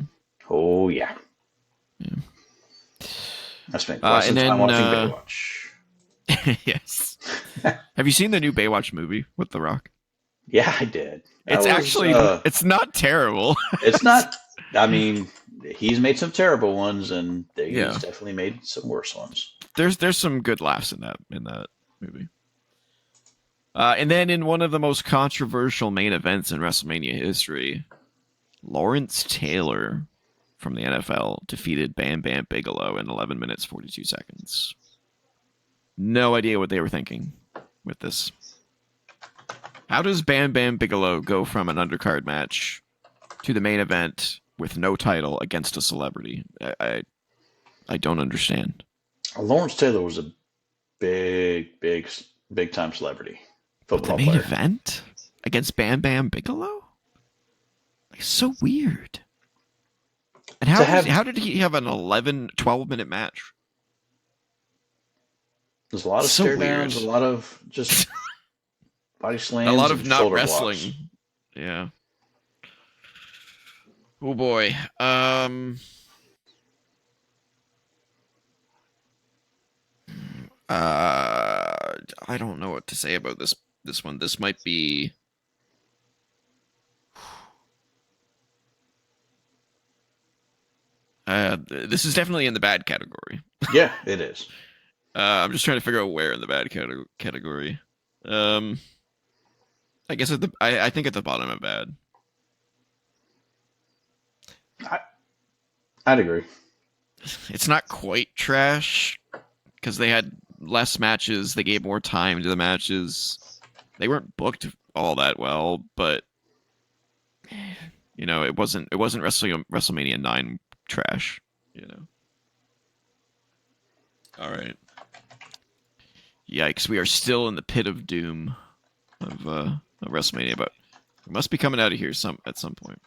Oh yeah. I spent quite some time watching Baywatch. Yes. Have you seen the new Baywatch movie with The Rock? Yeah, I did. It's not terrible. It's not. I mean, he's made some terrible ones, and he's Yeah. definitely made some worse ones. There's some good laughs in that movie. And then in one of the most controversial main events in WrestleMania history, Lawrence Taylor from the NFL defeated Bam Bam Bigelow in 11 minutes 42 seconds. No idea what they were thinking with this. How does Bam Bam Bigelow go from an undercard match to the main event with no title against a celebrity? I don't understand. Lawrence Taylor was a big time celebrity. Football the main player. Event against Bam Bam Bigelow? Like, so weird. And how did he have an 12-minute match? There's a lot of stare downs, a lot of just body slams, a lot of not wrestling. Blocks. Yeah. Oh boy. I don't know what to say about this one. This might be this is definitely in the bad category. Yeah, it is. I'm just trying to figure out where in the bad category. I guess I think at the bottom of bad. I'd agree. It's not quite trash because they had less matches. They gave more time to the matches. They weren't booked all that well, but you know, it wasn't WrestleMania 9 trash, you know. All right. Yikes, we are still in the pit of doom of WrestleMania, but we must be coming out of here at some point.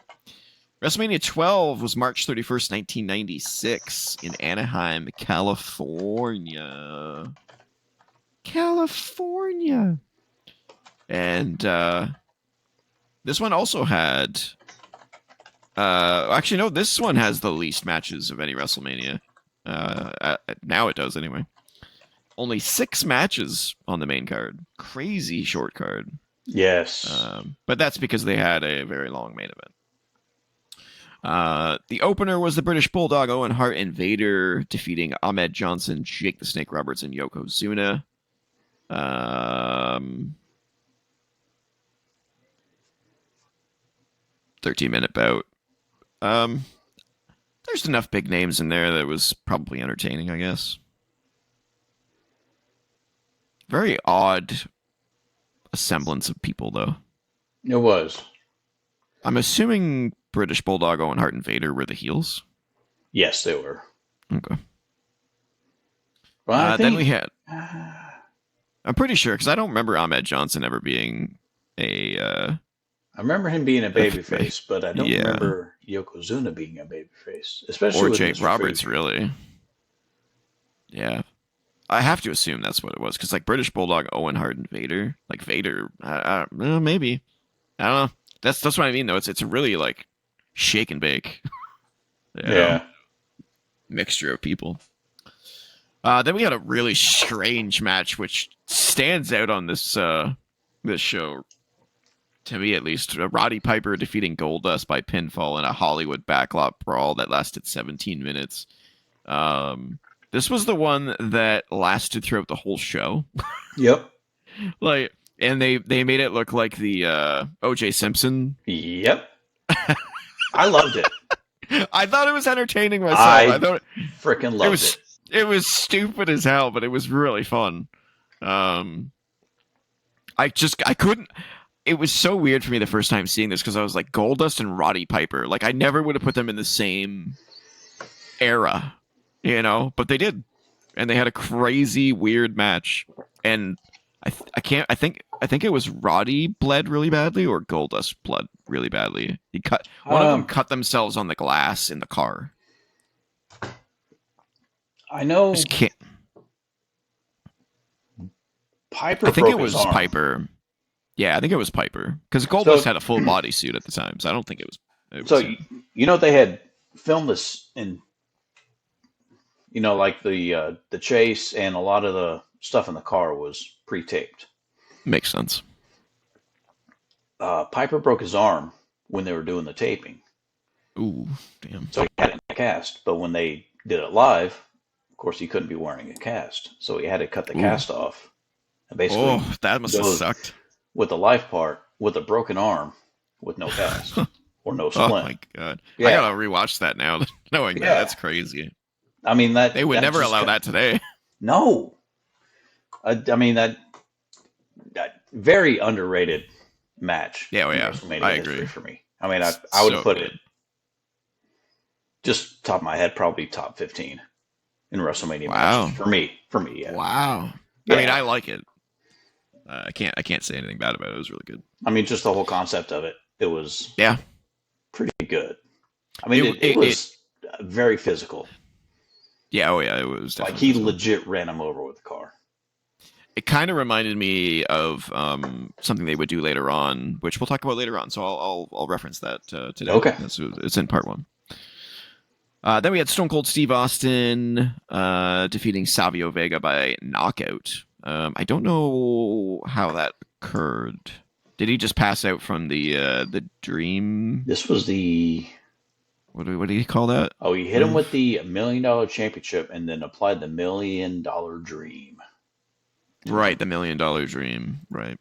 WrestleMania 12 was March 31st, 1996 in Anaheim, California. And this one also had... actually, no, this one has the least matches of any WrestleMania. Now it does, anyway. Only 6 matches on the main card. Crazy short card. Yes. But that's because they had a very long main event. The opener was the British Bulldog Owen Hart and Vader defeating Ahmed Johnson, Jake the Snake Roberts, and Yokozuna. 13-minute bout. There's enough big names in there that it was probably entertaining, I guess. Very odd semblance of people, though. It was. I'm assuming British Bulldog Owen Hart and Vader were the heels. Yes, they were. Okay. Well, then we had... I'm pretty sure, because I don't remember Ahmed Johnson ever being a... I remember him being a babyface, but I don't remember Yokozuna being a babyface. Especially or with Jake Mr. Roberts, Frazier. really. Yeah. I have to assume that's what it was, because like British Bulldog Owen Hart and Vader, like Vader, maybe. I don't know. That's what I mean, though. It's a really, like, shake and bake. Mixture of people. Then we had a really strange match, which stands out on this show, to me at least. Roddy Piper defeating Goldust by pinfall in a Hollywood backlot brawl that lasted 17 minutes. This was the one that lasted throughout the whole show. Yep. And they made it look like the O.J. Simpson. Yep. I loved it. I thought it was entertaining myself. I freaking loved it. It was stupid as hell, but it was really fun. I couldn't. It was so weird for me the first time seeing this because I was like Goldust and Roddy Piper. Like I never would have put them in the same era, you know, but they did, and they had a crazy weird match. And I think it was Roddy bled really badly or Goldust bled really badly. One of them cut themselves on the glass in the car. I know. Piper. I think it was Piper. Yeah, I think it was Piper because Goldust had a full bodysuit at the time, so I don't think it was. So you know they had filmed this in like the chase and a lot of the stuff in the car was pre-taped. Makes sense. Piper broke his arm when they were doing the taping. Ooh, damn. So he had it in a cast, but when they did it live, of course he couldn't be wearing a cast, so he had to cut the cast off. And basically, that must have sucked. With the life part, with a broken arm, with no cast or no splint. Oh my god! Yeah. I gotta rewatch that now, knowing that. That's crazy. I mean that they would never allow that today. No, I mean that very underrated match. Yeah, I agree. For me, I mean, I would put it just top of my head, probably top 15 in WrestleMania matches for me. Yeah. Wow. Yeah. I mean, I like it. I can't say anything bad about it. It was really good. I mean, just the whole concept of it. It was pretty good. I mean, it was very physical. Yeah, it was definitely like he physical. Legit ran him over with the car. It kind of reminded me of something they would do later on, which we'll talk about later on. So I'll reference that today. Okay, it's in part 1. Then we had Stone Cold Steve Austin defeating Savio Vega by knockout. I don't know how that occurred. Did he just pass out from the dream? This was the... What did he call that? Oh, he hit him with the $1 Million Championship and then applied the $1 Million Dream. Right, the $1 Million Dream. Right.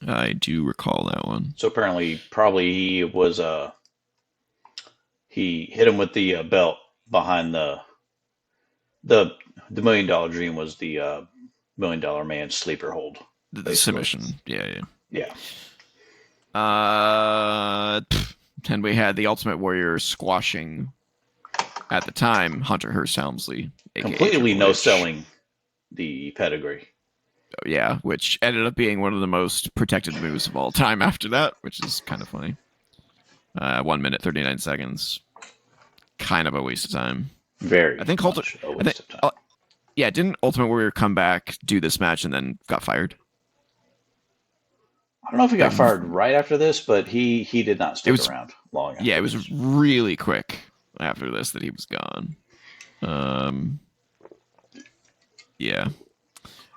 I do recall that one. So apparently, probably he was... he hit him with the belt behind the $1 Million Dream was the $1 Million Man sleeper hold. The submission. Yeah. And we had the Ultimate Warrior squashing, at the time, Hunter Hearst Helmsley. Completely no-selling the pedigree. Yeah, which ended up being one of the most protected moves of all time after that, which is kind of funny. 1 minute, 39 seconds. Kind of a waste of time. Very. I think didn't Ultimate Warrior come back, do this match, and then got fired? I don't know if he got fired right after this, but he did not stick around long after. Yeah, it was really quick after this that he was gone. Yeah.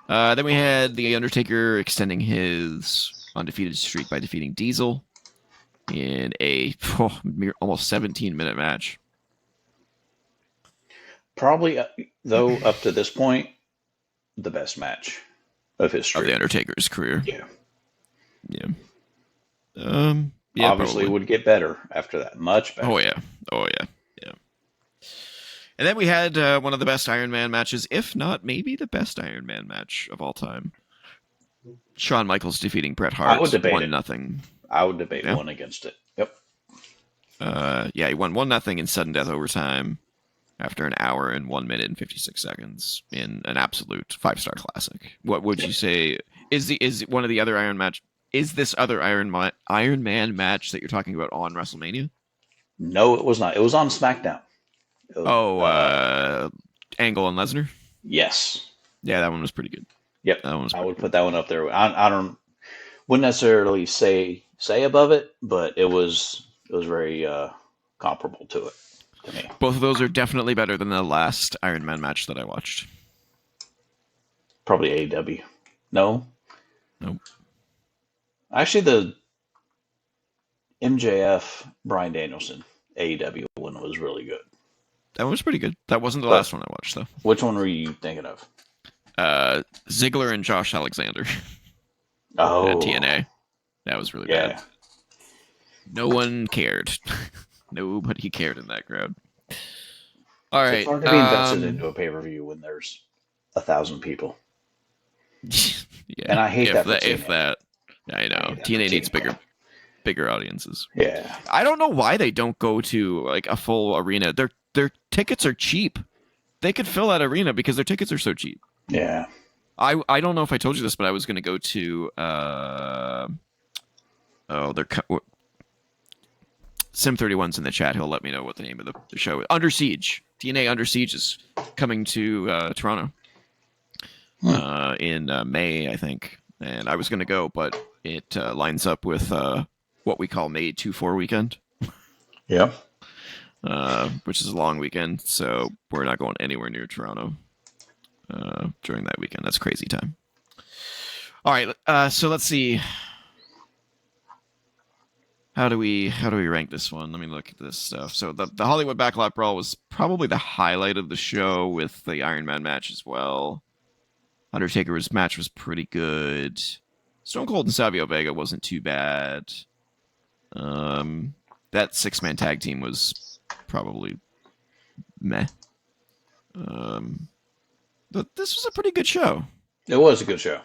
Then we had The Undertaker extending his undefeated streak by defeating Diesel in a almost 17-minute match. Probably, though, up to this point, the best match of history. Of The Undertaker's career. Yeah. Obviously it would get better after that. Much better. Oh, yeah. And then we had one of the best Iron Man matches, if not maybe the best Iron Man match of all time. Shawn Michaels defeating Bret Hart. I would debate 1-0. I would debate one against it. Yep. He won 1-0 in sudden death overtime after an hour and 1 minute and 56 seconds in an absolute 5-star classic. What would you say is one of the other Iron match? Is this other Iron Man match that you're talking about on WrestleMania? No, it was not. It was on SmackDown. Angle and Lesnar? Yes. Yeah, that one was pretty good. Yep. I would put that one up there. I wouldn't necessarily say above it, but it was very comparable to it to me. Both of those are definitely better than the last Iron Man match that I watched. Probably AEW. No? Nope. Actually, the MJF Bryan Danielson AEW one was really good. That one was pretty good. That wasn't the last one I watched, though. Which one were you thinking of? Ziggler and Josh Alexander. Oh. At TNA. That was really bad. No one cared. Nobody cared in that crowd. All right. It's hard to be invested into a pay-per-view when there's 1,000 people. Yeah. And I hate that. If that. I know. TNA needs bigger audiences. Yeah. I don't know why they don't go to like a full arena. Their tickets are cheap. They could fill that arena because their tickets are so cheap. Yeah. I don't know if I told you this, but I was going to go to Sim31's in the chat. He'll let me know what the name of the show is. Under Siege. TNA Under Siege is coming to Toronto in May, I think. And I was going to go, but it lines up with what we call May 2-4 weekend. Yeah. which is a long weekend, so we're not going anywhere near Toronto during that weekend. That's crazy time. All right, so let's see. How do we rank this one? Let me look at this stuff. So the Hollywood Backlot Brawl was probably the highlight of the show, with the Iron Man match as well. Undertaker's match was pretty good. Stone Cold and Savio Vega wasn't too bad. That 6-man tag team was probably meh. But this was a pretty good show. It was a good show.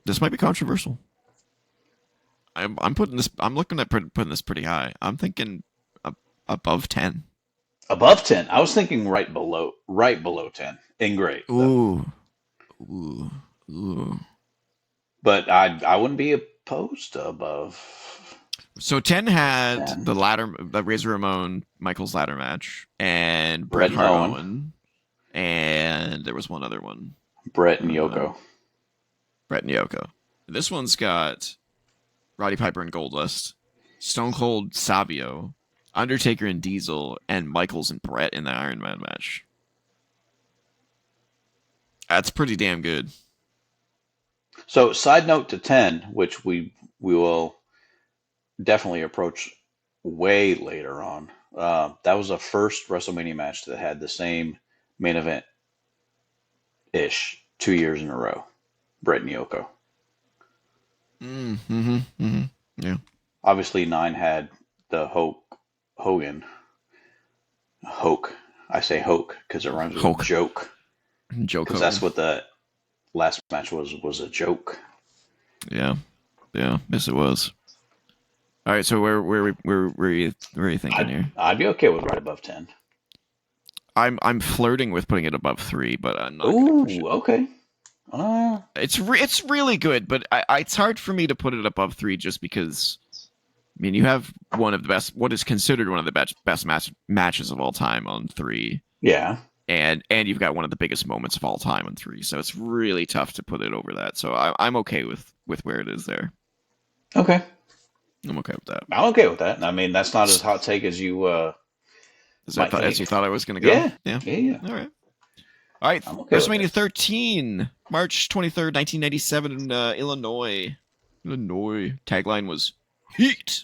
This might be controversial. I'm putting this. I'm looking at putting this pretty high. I'm thinking above 10. Above 10. I was thinking right below 10. In great. Ooh. But I wouldn't be opposed to above. So 10 had the Razor Ramon Michaels ladder match, and Bret Hart Owen, and there was one other one. Bret and Yoko. This one's got Roddy Piper and Goldust, Stone Cold Savio, Undertaker and Diesel, and Michaels and Bret in the Iron Man match. That's pretty damn good. So, side note to 10, which we will definitely approach way later on. That was the first WrestleMania match that had the same main event-ish 2 years in a row. Bret and Yoko. Yeah. Obviously, 9 had the Hogan. Hoke. I say Hoke because it rhymes with joke. Because that's what the last match was a joke. Yeah. Yes, it was. All right, so where are you thinking here? I'd be okay with right above 10. I'm flirting with putting it above 3, but I'm not. Ooh, okay. It's really good, but it's hard for me to put it above 3 just because. I mean, you have one of the best, what is considered one of the best matches of all time on 3. Yeah. And you've got one of the biggest moments of all time on 3, so it's really tough to put it over that. So I'm okay with where it is there. Okay. I'm okay with that. I'm okay with that. I mean, that's not as hot take as you. As you thought I was going to go. Yeah. All right. Okay, WrestleMania 13, March 23rd, 1997, in Illinois. Tagline was Heat.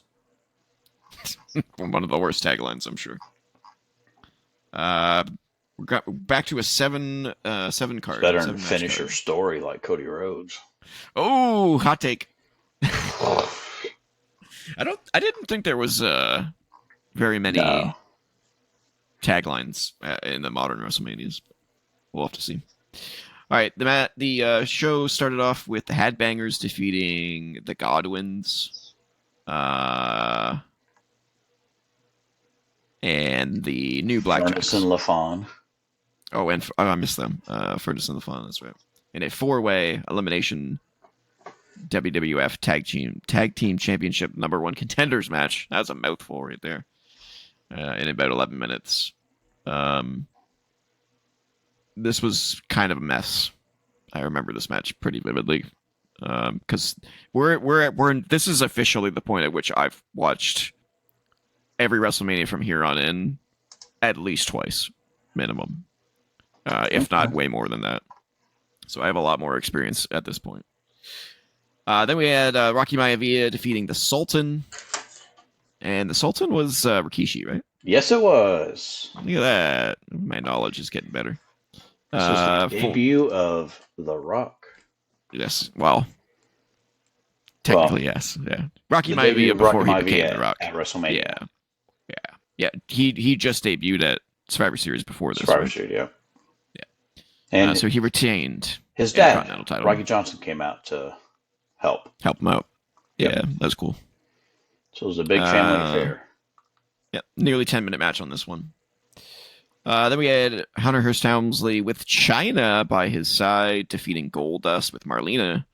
One of the worst taglines, I'm sure. We got back to a 7 card. Better than finish your story like Cody Rhodes. Oh, hot take. I didn't think there was very many taglines in the modern WrestleManias. We'll have to see. All right, the show started off with the Headbangers defeating the Godwins, and the New Blackjacks. Furnace and LaFon. Oh, and I missed them. Furnace and LaFon, that's right. In a 4-way elimination WWF Tag Team Championship #1 contenders match. That's a mouthful right there. In about 11 minutes. This was kind of a mess. I remember this match pretty vividly. Because this is officially the point at which I've watched every WrestleMania from here on in at least twice, minimum. If not way more than that. So I have a lot more experience at this point. Then we had Rocky Maivia defeating the Sultan. And the Sultan was Rikishi, right? Yes, it was. Look at that. My knowledge is getting better. This was the debut of The Rock. Yes, well, technically, yes. Yeah. Rocky Maivia before he became The Rock. At WrestleMania. Yeah. He just debuted at Survivor Series before this. Survivor Series, yeah. And so he retained his dad, Rocky Johnson, came out to help him out. Yeah, that was cool. So it was a big family affair. Yeah, nearly 10-minute match on this one. Then we had Hunter Hearst Helmsley with Chyna by his side, defeating Goldust with Marlena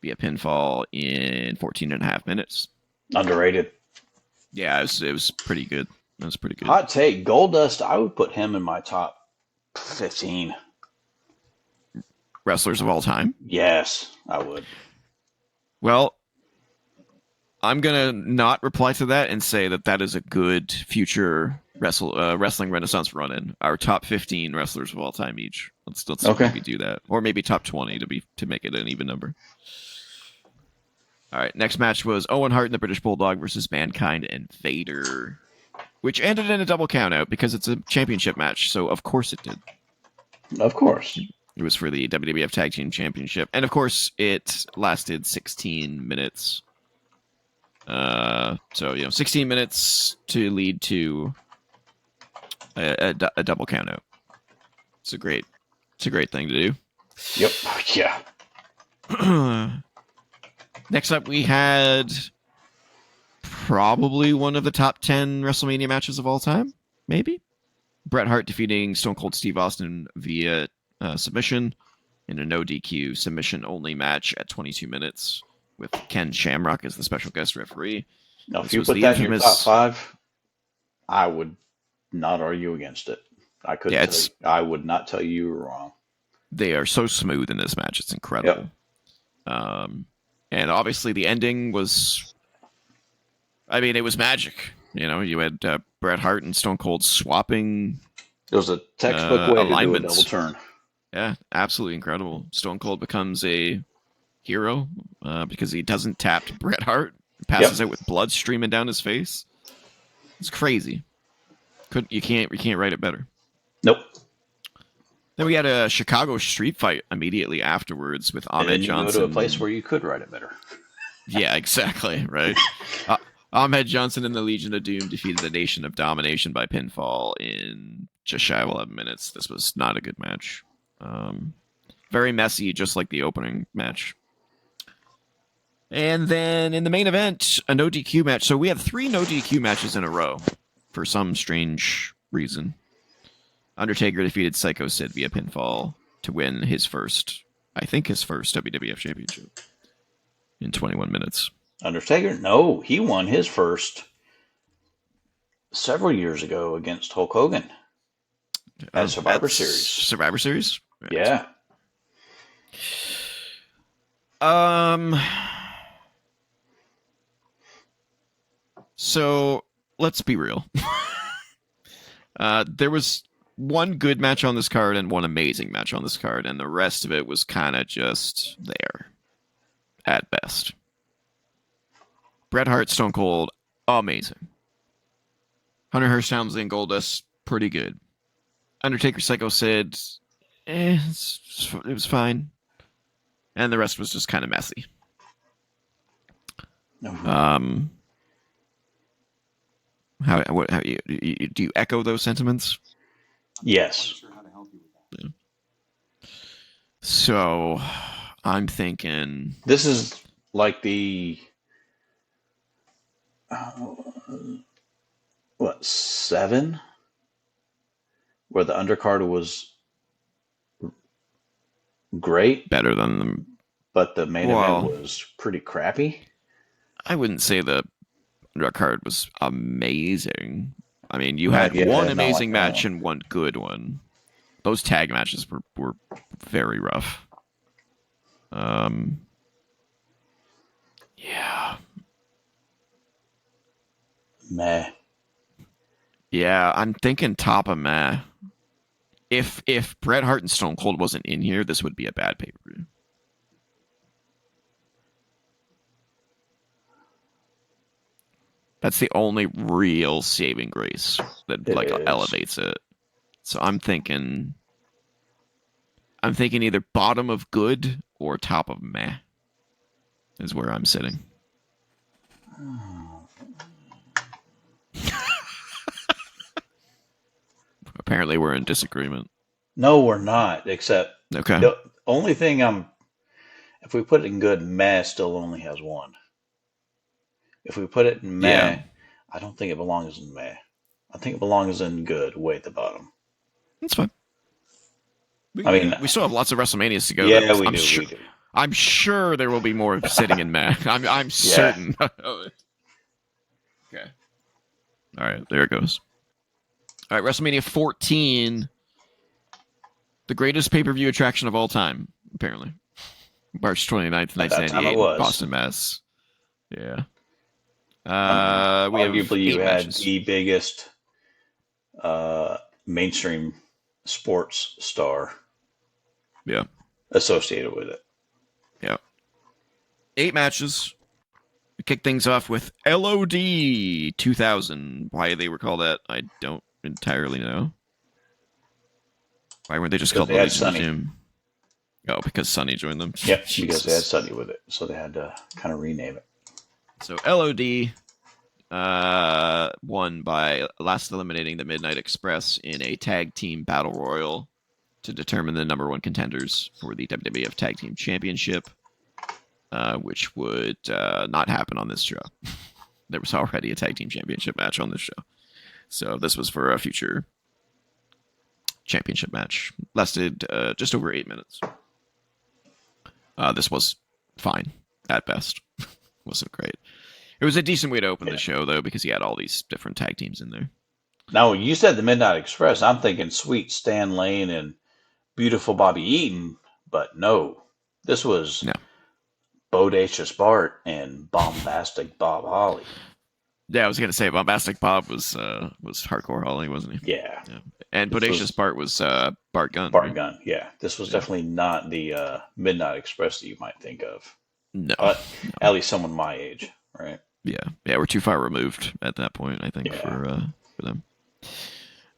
via pinfall in 14.5 minutes. Underrated. Yeah, it was pretty good. It was pretty good. Hot take. Goldust, I would put him in my top 15. wrestlers of all time? Yes, I would. Well, I'm gonna not reply to that and say that is a good future Wrestling Renaissance Run In. Our top 15 wrestlers of all time each. Let's Okay. maybe do that, or maybe top 20 to make it an even number. All right, next match was Owen Hart and the British Bulldog versus Mankind and Vader, which ended in a double countout because it's a championship match. So of course it did. Of course. It was for the WWF Tag Team Championship, and of course it lasted 16 minutes. So 16 minutes to lead to a double countout. It's a great thing to do. Yep. Yeah. Next up, we had probably one of the top 10 WrestleMania matches of all time. Maybe Bret Hart defeating Stone Cold Steve Austin via submission in a no DQ submission only match at 22 minutes. With Ken Shamrock as the special guest referee. Now, if you put that in your top 5, I would not argue against it. I would not tell you were wrong. They are so smooth in this match; it's incredible. Yep. And obviously, the ending was. I mean, it was magic. You had Bret Hart and Stone Cold swapping. It was a textbook way to do a double turn. Yeah, absolutely incredible. Stone Cold becomes a hero because he doesn't tap Bret Hart, passes out with blood streaming down his face. It's crazy. You can't write it better. Nope. Then we had a Chicago street fight immediately afterwards with Ahmed Johnson. Go to a place where you could write it better. Yeah, exactly. Right. Ahmed Johnson and the Legion of Doom defeated the Nation of Domination by pinfall in just shy of 11 minutes. This was not a good match. Very messy, just like the opening match. And then in the main event, a no DQ match. So we had 3 no DQ matches in a row for some strange reason. Undertaker defeated Psycho Sid via pinfall to win his first WWF Championship in 21 minutes. Undertaker? No, he won his first several years ago against Hulk Hogan at Survivor Series. Survivor Series? Right. Yeah. So let's be real. There was one good match on this card and one amazing match on this card, and the rest of it was kind of just there at best. Bret Hart, Stone Cold, amazing. Hunter Hearst Helmsley and Goldust, pretty good. Undertaker, Psycho Sid, it was fine. And the rest was just kind of messy. How do you echo those sentiments? Yes. Yeah. So, I'm thinking this is like the 7, where the undercard was great, better than them, but the main event was pretty crappy. I wouldn't say the undercard was amazing. I mean, you had one amazing match and one good one. Those tag matches were very rough. Yeah. Meh. Yeah, I'm thinking top of meh. If Bret Hart and Stone Cold wasn't in here, this would be a bad pay-per-view. That's the only real saving grace that elevates it. So I'm thinking either bottom of good or top of meh is where I'm sitting. Apparently we're in disagreement. No, we're not, except okay. The only thing if we put it in good, meh still only has 1. If we put it in meh, I don't think it belongs in meh. I think it belongs in good, way at the bottom. That's fine. We still have lots of WrestleManias to go. Yeah, we do. I'm sure there will be more sitting in meh. I'm certain. Okay. All right, there it goes. All right, WrestleMania 14, the greatest pay-per-view attraction of all time. apparently. March 29th, At that time it 1998, in was. Boston, Mass. Yeah. I mean, We have arguably you 8 had matches. the biggest mainstream sports star Yeah. associated with it. Yeah. 8 matches. We kick things off with LOD 2000. Why they were called that, I don't entirely know. Why weren't they just Because called they had Legion of Sonny. Doom? Oh, because Sonny joined them. Yep, because they had Jesus. Sonny with it, so they had to kind of rename it. So LOD won by last eliminating the Midnight Express in a tag team battle royal to determine the number 1 contenders for the WWF Tag Team Championship, which would not happen on this show. There was already a Tag Team Championship match on this show. So this was for a future championship match. Lasted just over 8 minutes. This was fine, at best. Wasn't great. It was a decent way to open the show, though, because you had all these different tag teams in there. Now, you said the Midnight Express. I'm thinking Sweet Stan Lane and Beautiful Bobby Eaton, but no. This was No. Bodacious Bart and Bombastic Bob Holly. Yeah, I was gonna say Bombastic Bob was Hardcore Holly, wasn't he? Yeah. And Bodacious Bart was Bart Gunn. Bart right? Gunn, yeah. This was definitely not the Midnight Express that you might think of. No. At least someone my age, right? Yeah, we're too far removed at that point, I think, for them.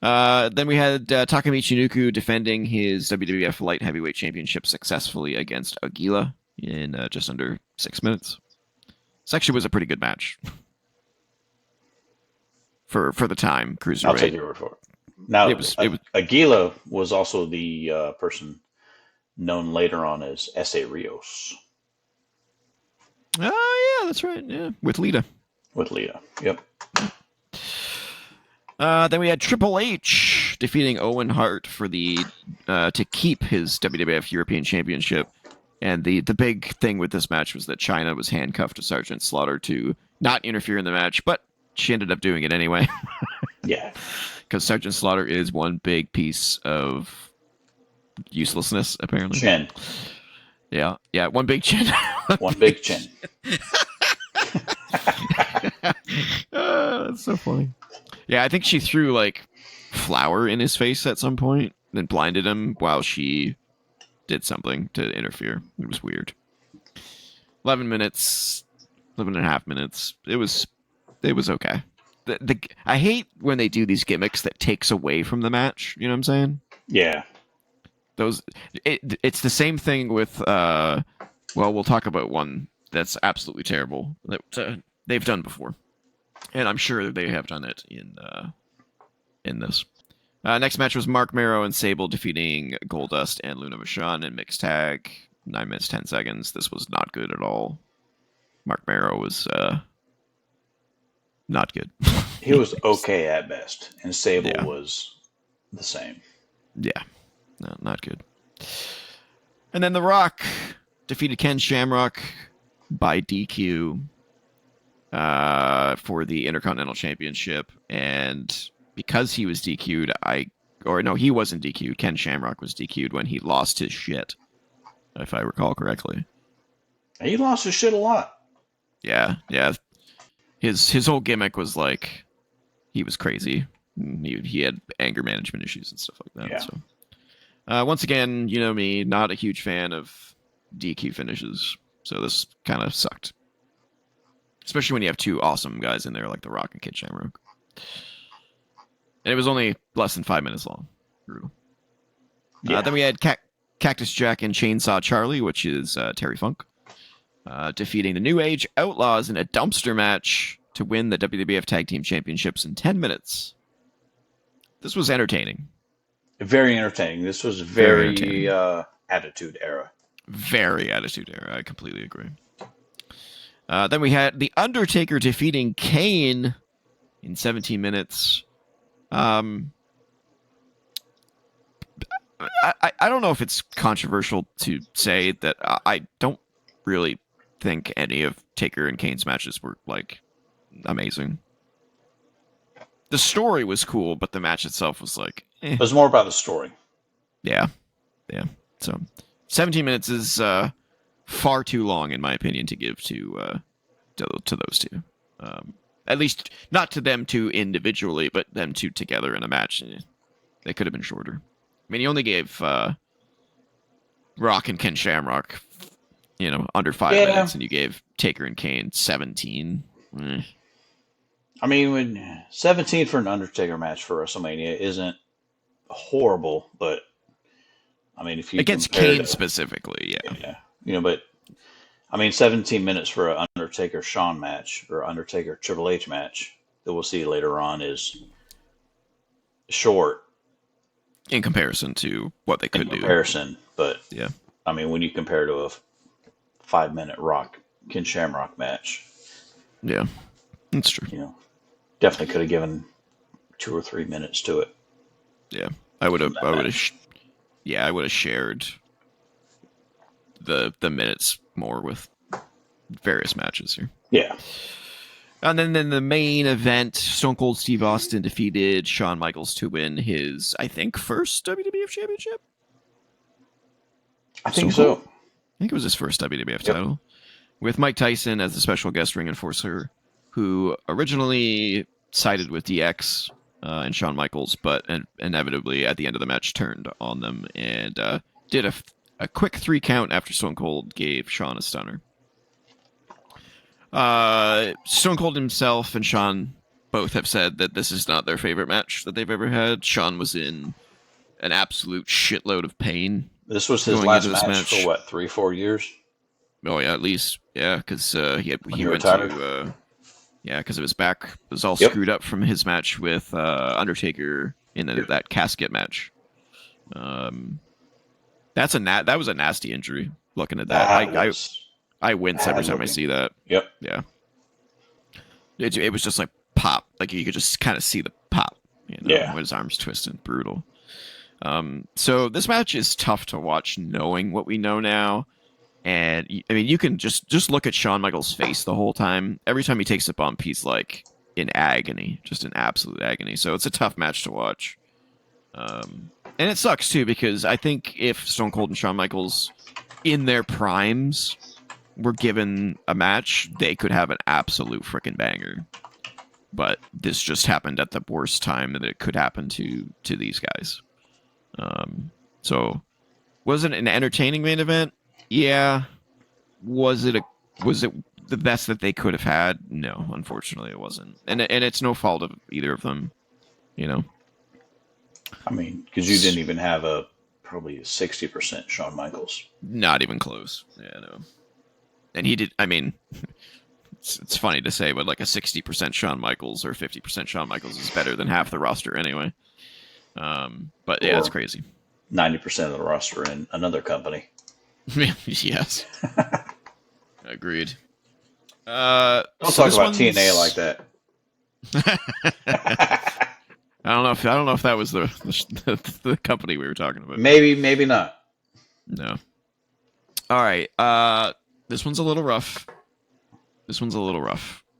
Then we had Takamichi Nuku defending his WWF Light Heavyweight Championship successfully against Aguila in just under 6 minutes. This actually was a pretty good match for the time. Cruiserweight. I'll take your word for it. Now, it was Aguila was also the person known later on as S.A. Rios. Oh, yeah, that's right. Yeah, with Lita. With Lita, yep. Then we had Triple H defeating Owen Hart for the to keep his WWF European Championship. And the big thing with this match was that Chyna was handcuffed to Sergeant Slaughter to not interfere in the match, but she ended up doing it anyway. Yeah. Because Sergeant Slaughter is one big piece of uselessness, apparently. Chin. Yeah, one big chin. One big chin. That's so funny. Yeah, I think she threw like flour in his face at some point, then blinded him while she did something to interfere. It was weird. 11 minutes, 11 and a half minutes. It was okay. I hate when they do these gimmicks that takes away from the match. You know what I'm saying? Yeah. It's the same thing with we'll talk about one that's absolutely terrible that they've done before, and I'm sure they have done it in this. Next match was Mark Marrow and Sable defeating Goldust and Luna Vachon in mixed tag. 9 minutes 10 seconds. This was not good at all. Mark Marrow was not good. He was okay at best, and Sable was the same. Yeah. No, not good. And then The Rock defeated Ken Shamrock by DQ for the Intercontinental Championship. And because he was DQ'd, he wasn't DQ'd. Ken Shamrock was DQ'd when he lost his shit, if I recall correctly. He lost his shit a lot. Yeah. His whole gimmick was like he was crazy. He had anger management issues and stuff like that. Yeah. So. Once again, you know me, not a huge fan of DQ finishes, so this kind of sucked. Especially when you have two awesome guys in there like The Rock and Kid Shamrock. And it was only less than 5 minutes long. Brutal. Yeah. Then we had Cactus Jack and Chainsaw Charlie, which is Terry Funk, defeating the New Age Outlaws in a dumpster match to win the WWF Tag Team Championships in 10 minutes. This was entertaining. Very entertaining. This was very Attitude Era. Very Attitude Era. I completely agree. Then we had The Undertaker defeating Kane in 17 minutes. I don't know if it's controversial to say that I don't really think any of Taker and Kane's matches were, like, amazing. The story was cool, but the match itself was like, It was more about the story. Yeah. So 17 minutes is far too long, in my opinion, to give to those two. At least not to them two individually, but them two together in a match. They could have been shorter. I mean, he only gave Rock and Ken Shamrock, under 5 minutes, and you gave Taker and Kane 17. I mean, when 17 for an Undertaker match for WrestleMania isn't horrible, but I mean, if you against Kane specifically, yeah, but I mean, 17 minutes for an Undertaker Shawn match or Undertaker Triple H match that we'll see later on is short in comparison to what they could do. But yeah, I mean, when you compare to a 5-minute Rock Ken Shamrock match, yeah, that's true. Definitely could have given 2 or 3 minutes to it. Yeah, I would have shared the minutes more with various matches here. Yeah. And then the main event, Stone Cold Steve Austin defeated Shawn Michaels to win his, I think, first WWF Championship? I think so. I think it was his first WWF title. With Mike Tyson as the special guest ring enforcer, who originally sided with DX and Shawn Michaels, but inevitably at the end of the match turned on them and did a quick 3 count after Stone Cold gave Shawn a stunner. Stone Cold himself and Shawn both have said that this is not their favorite match that they've ever had. Shawn was in an absolute shitload of pain. This was his last match for what, 3-4 years? Oh yeah, at least. Yeah, because he went retired? to because of his back. It was all screwed up from his match with Undertaker in that casket match. That was a nasty injury. Looking at that, I wince every time I see that. Yep. Yeah. It was just like pop. Like you could just kind of see the pop. When his arms twisted. Brutal. So this match is tough to watch knowing what we know now. And I mean, you can just look at Shawn Michaels' face the whole time. Every time he takes a bump, he's like in agony, just in absolute agony. So it's a tough match to watch. And it sucks too, because I think if Stone Cold and Shawn Michaels in their primes were given a match, they could have an absolute freaking banger. But this just happened at the worst time that it could happen to these guys. So was it an entertaining main event? Yeah. Was it the best that they could have had? No, unfortunately it wasn't. And it's no fault of either of them, I mean, because you didn't even have probably a 60% Shawn Michaels. Not even close. Yeah, no. And he did, I mean, it's funny to say, but like a 60% Shawn Michaels or 50% Shawn Michaels is better than half the roster anyway. But yeah, it's crazy. 90% of the roster in another company. Yes. Agreed. Don't talk about TNA like that. I don't know if that was the company we were talking about. Maybe not. No. All right. This one's a little rough.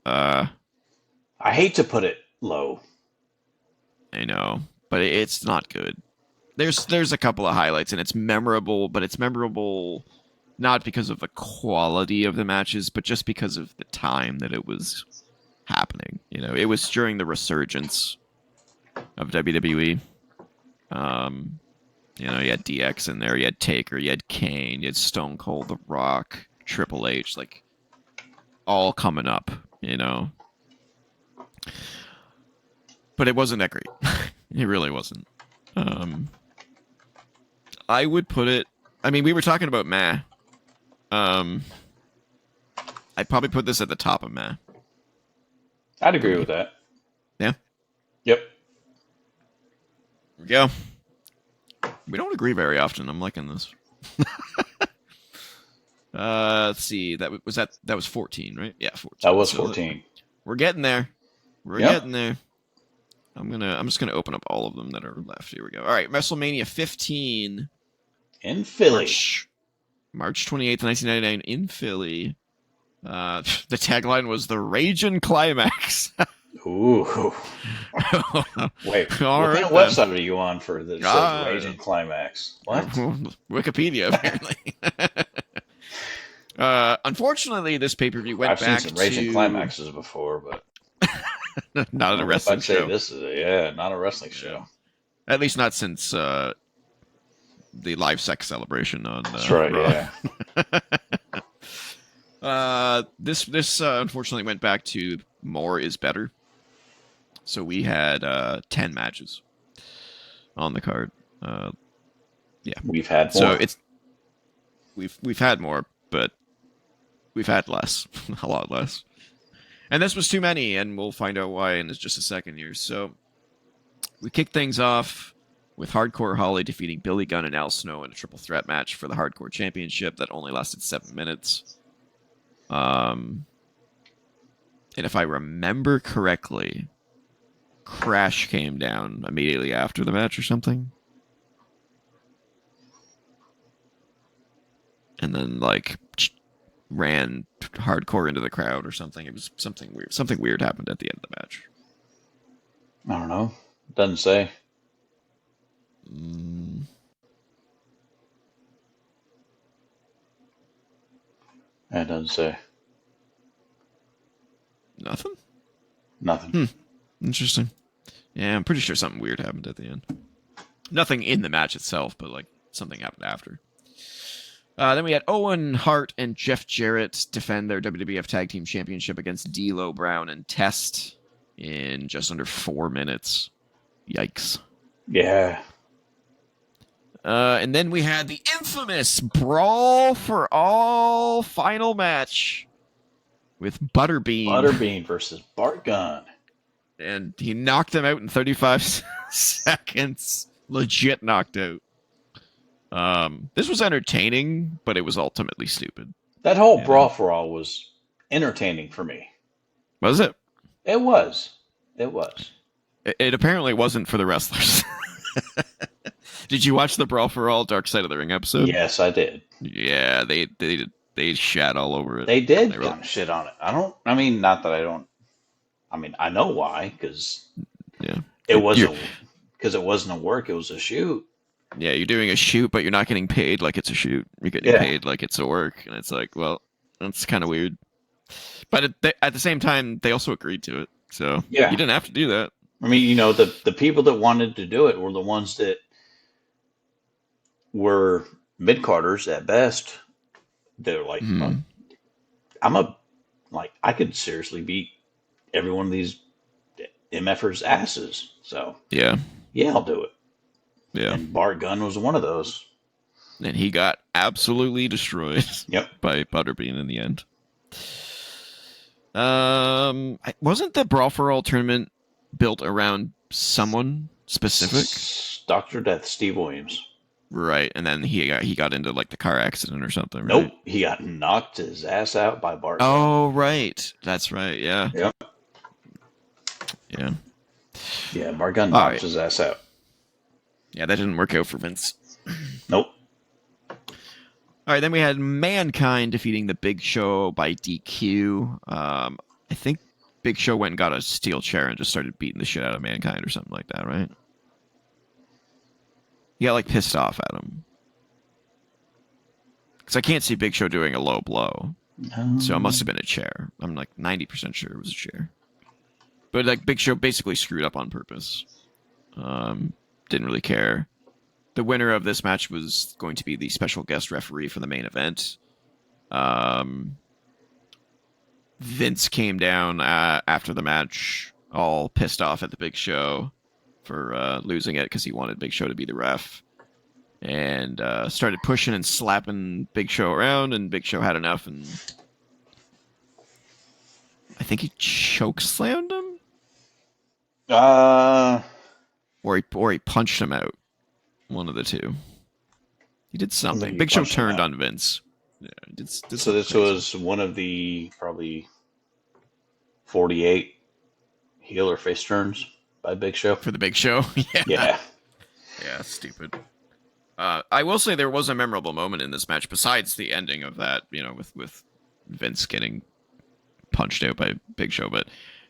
I hate to put it low. I know, but it's not good. There's a couple of highlights, and it's memorable, but it's memorable not because of the quality of the matches, but just because of the time that it was happening. It was during the resurgence of WWE. You had DX in there, you had Taker, you had Kane, you had Stone Cold, The Rock, Triple H, like all coming up, But it wasn't that great. It really wasn't. I would put it. I mean, we were talking about meh. I'd probably put this at the top of meh. I'd agree with that. Yeah. Yep. Here we go. We don't agree very often. I'm liking this. Let's see. That was 14, right? Yeah, 14. That was 14. We're getting there. We're getting there. I'm just gonna open up all of them that are left. Here we go. All right, WrestleMania 15 in Philly, March 28th, 1999, in Philly. The tagline was "The Ragin' Climax." Ooh. Wait, All what right, kind of then. website are you on for that says Raging Climax? What? Wikipedia, apparently. Unfortunately, this pay-per-view went I've seen back some Raging to Climaxes before, but not I at a don't know if wrestling I'd say show. this is not a wrestling Yeah. show. At least not since the live sex celebration on That's right, Raw. yeah. This unfortunately went back to more is better. So we had 10 matches on the card. Yeah, We've had so more. we've had more, but we've had less, a lot less. And this was too many, and we'll find out why in just a second here. So we kicked things off with Hardcore Holly defeating Billy Gunn and Al Snow in a triple threat match for the Hardcore Championship that only lasted 7 minutes. And if I remember correctly, Crash came down immediately after the match or something. And then, like, ran hardcore into the crowd or something. It was something weird. Something weird happened at the end of the match. I don't know. Doesn't say. It doesn't say. Nothing? Nothing. Interesting. Yeah, I'm pretty sure something weird happened at the end. Nothing in the match itself, but like something happened after. Then we had Owen Hart and Jeff Jarrett defend their WWF Tag Team Championship against D'Lo Brown and Test in just under 4 minutes. Yikes. Yeah. And then we had the infamous Brawl for All final match with Butterbean. Butterbean versus Bart Gunn. And he knocked him out in 35 seconds. Legit knocked out. This was entertaining, but it was ultimately stupid. That whole Brawl for All was entertaining for me. Was it? It was. It was. It apparently wasn't for the wrestlers. Did you watch the Brawl for All Dark Side of the Ring episode? Yes, I did. Yeah, they shat all over it. They did kind of shit on it. I know why, because it wasn't a work, it was a shoot. Yeah, you're doing a shoot, but you're not getting paid like it's a shoot. You're getting paid like it's a work, and it's like, well, that's kind of weird. But at the same time, they also agreed to it, so you didn't have to do that. I mean, the people that wanted to do it were the ones that were mid-carders at best. They're like, I could seriously beat every one of these MFers' asses. So yeah, I'll do it. Yeah, and Bart Gunn was one of those, and he got absolutely destroyed. Yep. By Butterbean in the end. Wasn't the Brawl for All tournament built around someone specific? Dr. Death, Steve Williams. Right, and then he got into like the car accident or something. Right? Nope, he got knocked his ass out by Bart. Oh, right, that's right. Yeah. Yep. Yeah. Yeah, Bart Gunn knocked his ass out. Yeah, that didn't work out for Vince. Nope. All right, then we had Mankind defeating the Big Show by DQ. I think Big Show went and got a steel chair and just started beating the shit out of Mankind or something like that, right? He got like pissed off at him. Because I can't see Big Show doing a low blow. So it must have been a chair. I'm like 90% sure it was a chair. But like Big Show basically screwed up on purpose. Didn't really care. The winner of this match was going to be the special guest referee for the main event. Vince came down after the match, all pissed off at the Big Show for losing it because he wanted Big Show to be the ref. And started pushing and slapping Big Show around, and Big Show had enough, and I think he chokeslammed him? Or he punched him out. One of the two. He did something. Big Show turned on Vince. Yeah, did so this crazy. Was one of the probably 48 heel or face turns by Big Show. For the Big Show? Yeah. Yeah, stupid. I will say there was a memorable moment in this match besides the ending of that, with Vince getting punched out by Big Show, but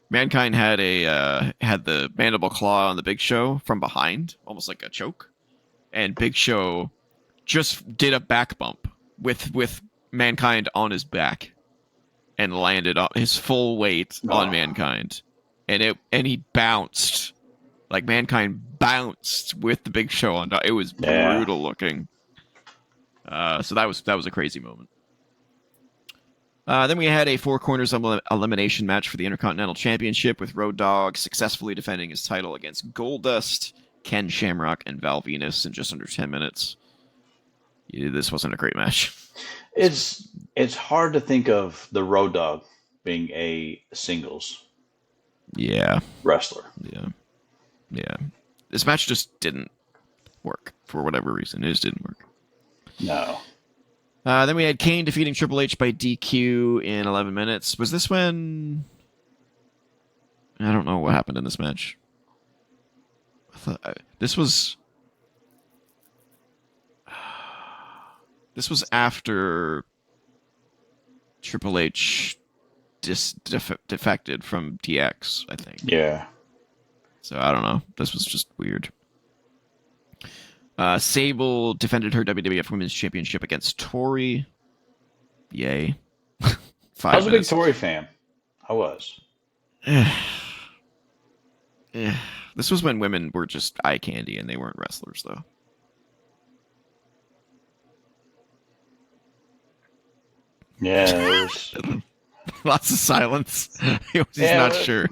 Mankind had the mandible claw on the Big Show from behind, almost like a choke, and Big Show just did a back bump with Mankind on his back and landed on his full weight on Mankind, and he bounced. Like, Mankind bounced with the Big Show on. It was brutal looking. So that was a crazy moment. Then we had a Four Corners elimination match for the Intercontinental Championship, with Road Dogg successfully defending his title against Goldust, Ken Shamrock, and Val Venus in just under 10 minutes. Yeah, this wasn't a great match. It's hard to think of the Road Dogg being a singles wrestler. Yeah. This match just didn't work for whatever reason. It just didn't work. No. Then we had Kane defeating Triple H by DQ in 11 minutes. Was this when... I don't know what happened in this match. This was after Triple H defected from DX, I think. Yeah. So I don't know. This was just weird. Sable defended her WWF Women's Championship against Tori. Yay. I was a big Tori fan. I was. This was when women were just eye candy and they weren't wrestlers, though. Yeah, it was... Lots of silence. He was not sure.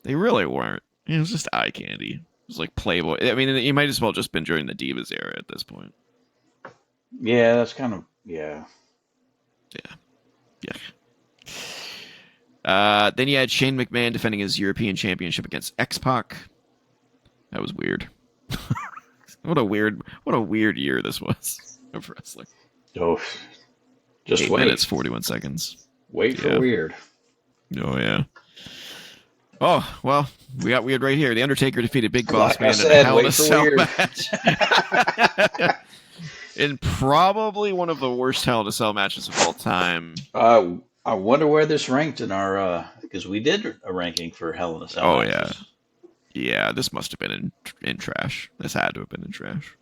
They really weren't. It was just eye candy. It was like Playboy. I mean, you might as well just been during the Divas era at this point. Yeah, that's kind of... Yeah. Then you had Shane McMahon defending his European Championship against X-Pac. That was weird. What a weird year this was of wrestling. Oh, just 8 minutes, 41 seconds. Wait for weird. Oh, yeah. Oh, well, we got weird right here. The Undertaker defeated Big Boss Man in a Hell in a Cell match. In probably one of the worst Hell in a Cell matches of all time. I wonder where this ranked in our... because we did a ranking for Hell in a Cell matches. Yeah, this must have been in trash. This had to have been in trash.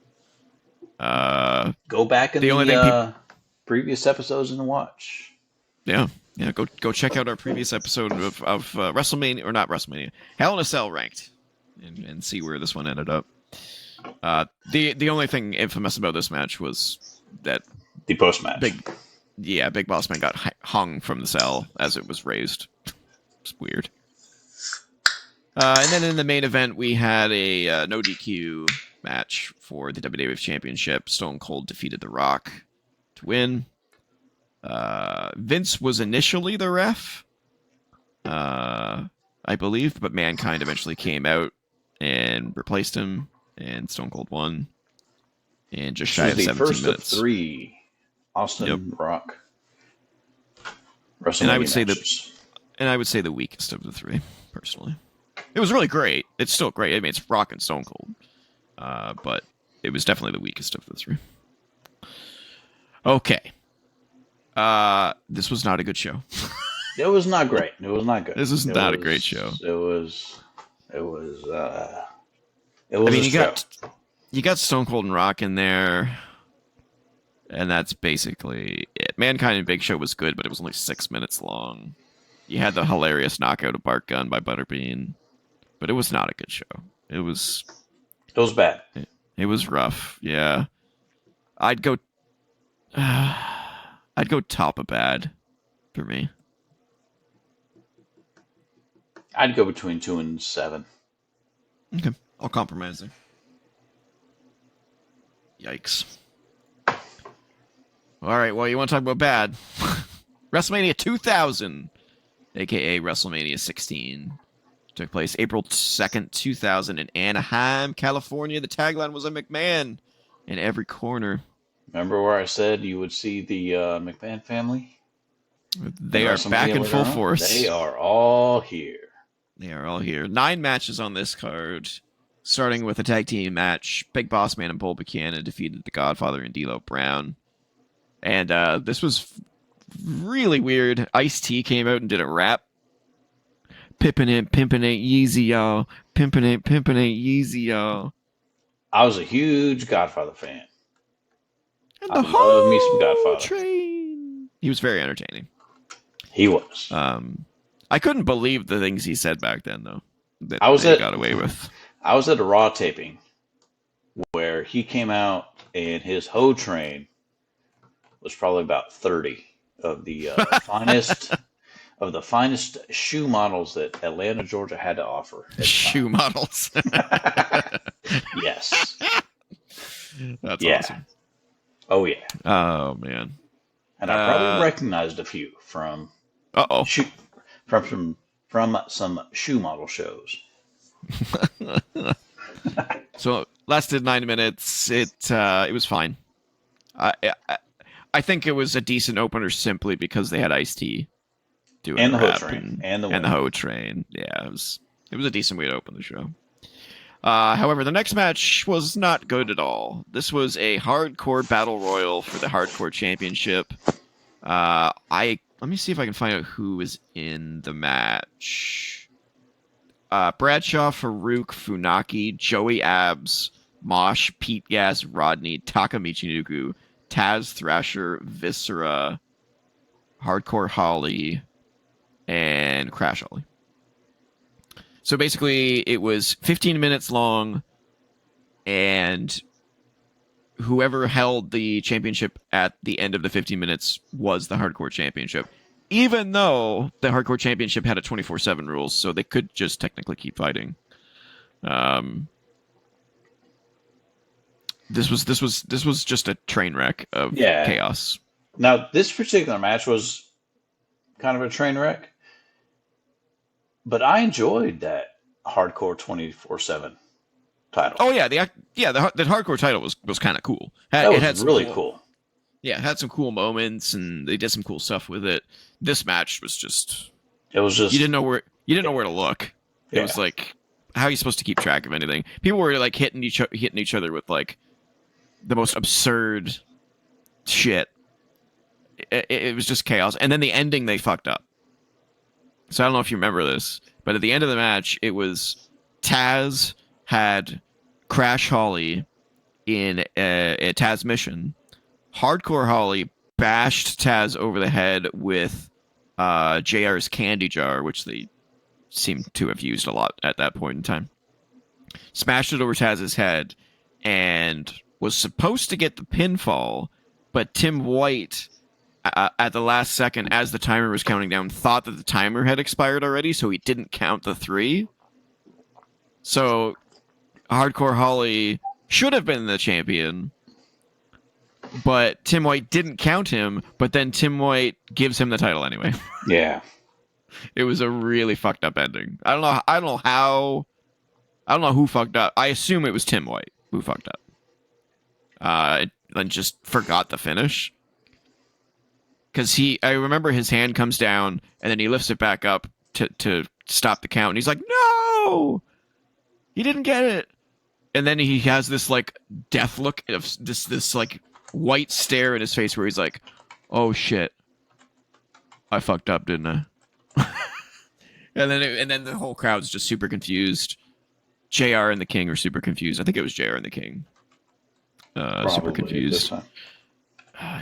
Go back in the previous episodes and watch. Yeah. Go check out our previous episode of WrestleMania, or not WrestleMania, Hell in a Cell ranked, and see where this one ended up. The only thing infamous about this match was that the post match. Big Boss Man got hung from the cell as it was raised. It's weird. And then in the main event, we had a no DQ match for the WWF Championship. Stone Cold defeated The Rock to win. Vince was initially the ref, I believe, but Mankind eventually came out and replaced him, and Stone Cold won. And just shy of 17 minutes. The first of 3 Austin Rock WrestleMania and I would say the weakest of the 3, personally. It was really great. It's still great. I mean, it's Rock and Stone Cold, but it was definitely the weakest of the 3. Okay. This was not a good show. It was not great. It was not good. This is not a great show. It was. I mean, you got Stone Cold and Rock in there, and that's basically it. Mankind and Big Show was good, but it was only 6 minutes long. You had the hilarious knockout of Bart Gunn by Butterbean, but it was not a good show. It was bad. It was rough. Yeah, I'd go top of bad for me. I'd go between 2 and 7. Okay, I'll compromise there. Yikes. All right, well, you want to talk about bad? WrestleMania 2000, a.k.a. WrestleMania 16, took place April 2nd, 2000 in Anaheim, California. The tagline was a McMahon in every corner. Remember where I said you would see the McMahon family? They are back in full force. They are all here. 9 matches on this card, starting with a tag team match. Big Boss Man and Bull Buchanan defeated The Godfather and D'Lo Brown. And this was really weird. Ice-T came out and did a rap Pimpin' it, Yeezy, y'all. Pimpin' it, Yeezy, y'all. I was a huge Godfather fan. And I the love me some whole Godfather. train. He was very entertaining. He was. I couldn't believe the things he said back then, though, that he got away with. I was at a Raw taping where he came out and his hoe train was probably about 30 of the finest shoe models that Atlanta, Georgia had to offer. Shoe models. Yes. That's awesome. Oh yeah. Oh man. And I probably recognized a few from some shoe model shows. So lasted 9 minutes. It was fine. I think it was a decent opener simply because they had Ice-T doing and the hoe rap train and the hoe train. Yeah, it was a decent way to open the show. However, the next match was not good at all. This was a hardcore battle royal for the hardcore championship. Let me see if I can find out who was in the match. Bradshaw, Farouk, Funaki, Joey Abs, Mosh, Pete Gas, Rodney, Taka Michinoku, Taz, Thrasher, Viscera, Hardcore Holly, and Crash Holly. So basically, it was 15 minutes long, and whoever held the championship at the end of the 15 minutes was the Hardcore Championship. Even though the Hardcore Championship had a 24/7 rules, so they could just technically keep fighting. This was just a train wreck of chaos. Now, this particular match was kind of a train wreck, but I enjoyed that Hardcore 24/7 title. Oh yeah, the Hardcore title was kind of cool. It had really cool. Yeah, it had some cool moments, and they did some cool stuff with it. This match was just. It was just you didn't know where to look. It was like, how are you supposed to keep track of anything? People were like hitting each other with like the most absurd shit. It was just chaos, and then the ending they fucked up. So I don't know if you remember this, but at the end of the match, it was Taz had Crash Holly in a Taz mission. Hardcore Holly bashed Taz over the head with JR's candy jar, which they seem to have used a lot at that point in time. Smashed it over Taz's head and was supposed to get the pinfall, but Tim White, at the last second, as the timer was counting down, thought that the timer had expired already, so he didn't count the 3. So Hardcore Holly should have been the champion, but Tim White didn't count him, but then Tim White gives him the title anyway. Yeah. It was a really fucked up ending. I don't know who fucked up. I assume it was Tim White who fucked up. And just forgot the finish. Because I remember his hand comes down, and then he lifts it back up to stop the count, and he's like, no! He didn't get it! And then he has this, like, death look of this like, white stare in his face where he's like, oh shit, I fucked up, didn't I? and then the whole crowd's just super confused. JR and the King are super confused. I think it was JR and the King. Super confused.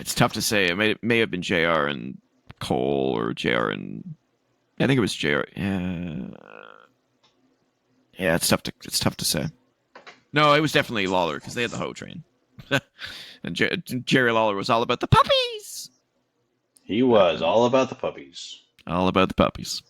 It's tough to say. It may have been JR and Cole, or JR and I think it was JR. Yeah, it's tough to say. No, it was definitely Lawler because they had the hoe train. And Jerry Lawler was all about the puppies. He was all about the puppies. All about the puppies.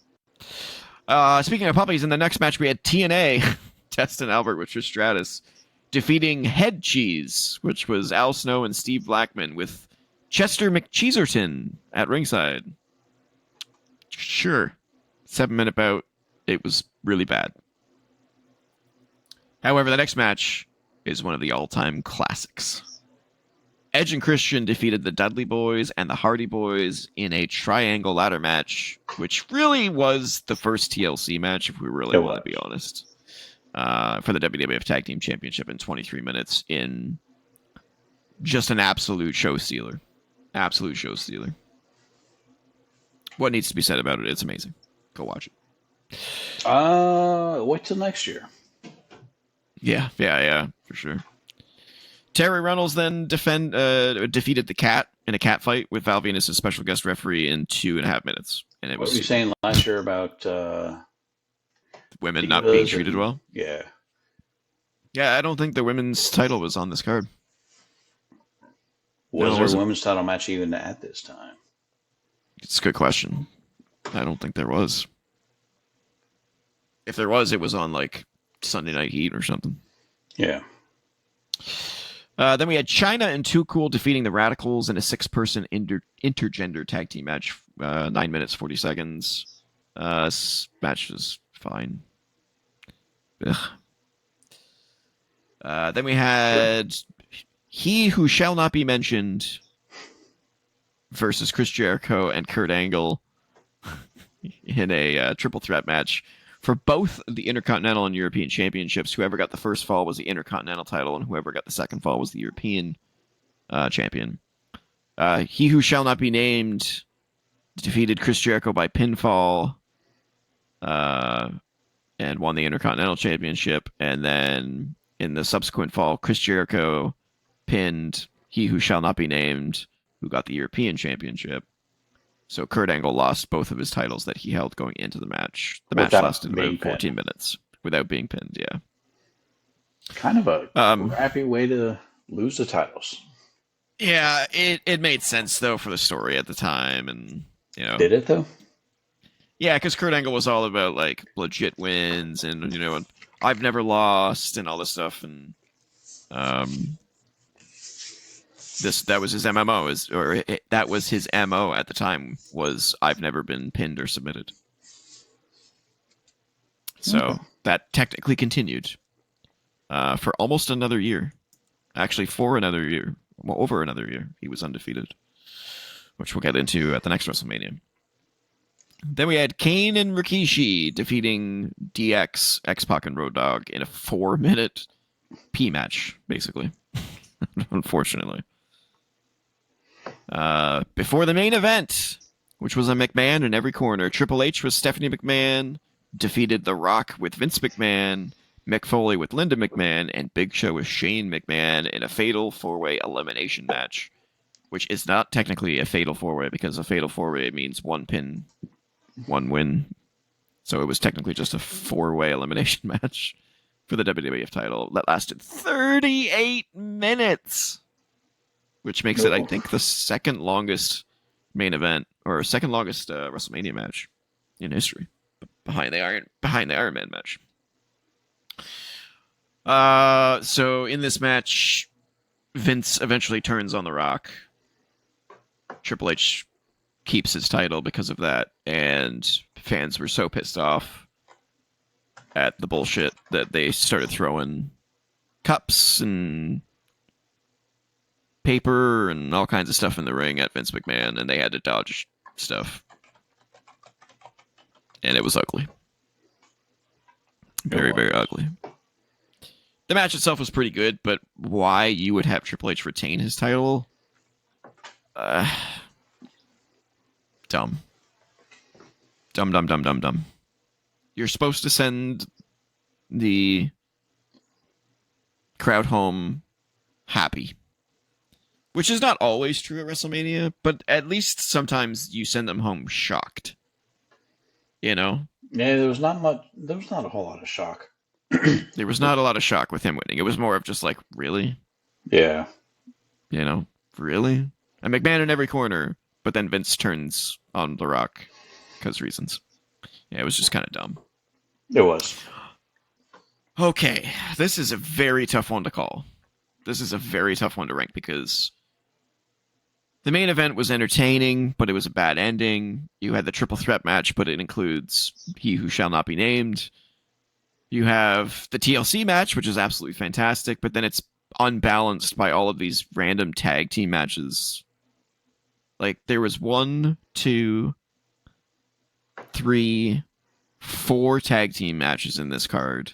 Speaking of puppies, in the next match we had TNA, Test and Albert with Trish Stratus, defeating Head Cheese, which was Al Snow and Steve Blackman, with Chester McCheeserton at ringside. Sure. 7-minute bout. It was really bad. However, the next match is one of the all-time classics. Edge and Christian defeated the Dudley Boys and the Hardy Boys in a triangle ladder match, which really was the first TLC match, if we really want to be honest, for the WWF Tag Team Championship in 23 minutes in just an absolute show stealer. Absolute show stealer. What needs to be said about it? It's amazing. Go watch it. Wait till next year. Yeah, for sure. Terry Reynolds then defeated the Cat in a cat fight with Val Venus as special guest referee in 2.5 minutes, and it What was were you super. saying last year about Women not being divas treated and well. yeah? Yeah, I don't think the women's title was on this card. No, Was it there a wasn't. women's title match even at this time? It's a good question. I don't think there was. If there was, it was on like Sunday Night Heat or something. Yeah. Then we had China and Too Cool defeating the Radicals in a 6-person intergender tag team match. 9 minutes 40 seconds. Match was fine. Ugh. Then we had He Who Shall Not Be Mentioned versus Chris Jericho and Kurt Angle in a triple threat match for both the Intercontinental and European Championships. Whoever got the first fall was the Intercontinental title, and whoever got the second fall was the European champion. He Who Shall Not Be Named defeated Chris Jericho by pinfall and won the Intercontinental Championship. And then in the subsequent fall, Chris Jericho pinned He Who Shall Not Be Named, who got the European Championship. So Kurt Angle lost both of his titles that he held going into the match. The match lasted about 14 minutes without being pinned, yeah. Kind of a crappy way to lose the titles. Yeah, it made sense, though, for the story at the time. And you know, did it, though? Yeah, because Kurt Angle was all about, like, legit wins and, you know, I've never lost and all this stuff. And that was his MMO, that was his MO at the time, was I've never been pinned or submitted. So that technically continued for almost another year. Actually, for another year. Well, over another year, he was undefeated, which we'll get into at the next WrestleMania. Then we had Kane and Rikishi defeating DX, X-Pac, and Road Dogg in a 4-minute P match, basically. Unfortunately. Before the main event, which was a McMahon in every corner, Triple H with Stephanie McMahon defeated The Rock with Vince McMahon, Mick Foley with Linda McMahon, and Big Show with Shane McMahon in a fatal 4-way elimination match, which is not technically a fatal 4-way because a fatal 4-way means 1 pin, 1 win. So it was technically just a 4-way elimination match for the WWF title that lasted 38 minutes, which makes it, I think, the second longest main event or second longest WrestleMania match in history, behind the Iron Man match. So in this match, Vince eventually turns on The Rock. Triple H keeps his title because of that, and fans were so pissed off at the bullshit that they started throwing cups and paper and all kinds of stuff in the ring at Vince McMahon, and they had to dodge stuff. And it was ugly. Very, very ugly. The match itself was pretty good, but why you would have Triple H retain his title? Dumb. Dumb. You're supposed to send the crowd home happy. Which is not always true at WrestleMania, but at least sometimes you send them home shocked. You know? Yeah, there was not a whole lot of shock. There was not a lot of shock with him winning. It was more of just like, really? Yeah. You know? Really? And McMahon in every corner, but then Vince turns on The Rock because reasons. Yeah, it was just kind of dumb. It was. Okay, this is a very tough one to call. This is a very tough one to rank because the main event was entertaining, but it was a bad ending. You had the triple threat match, but it includes He Who Shall Not Be Named. You have the TLC match, which is absolutely fantastic, but then it's unbalanced by all of these random tag team matches. Like, there was 1, 2, 3, 4 tag team matches in this card.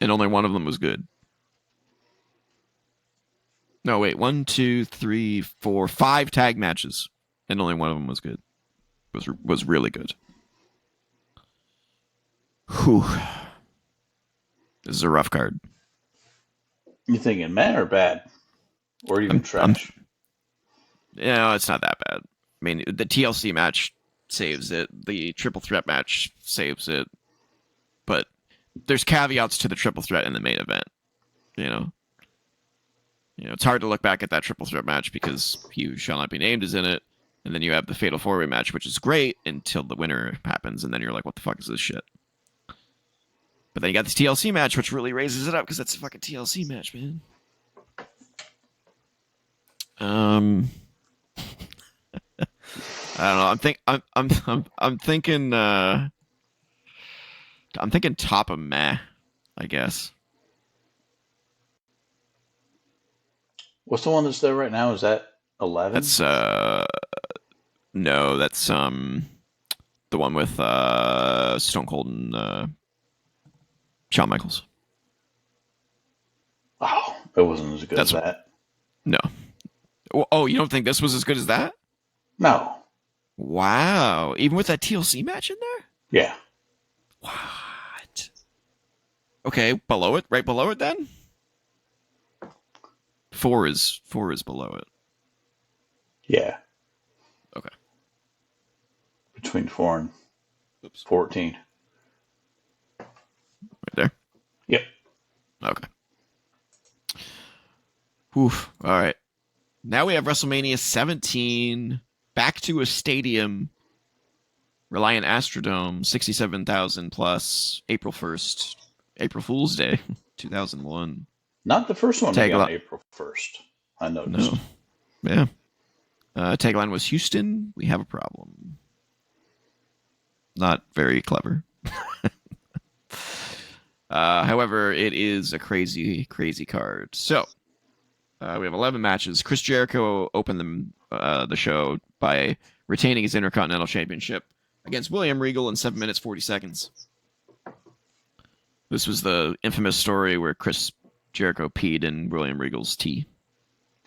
And only one of them was good. No, wait. 1, 2, 3, 4, 5 tag matches. And only one of them was good. was really good. Whew. This is a rough card. You thinking meh or bad? Or even trash? It's not that bad. I mean, the TLC match saves it. The triple threat match saves it. But there's caveats to the triple threat in the main event. It's hard to look back at that triple threat match because He Who Shall Not Be Named is in it. And then you have the Fatal 4-Way match, which is great until the winner happens. And then you're like, what the fuck is this shit? But then you got this TLC match, which really raises it up because that's a fucking TLC match, man. I don't know. I'm thinking top of meh, I guess. What's the one that's there right now? Is that 11? That's no, that's the one with Stone Cold and Shawn Michaels. Oh, it wasn't as good as that. No. Oh, you don't think this was as good as that? No. Wow. Even with that TLC match in there? Yeah. What? Okay, below it? Right below it then? 4 is below it. Yeah. Okay. Between 4 and 14. Right there? Yep. Okay. Whew. All right. Now we have WrestleMania 17. Back to a stadium. Reliant Astrodome. 67,000 plus. April 1st. April Fool's Day. 2001. Not the first one to be on April 1st. I noticed. No. Yeah. Tagline was Houston, we have a problem. Not very clever. However, it is a crazy, crazy card. So, we have 11 matches. Chris Jericho opened the show by retaining his Intercontinental Championship against William Regal in 7 minutes, 40 seconds. This was the infamous story where Chris Jericho peed in William Regal's tea.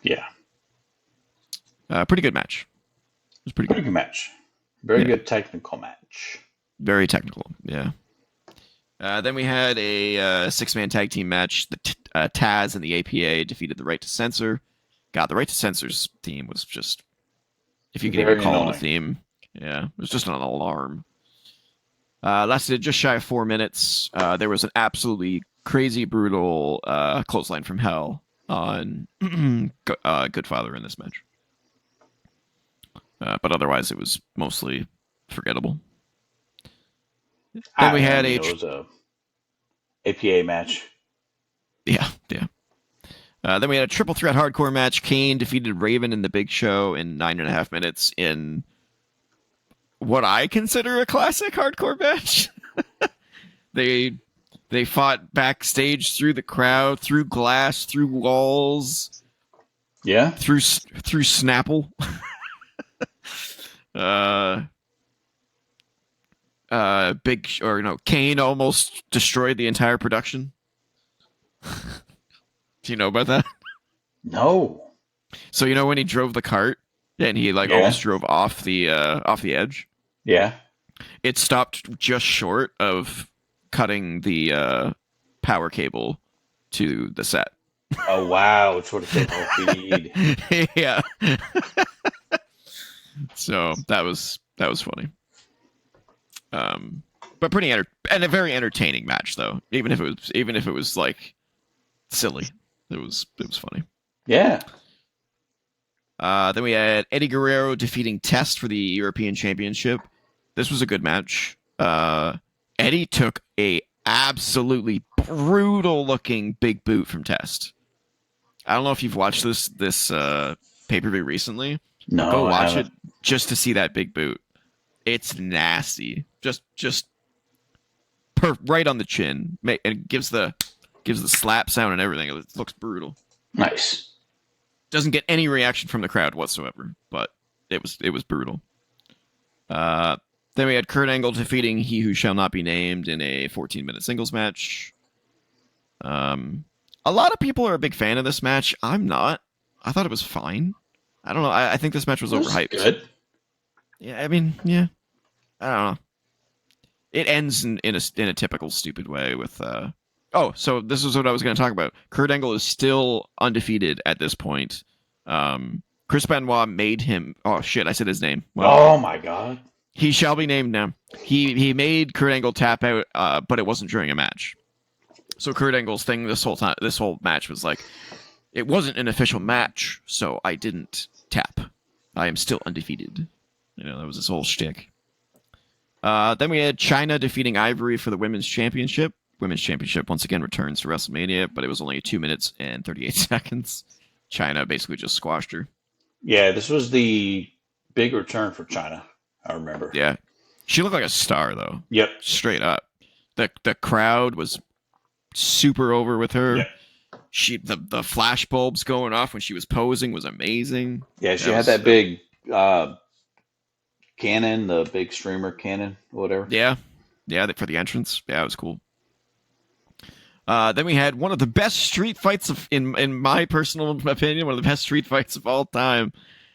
Yeah. Pretty good match. It was pretty good match. Very good technical match. Very technical, yeah. Then we had a 6-man tag team match. The Taz and the APA defeated the Right to Censor. God, the Right to Censor's theme was just, if you could even call it a theme. Yeah, it was just an alarm. Lasted just shy of 4 minutes. There was an absolutely crazy, brutal clothesline from hell on Goodfather in this match. But otherwise, it was mostly forgettable. Then we had it was a APA match. Yeah. Then we had a triple threat hardcore match. Kane defeated Raven and the Big Show in 9.5 minutes in what I consider a classic hardcore match. They fought backstage through the crowd, through glass, through walls. Yeah. Through Snapple. Kane almost destroyed the entire production. Do you know about that? No. So when he drove the cart and he almost drove off the edge? Yeah. It stopped just short of cutting the power cable to the set. Oh wow, it's what a cable feed. Yeah. So that was funny. But pretty and a very entertaining match though. Even if it was like silly, it was funny. Yeah. Then we had Eddie Guerrero defeating Test for the European Championship. This was a good match. Eddie took a absolutely brutal looking big boot from Test. I don't know if you've watched this pay-per-view recently. No, go watch it just to see that big boot. It's nasty. Just right on the chin. And it gives the slap sound and everything. It looks brutal. Nice. Doesn't get any reaction from the crowd whatsoever, but it was brutal. Then we had Kurt Angle defeating He Who Shall Not Be Named in a 14-minute singles match. A lot of people are a big fan of this match. I'm not. I thought it was fine. I don't know. I think this match was overhyped. Good. Yeah, I mean, yeah. don't know. It ends in a typical stupid way with. So this is what I was going to talk about. Kurt Angle is still undefeated at this point. Chris Benoit made him. Oh shit! I said his name. Well, oh my god. He shall be named now. He made Kurt Angle tap out, but it wasn't during a match. So Kurt Angle's thing this whole match was like, it wasn't an official match, so I didn't tap. I am still undefeated. That was his whole shtick. Then we had China defeating Ivory for the Women's Championship. Women's Championship once again returns to WrestleMania, but it was only 2 minutes and 38 seconds. China basically just squashed her. Yeah, this was the big return for China. I remember. Yeah. She looked like a star, though. Yep. Straight up. The crowd was super over with her. Yep. The flash bulbs going off when she was posing was amazing. Yeah, she had that big cannon, the big streamer cannon, whatever. Yeah. Yeah, for the entrance. Yeah, it was cool. Then we had one of the best street fights in my personal opinion, one of the best street fights of all time.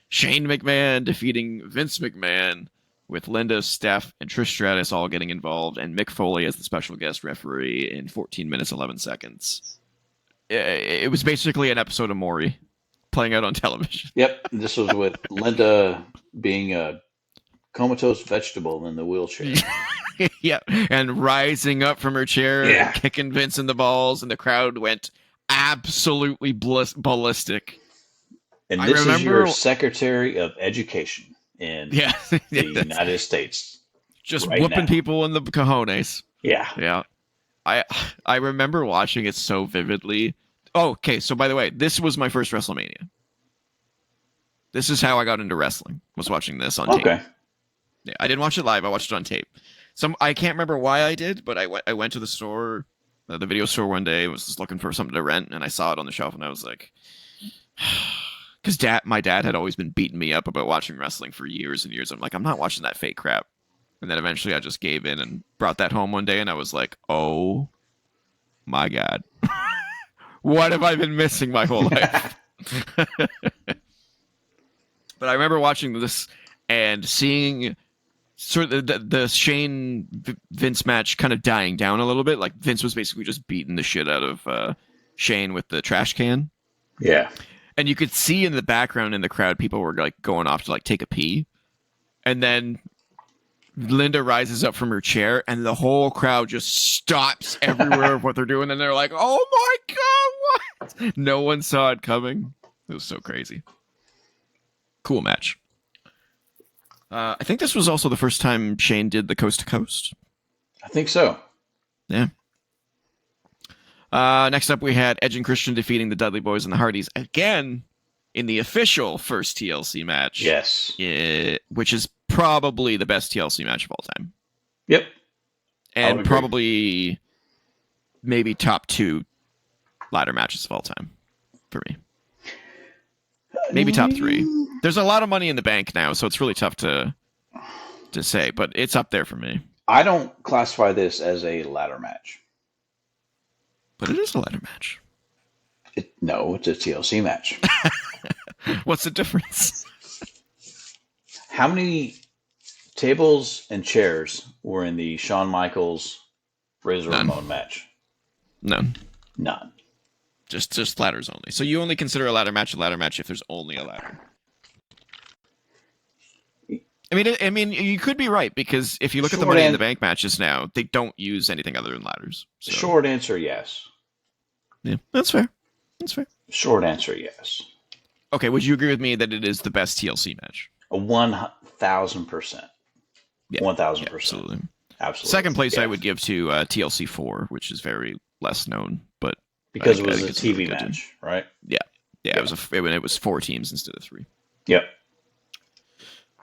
Shane McMahon defeating Vince McMahon with Linda, Steph, and Trish Stratus all getting involved, and Mick Foley as the special guest referee in 14 minutes, 11 seconds. It was basically an episode of Maury playing out on television. Yep, this was with Linda being a comatose vegetable in the wheelchair. Yeah, and rising up from her chair, and kicking Vince in the balls, and the crowd went absolutely ballistic. And this is your Secretary of Education in the United States. Just right whooping people in the cojones. Yeah. Yeah. I remember watching it so vividly. Oh, okay, so by the way, this was my first WrestleMania. This is how I got into wrestling, was watching this on tape. Okay. Yeah, I didn't watch it live, I watched it on tape. I can't remember why I did, but I went to the store, the video store one day, was just looking for something to rent, and I saw it on the shelf, and I was like... Because my dad had always been beating me up about watching wrestling for years and years. I'm like, I'm not watching that fake crap. And then eventually I just gave in and brought that home one day, and I was like, oh my God. What have I been missing my whole life? But I remember watching this and seeing sort of the Shane Vince match kind of dying down a little bit. Like Vince was basically just beating the shit out of Shane with the trash can. Yeah. And you could see in the background in the crowd, people were like going off to like take a pee. And then Linda rises up from her chair and the whole crowd just stops everywhere of what they're doing. And they're like, oh my God, what? No one saw it coming. It was so crazy. Cool match. I think this was also the first time Shane did the coast to coast. I think so. Yeah. Next up, we had Edge and Christian defeating the Dudley Boys and the Hardys again in the official first TLC match. Yes. Which is probably the best TLC match of all time. Yep. And probably maybe top 2 ladder matches of all time for me. Maybe top 3. There's a lot of money in the bank now, so it's really tough to say, but it's up there for me. I don't classify this as a ladder match. But it is a ladder match. No, it's a TLC match. What's the difference? How many tables and chairs were in the Shawn Michaels Razor Ramon match? None. Just ladders only. So you only consider a ladder match if there's only a ladder. I mean, you could be right, because if you look at the Money in the Bank matches now, they don't use anything other than ladders. So. Short answer, yes. Yeah, that's fair. Short answer, yes. Okay, would you agree with me that it is the best TLC match? 1,000%. Yeah, 1,000%. Absolutely. Second place, yes. I would give to TLC 4, which is very less known, but because it was a TV match, right? Yeah. It was 4 teams instead of 3. Yep.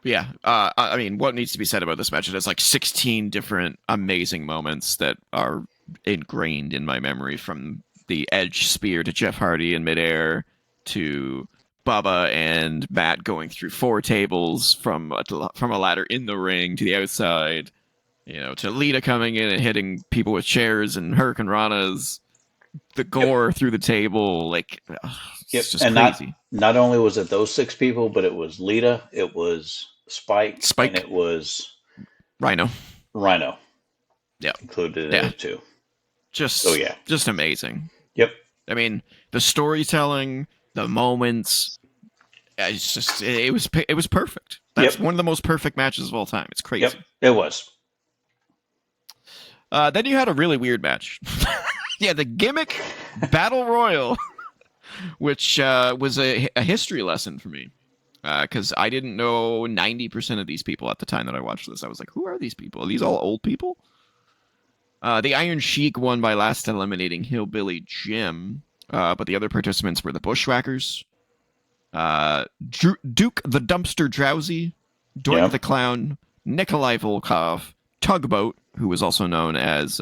Yeah, I mean, what needs to be said about this match? It has like 16 different amazing moments that are ingrained in my memory, from the Edge spear to Jeff Hardy in midair, to Bubba and Matt going through 4 tables from a ladder in the ring to the outside, to Lita coming in and hitting people with chairs and Hurricane Ranas, the gore through the table, it's just crazy. Not only was it those 6 people, but it was Lita, it was Spike, and it was Rhino. Rhino. Yeah. Included in Yeah. it too. Just, yeah. just amazing. Yep. I mean, the storytelling, the moments, it was perfect. That's one of the most perfect matches of all time. It's crazy. Yep, it was. Then you had a really weird match. Yeah, the gimmick battle royal, which was a history lesson for me. Because I didn't know 90% of these people at the time that I watched this. I was like, who are these people? Are these all old people? The Iron Sheik won by last eliminating Hillbilly Jim, but the other participants were the Bushwhackers, Duke the Dumpster Drowsy, Doink the Clown, Nikolai Volkov, Tugboat, who was also known as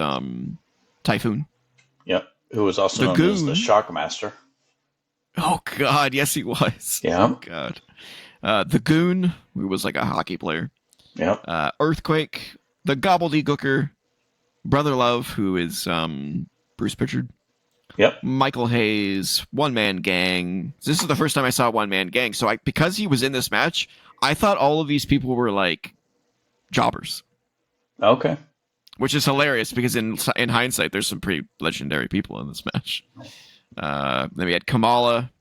Typhoon. Yep, who was also known as the Shockmaster. Oh, God, yes, he was. Yeah. Oh, God. The Goon, who was like a hockey player. Yep. Earthquake, the Gobbledygooker, Brother Love, who is Bruce Pritchard. Yep. Michael Hayes, One Man Gang. This is the first time I saw One Man Gang. So because he was in this match, I thought all of these people were like jobbers. Okay. Which is hilarious because in hindsight, there's some pretty legendary people in this match. Then we had Kamala,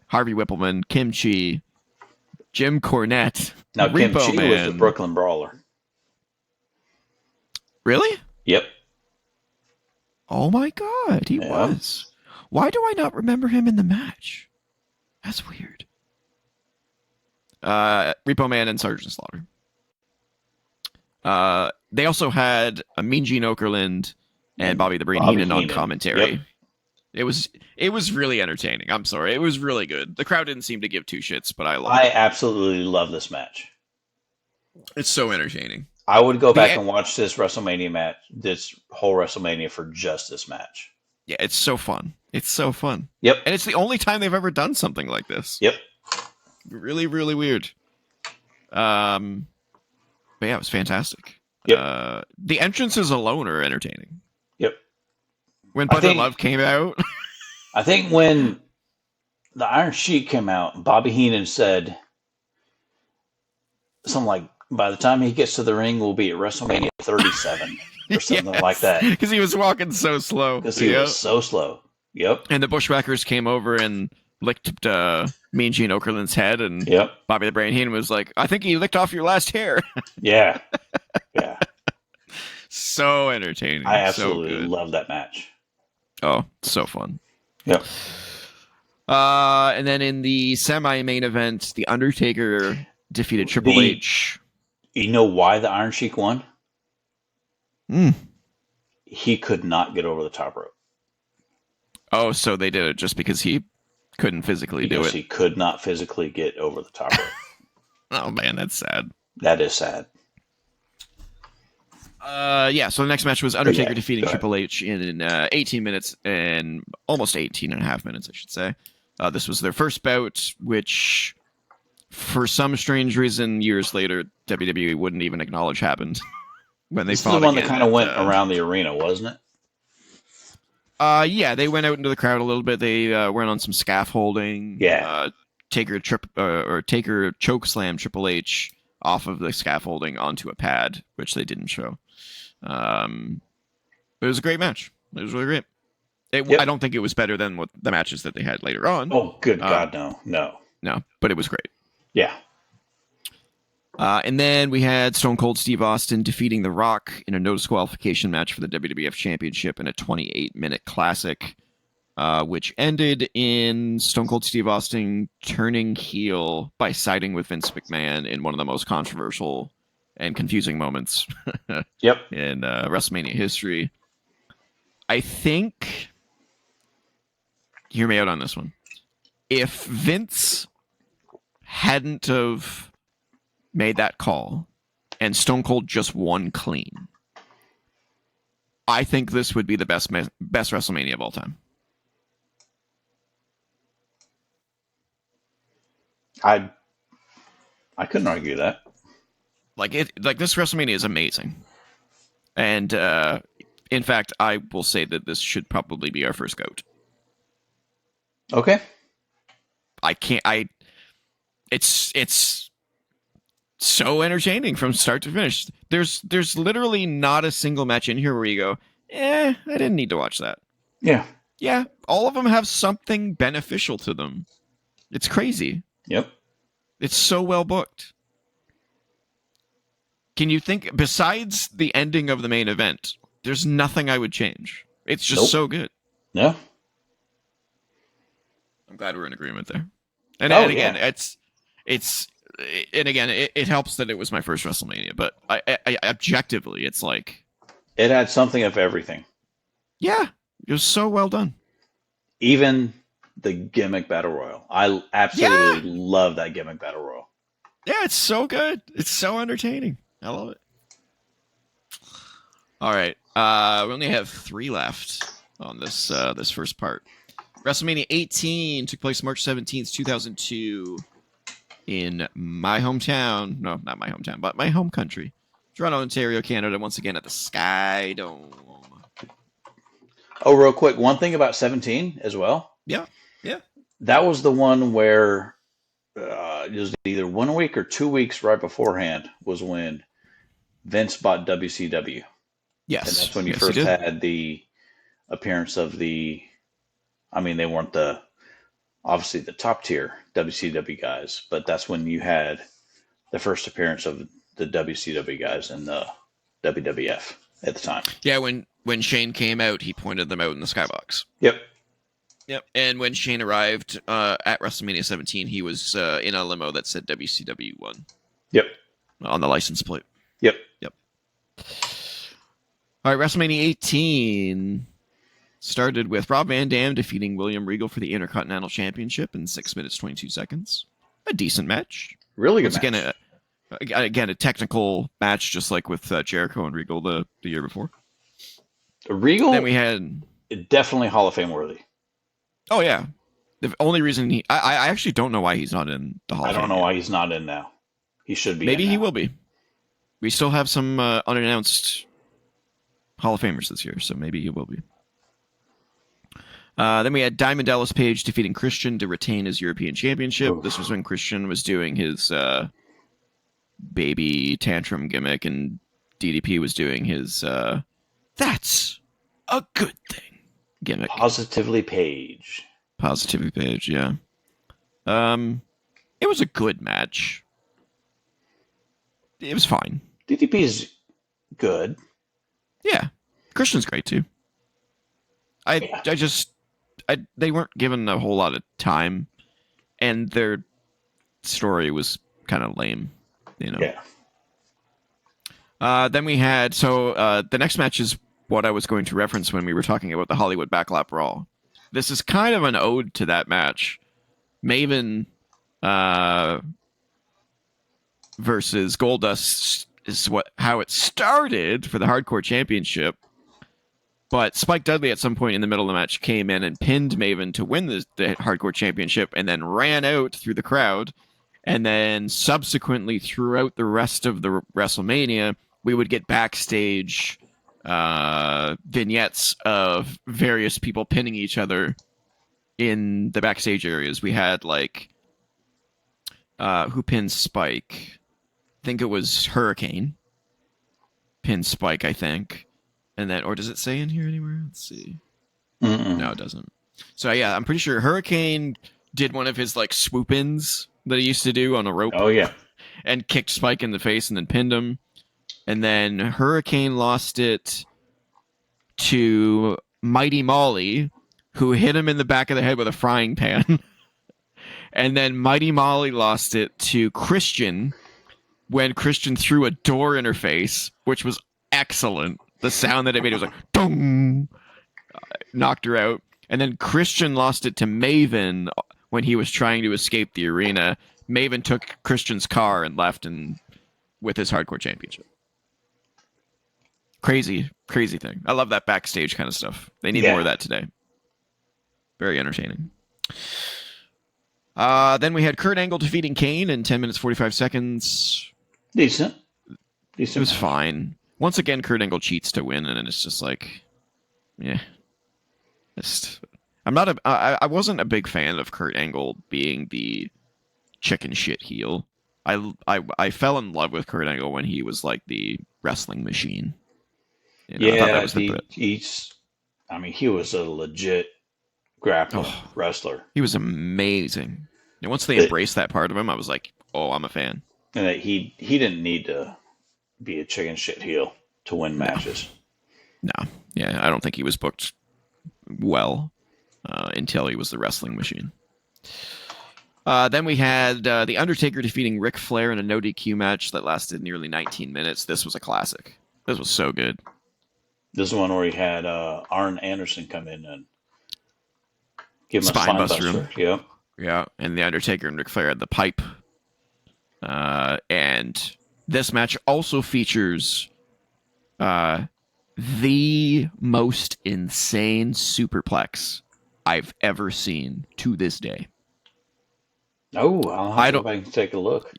Harvey Whippleman, Kim Chi, Jim Cornette. Now, Repo Kim Chi Man. was the Brooklyn Brawler. Really? Yep. Oh my God, he was. Why do I not remember him in the match? That's weird. Repo Man and Sergeant Slaughter. They also had Mean Gene Okerlund and Bobby the Brain Heenan on commentary. Yep. It was really entertaining. I'm sorry, it was really good. The crowd didn't seem to give two shits, but I loved it. I absolutely love this match. It's so entertaining. I would go back and watch this WrestleMania match, this whole WrestleMania for just this match. Yeah, it's so fun. It's so fun. Yep. And it's the only time they've ever done something like this. Yep. Really, really weird. But yeah, it was fantastic. Yep. The entrances alone are entertaining. Yep. When Brother Love came out. I think when the Iron Sheik came out, Bobby Heenan said something like, by the time he gets to the ring, we'll be at WrestleMania 37 or something like that. Because he was walking so slow. Because he was so slow. Yep. And the Bushwhackers came over and licked Mean Gene Okerlund's head, and Bobby the Brain Heenan was like, I think he licked off your last hair. Yeah. Yeah. So entertaining. I absolutely love that match. Oh, so fun. Yep. And then in the semi-main event, The Undertaker defeated Triple H. You know why the Iron Sheik won? Mm. He could not get over the top rope. Oh, so they did it just because he couldn't physically do it. He could not physically get over the top rope. Oh, man, that's sad. That is sad. Yeah, so the next match was Undertaker defeating Triple H in 18 minutes and almost 18 and a half minutes, I should say. This was their first bout, which, for some strange reason, years later, WWE wouldn't even acknowledge happened when they fought. This is the one that kind of went around the arena, wasn't it? Yeah, they went out into the crowd a little bit. They went on some scaffolding. Yeah. Taker choke slam Triple H off of the scaffolding onto a pad, which they didn't show. But it was a great match. It was really great. I don't think it was better than what the matches that they had later on. Oh, good God, no. No, but it was great. Yeah. And then we had Stone Cold Steve Austin defeating The Rock in a no disqualification match for the WWF Championship in a 28-minute classic, which ended in Stone Cold Steve Austin turning heel by siding with Vince McMahon in one of the most controversial and confusing moments in WrestleMania history. I think, hear me out on this one, if Vince hadn't have made that call and Stone Cold just won clean, I think this would be the best WrestleMania of all time. I couldn't argue that. Like this WrestleMania is amazing. And in fact, I will say that this should probably be our first GOAT. Okay. It's so entertaining from start to finish. There's literally not a single match in here where you go, I didn't need to watch that. Yeah. Yeah, all of them have something beneficial to them. It's crazy. Yep. It's so well booked. Can you think, besides the ending of the main event, there's nothing I would change. It's just so good. Yeah. I'm glad we're in agreement there. And again, it helps that it was my first WrestleMania, but I objectively, it's like, it had something of everything. Yeah, it was so well done. Even the gimmick battle royal. I absolutely love that gimmick battle royal. Yeah, it's so good. It's so entertaining. I love it. All right, we only have 3 left on this this first part. WrestleMania 18 took place March 17th, 2002 in my hometown. No, not my hometown, but my home country. Toronto, Ontario, Canada, once again at the Sky Dome. Oh, real quick, one thing about 17 as well. Yeah. That was the one where it was either 1 week or 2 weeks right beforehand was when Vince bought WCW. Yes. And that's when you first had the appearance of they weren't obviously the top tier WCW guys, but that's when you had the first appearance of the WCW guys in the WWF at the time. Yeah, when Shane came out, he pointed them out in the skybox. Yep. And when Shane arrived at WrestleMania 17, he was in a limo that said WCW 1. Yep. On the license plate. Yep. All right, WrestleMania 18 started with Rob Van Dam defeating William Regal for the Intercontinental Championship in 6 minutes 22 seconds. A decent match. Really good match. Again, a technical match, just like with Jericho and Regal the year before. Regal. Then we had definitely Hall of Fame worthy. Oh yeah, the only reason I actually don't know why he's not in the Hall of Fame. I don't know why he's not in now. He should be. Maybe he will be. We still have some unannounced Hall of Famers this year, so maybe he will be. Then we had Diamond Dallas Page defeating Christian to retain his European Championship. Oof. This was when Christian was doing his baby tantrum gimmick, and DDP was doing his that's a good thing gimmick. Positively Page, yeah. It was a good match. It was fine. DDP's good. Yeah. Christian's great too. They weren't given a whole lot of time, and their story was kind of lame, you know. Yeah. Then we had the next match is what I was going to reference when we were talking about the Hollywood Backlap Brawl. This is kind of an ode to that match. Maven versus Goldust is how it started for the Hardcore Championship. But Spike Dudley at some point in the middle of the match came in and pinned Maven to win the Hardcore Championship, and then ran out through the crowd. And then subsequently throughout the rest of the WrestleMania, we would get backstage vignettes of various people pinning each other in the backstage areas. We had who pinned Spike? I think it was Hurricane. Pinned Spike, I think. And then, or does it say in here anywhere? Let's see. Mm-mm. No, it doesn't. So yeah, I'm pretty sure Hurricane did one of his swoop-ins that he used to do on a rope. Oh yeah. And kicked Spike in the face and then pinned him. And then Hurricane lost it to Mighty Molly, who hit him in the back of the head with a frying pan. And then Mighty Molly lost it to Christian when Christian threw a door in her face, which was excellent. The sound that it made, it was like, dong! Knocked her out. And then Christian lost it to Maven when he was trying to escape the arena. Maven took Christian's car and left with his Hardcore Championship. Crazy thing. I love that backstage kind of stuff. They need more of that today. Very entertaining. Then we had Kurt Angle defeating Kane in 10 minutes 45 seconds. Decent. It was fine. Once again, Kurt Angle cheats to win, and it's just yeah. I wasn't a big fan of Kurt Angle being the chicken shit heel. I fell in love with Kurt Angle when he was like the wrestling machine. I thought that Yeah, was the bit. he was a legit grappler, Oh, wrestler. he was amazing. And once they That, embraced that part of him, I was like, oh, I'm a fan. and that he didn't need to be a chicken shit heel to win No, matches. no, yeah, I don't think he was booked well until he was the wrestling machine. Then we had The Undertaker defeating Ric Flair in a no DQ match that lasted nearly 19 minutes. This was a classic. This was so good. This is one where he had Arn Anderson come in and give him a Spine spine buster him. buster. Yep. Yeah, and The Undertaker and Ric Flair had the pipe. And this match also features the most insane superplex I've ever seen to this day. Oh, I'll have to go back and take a look.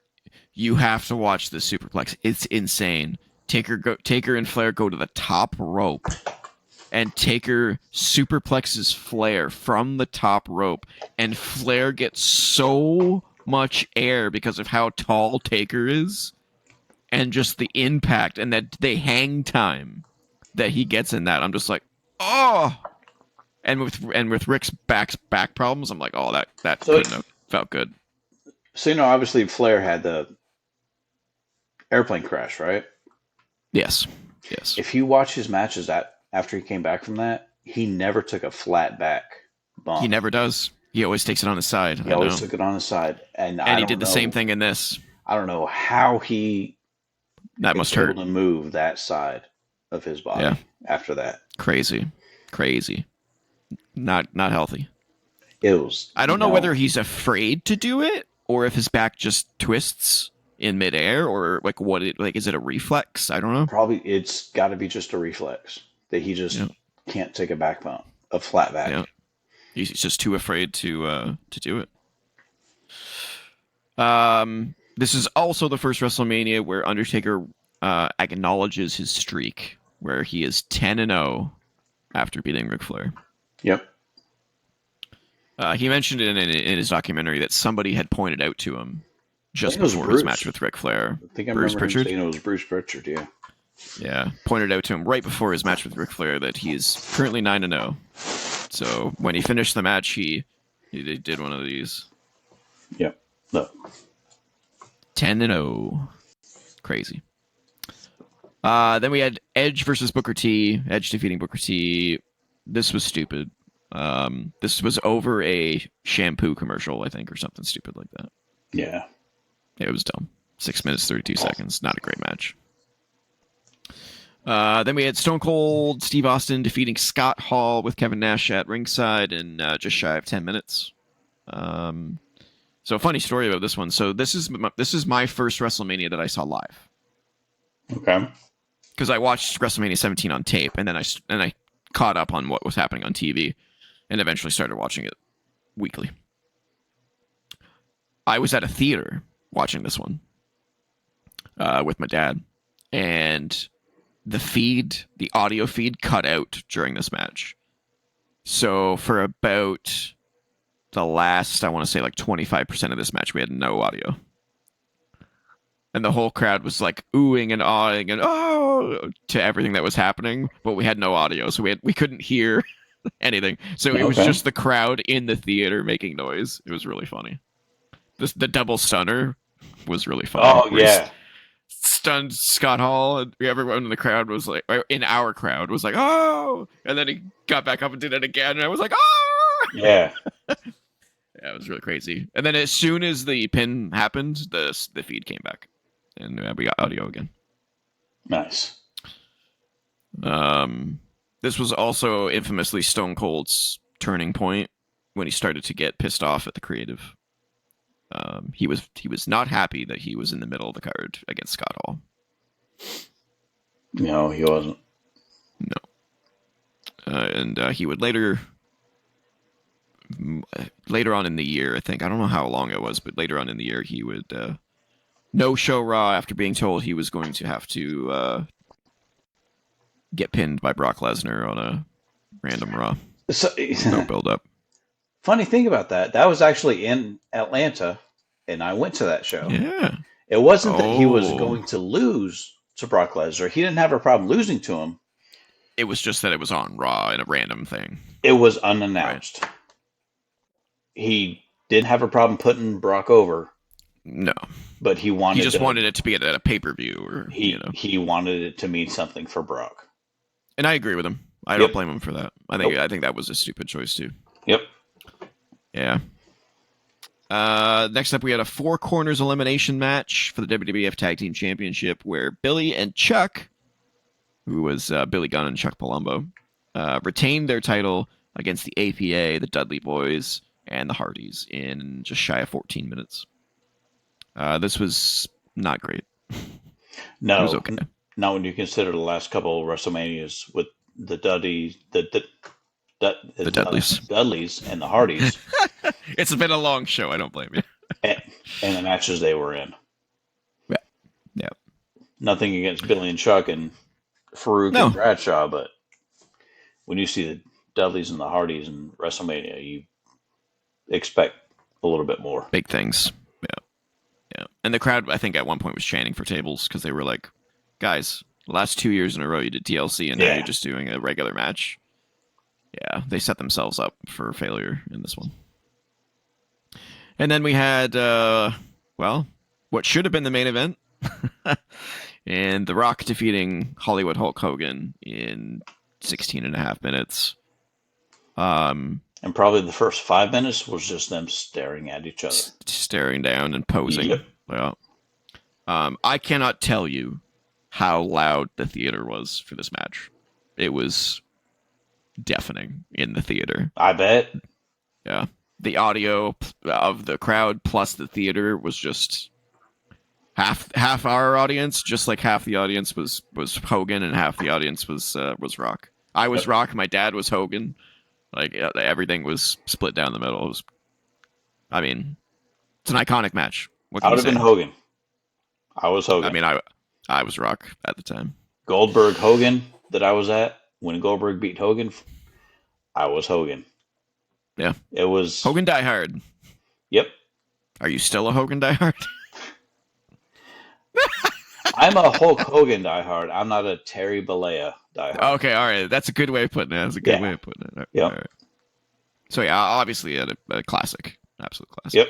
You have to watch this superplex. It's insane. Taker and Flair go to the top rope, and Taker superplexes Flair from the top rope, and Flair gets so much air because of how tall Taker is, and just the impact and that the hang time that he gets in that. I'm just like, oh. And with Rick's back problems, I'm like, oh, that couldn't have felt good. So obviously Flair had the airplane crash, right? Yes. If you watch his matches after he came back from that, he never took a flat back bump. He never does. He always takes it on his side. He always took it on his side, and he did the same thing in this. I don't know how he must hurt to move that side of his body after that. Crazy. Not healthy. It was. I don't know whether he's afraid to do it or if his back just twists in midair or like is it a reflex? I don't know. Probably it's got to be just a reflex that he just can't take a back bump, a flat back. Yeah. He's just too afraid to do it. This is also the first WrestleMania where Undertaker acknowledges his streak, where he is 10-0 after beating Ric Flair. Yep. He mentioned in his documentary that somebody had pointed out to him just before his match with Ric Flair. I think I remember him saying it was Bruce Pritchard, yeah. Yeah, pointed out to him right before his match with Ric Flair that he is currently 9-0. So when he finished the match, he did one of these. Yep. Look. 10-0. Crazy. Then we had Edge versus Booker T. Edge defeating Booker T. This was stupid. This was over a shampoo commercial, I think, or something stupid like that. Yeah. It was dumb. 6 minutes, 32 seconds. Not a great match. Then we had Stone Cold Steve Austin defeating Scott Hall with Kevin Nash at ringside in just shy of 10 minutes. So a funny story about this one. So this is my first WrestleMania that I saw live. Okay. Because I watched WrestleMania 17 on tape, and then I caught up on what was happening on TV, and eventually started watching it weekly. I was at a theater watching this one with my dad, and the audio feed cut out during this match. So for about the last, I want to say like 25% of this match, we had no audio. And the whole crowd was like oohing and awing and oh to everything that was happening, but we had no audio, so we couldn't hear anything. So it was just the crowd in the theater making noise. It was really funny. The double stunner was really funny. Oh yeah. Stunned Scott Hall, and everyone in the crowd was like, in our crowd was like, oh, and then he got back up and did it again, and I was like, oh, yeah. Yeah, it was really crazy. And then as soon as the pin happened, the feed came back, and we got audio again. Nice. This was also infamously Stone Cold's turning point when he started to get pissed off at the creative. He was not happy that he was in the middle of the card against Scott Hall. No, he wasn't. No. And he would later on in the year, I think, I don't know how long it was, but later on in the year, he would no-show Raw after being told he was going to have to get pinned by Brock Lesnar on a random Raw. So, no build-up. Funny thing about that was actually in Atlanta, and I went to that show. Yeah. It wasn't that he was Oh, going to lose to Brock Lesnar. He didn't have a problem losing to him. it was just that it was on Raw and a random thing, It was right? unannounced. He didn't have a problem putting Brock over, No, but he he wanted just to. wanted it to be at a pay per view, or He wanted it to mean something for Brock. And I agree with him. I don't Yep. blame him for that. Nope. I think that was a stupid choice too. Yep. Yeah. Next up, we had a four corners elimination match for the WWF Tag Team Championship, where Billy and Chuck, who was Billy Gunn and Chuck Palumbo, retained their title against the APA, the Dudley Boys, and the Hardys in just shy of 14 minutes. This was not great. No, it was okay. Not when you consider the last couple of WrestleManias with the Dudleys, the Dudleys and the Hardys. It's been a long show. I don't blame you. and the matches they were in. Yeah. Yeah. Nothing against Billy and Chuck and Farouk and Bradshaw, but when you see the Dudleys and the Hardys in WrestleMania, you expect a little bit more. Big things. Yeah. And the crowd, I think, at one point was chanting for tables because they were like, guys, the last 2 years in a row you did TLC and now you're just doing a regular match. Yeah, they set themselves up for failure in this one. And then we had, what should have been the main event. And The Rock defeating Hollywood Hulk Hogan in 16 and a half minutes. And probably the first 5 minutes was just them staring at each other. Staring down and posing. Yep. Well, I cannot tell you how loud the theater was for this match. It was deafening in the theater. I bet. Yeah. The audio of the crowd plus the theater was just half our audience, just like half the audience was Hogan and half the audience was Rock. I was Rock, my dad was Hogan. Like everything was split down the middle. It was, I mean, it's an iconic match. I would have been Hogan. I was Hogan. I mean, I was Rock at the time. Goldberg Hogan that I was at when Goldberg beat Hogan, I was Hogan. Yeah. It was Hogan Die Hard. Yep. Are you still a Hogan Die Hard? I'm a Hulk Hogan diehard. I'm not a Terry Bollea diehard. Okay, all right. That's a good way of putting it. That's a good way of putting it. Yeah. Right. So yeah, obviously a classic, absolute classic.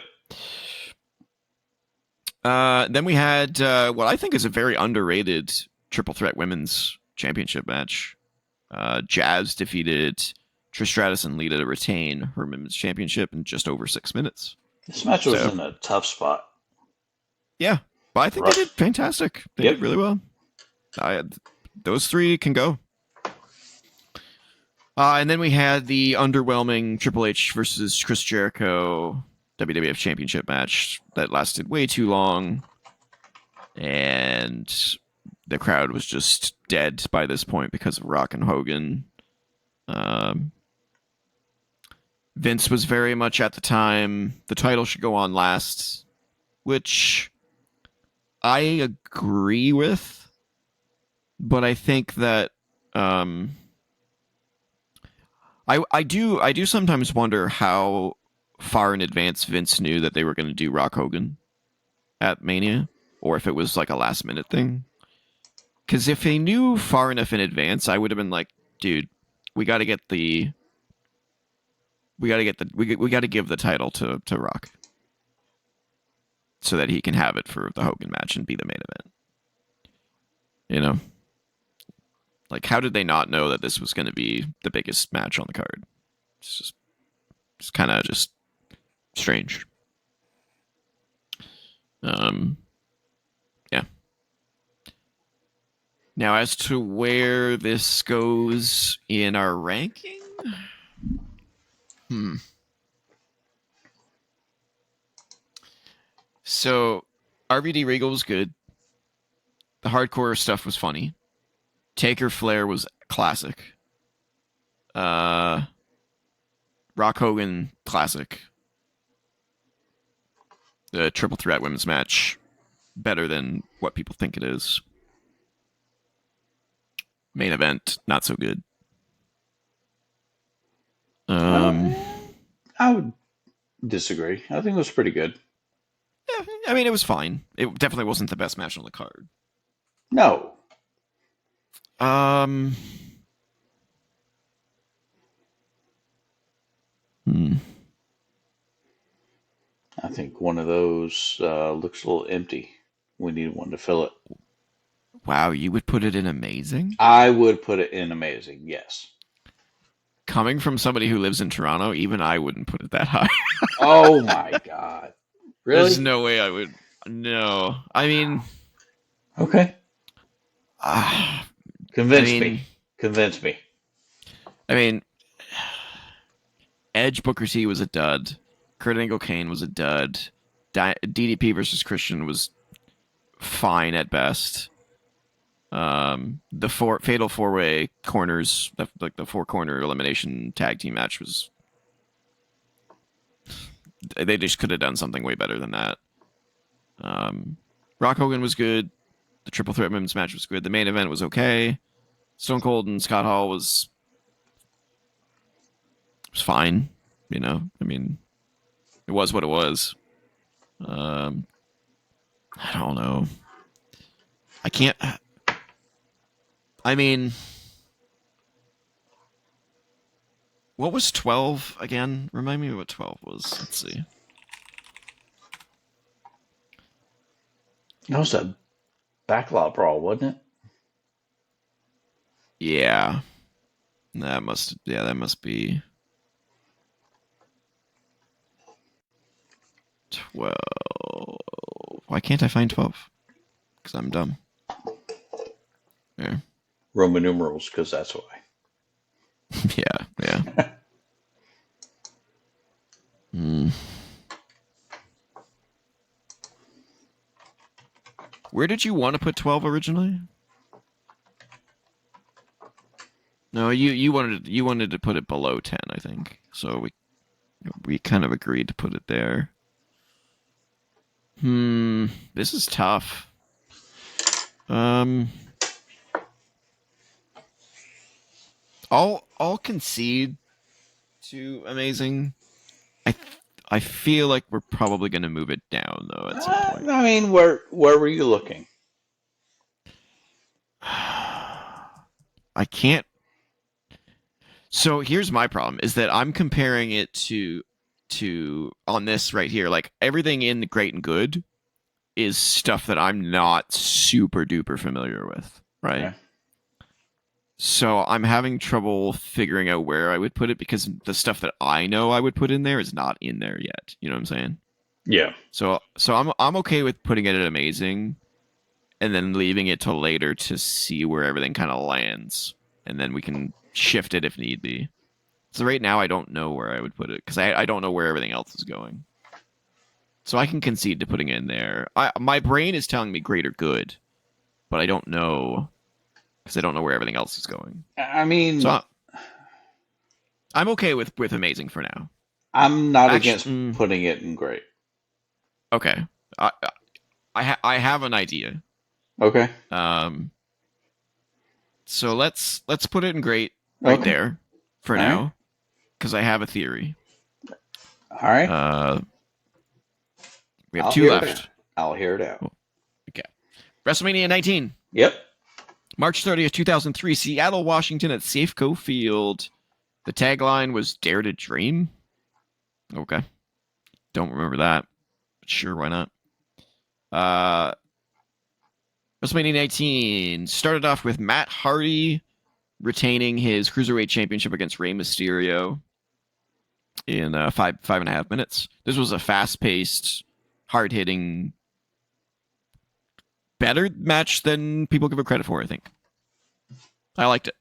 Yep. Then we had what I think is a very underrated triple threat women's championship match. Jazz defeated Trish Stratus and Lita to retain her women's championship in just over 6 minutes. This match was in a tough spot. Yeah. But I think they did fantastic. They did really well. Those three can go. And then we had the underwhelming Triple H versus Chris Jericho WWF Championship match that lasted way too long. And the crowd was just dead by this point because of Rock and Hogan. Vince was very much at the time, the title should go on last, which I agree with, but I think that I do sometimes wonder how far in advance Vince knew that they were going to do Rock Hogan at Mania, or if it was like a last minute thing. Because if they knew far enough in advance, I would have been like, dude, we got to give the title to Rock, so that he can have it for the Hogan match and be the main event. You know? Like, how did they not know that this was going to be the biggest match on the card? It's kind of just strange. Yeah. Now, as to where this goes in our ranking... So, RVD Regal was good. The hardcore stuff was funny. Taker Flair was classic. Rock Hogan, classic. The triple threat women's match, better than what people think it is. Main event, not so good. I would disagree. I think it was pretty good. Yeah, I mean, it was fine. It definitely wasn't the best match on the card. No. I think one of those looks a little empty. We need one to fill it. Wow, you would put it in amazing? I would put it in amazing, yes. Coming from somebody who lives in Toronto, even I wouldn't put it that high. Oh my god. Really? There's no way I would. No. I mean. Okay. Convince I mean, me. Convince me. I mean, Edge Booker T was a dud. Kurt Angle Kane was a dud. DDP versus Christian was fine at best. The fatal four-way corners, like the four-corner elimination tag team match was. They just could have done something way better than that. Rock Hogan was good. The triple threat women's match was good. The main event was okay. Stone Cold and Scott Hall was fine. You know, I mean, it was what it was. I don't know. I can't. I mean, what was 12 again? Remind me what 12 was. Let's see. That was a backlot brawl, wasn't it? Yeah. That must be 12. Why can't I find 12? Because I'm dumb. Yeah. Roman numerals, because that's why. Yeah. Where did you want to put 12 originally? No, you wanted to put it below 10, I think. So we kind of agreed to put it there. This is tough. I'll concede to amazing. I feel like we're probably going to move it down though at some point. I mean, where were you looking? I can't. So here's my problem: is that I'm comparing it to on this right here. Like everything in the Great and Good is stuff that I'm not super duper familiar with, right? Okay. So I'm having trouble figuring out where I would put it because the stuff that I know I would put in there is not in there yet. You know what I'm saying? Yeah. So I'm okay with putting it at amazing, and then leaving it till later to see where everything kind of lands, and then we can shift it if need be. So right now I don't know where I would put it because I don't know where everything else is going. So I can concede to putting it in there. My brain is telling me great or good, but I don't know because I don't know where everything else is going. I mean, so I'm okay with amazing for now. I'm not against putting it in great. Okay, I have an idea. Okay. So let's put it in great right there for now because I have a theory. All right. We have two left. I'll hear it out. Okay. WrestleMania 19. Yep. March 30th, 2003, Seattle, Washington at Safeco Field. The tagline was Dare to Dream. Okay. Don't remember that. But sure, why not? WrestleMania 19 started off with Matt Hardy retaining his Cruiserweight Championship against Rey Mysterio in 5.5 minutes. This was a fast-paced, hard-hitting, better match than people give it credit for, I think. I liked it.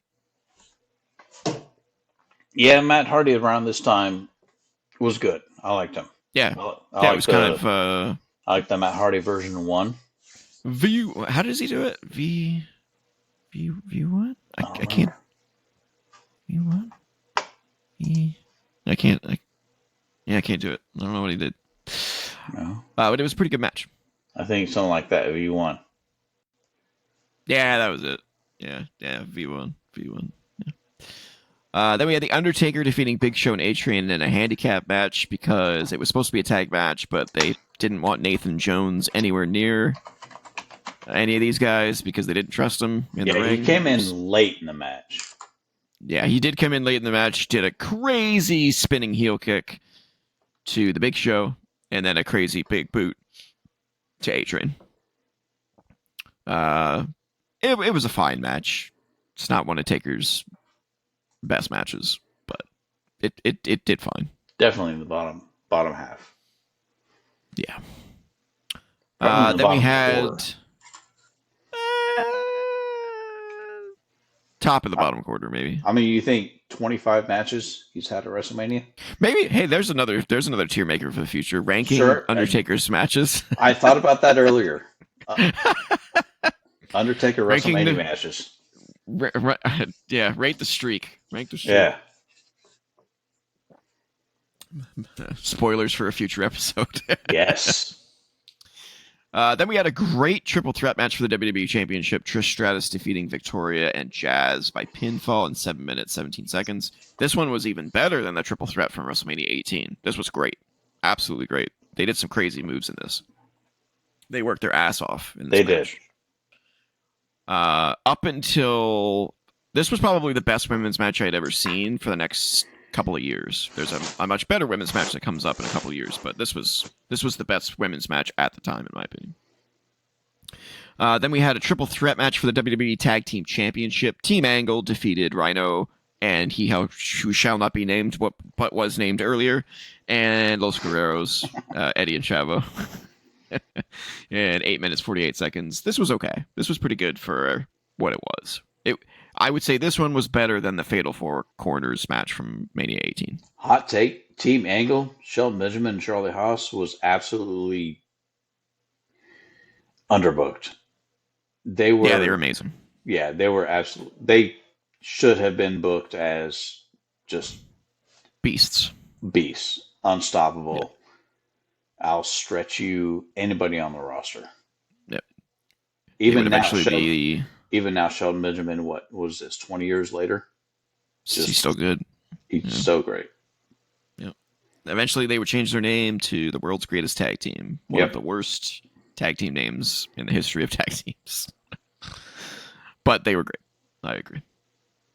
Yeah, Matt Hardy around this time was good. I liked him. Yeah. It was kind of... I like the Matt Hardy version 1. How does he do it? V what? I can't. V what? I can't. I can't do it. I don't know what he did. No. But it was a pretty good match. I think something like that. V1. Yeah, that was it. Yeah, V1. Yeah. Then we had The Undertaker defeating Big Show and A-Train in a handicap match because it was supposed to be a tag match, but they didn't want Nathan Jones anywhere near any of these guys because they didn't trust him in the ring. He came in late in the match. Yeah, he did come in late in the match, did a crazy spinning heel kick to the Big Show, and then a crazy big boot to A-Train. It was a fine match. It's not one of Taker's best matches, but it did fine. Definitely in the bottom half. Yeah. Then we had top of the bottom quarter, maybe. I mean, you think 25 matches he's had at WrestleMania? Maybe. Hey, there's another TierMaker for the future. Ranking Undertaker's matches. I thought about that earlier. Undertaker WrestleMania matches. Yeah, rate the streak. Rank the streak. Yeah. Spoilers for a future episode. Yes. Then we had a great triple threat match for the WWE Championship. Trish Stratus defeating Victoria and Jazz by pinfall in 7 minutes, 17 seconds. This one was even better than the triple threat from WrestleMania 18. This was great. Absolutely great. They did some crazy moves in this. They worked their ass off in this match. Did. Up until... This was probably the best women's match I'd ever seen for the next couple of years. There's a much better women's match that comes up in a couple of years, but this was the best women's match at the time, in my opinion. Then we had a triple threat match for the WWE Tag Team Championship. Team Angle defeated Rhino and who shall not be named, but was named earlier, and Los Guerreros, Eddie and Chavo. In 8 minutes, 48 seconds. This was okay. This was pretty good for what it was. I would say this one was better than the Fatal Four Corners match from Mania 18. Hot take. Team Angle, Shelton Benjamin, and Charlie Haas was absolutely underbooked. They were amazing. Yeah, they were absolutely. They should have been booked as just beasts, unstoppable. Yep. I'll stretch you. Anybody on the roster. Yep. Even now, Sheldon Benjamin. What was this? 20 years later, he's still good. He's so great. Yep. Eventually, they would change their name to the World's Greatest Tag Team. One of the worst tag team names in the history of tag teams. But they were great. I agree.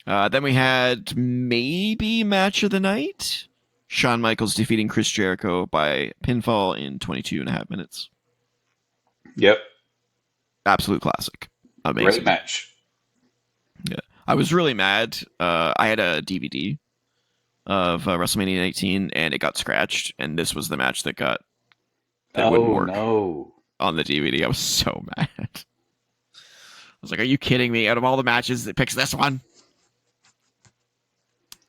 Then we had maybe match of the night. Shawn Michaels defeating Chris Jericho by pinfall in 22.5 minutes. Yep. Absolute classic. Amazing. Great match. Yeah. I was really mad. I had a DVD of WrestleMania 19 and it got scratched, and this was the match that wouldn't work on the DVD. I was so mad. I was like, are you kidding me? Out of all the matches, it picks this one?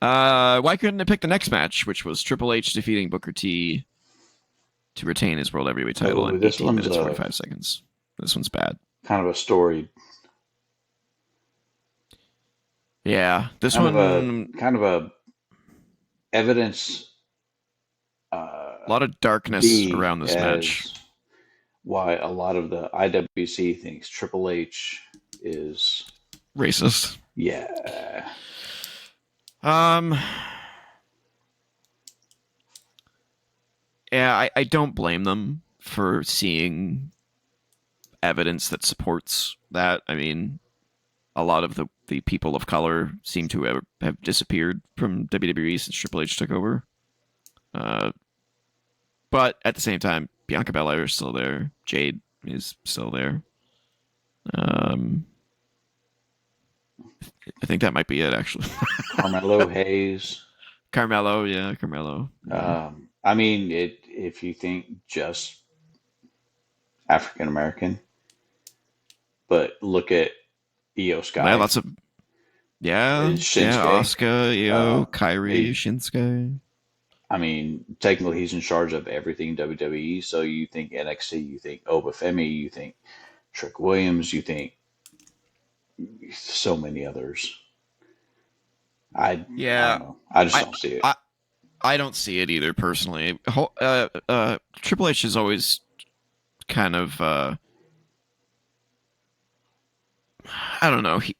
Why couldn't it pick the next match, which was Triple H defeating Booker T to retain his World Heavyweight title in 18 minutes, 45 seconds. This one's bad. Kind of a story. Yeah, this one... kind of a evidence... a lot of darkness around this match. Why a lot of the IWC thinks Triple H is... racist. Yeah. Yeah, I don't blame them for seeing evidence that supports that. I mean, a lot of the people of color seem to have disappeared from WWE since Triple H took over. But at the same time, Bianca Belair is still there. Jade is still there. I think that might be it, actually. Carmelo Hayes. Carmelo. I mean, if you think just African American, but look at Io Sky. Yeah, lots of Asuka, Io, Kairi, Shinsuke. I mean, technically, he's in charge of everything WWE. So you think NXT, you think Obafemi, you think Trick Williams, you think so many others. I don't know. I just don't see it. I don't see it either, personally. Triple H is always kind of I don't know. He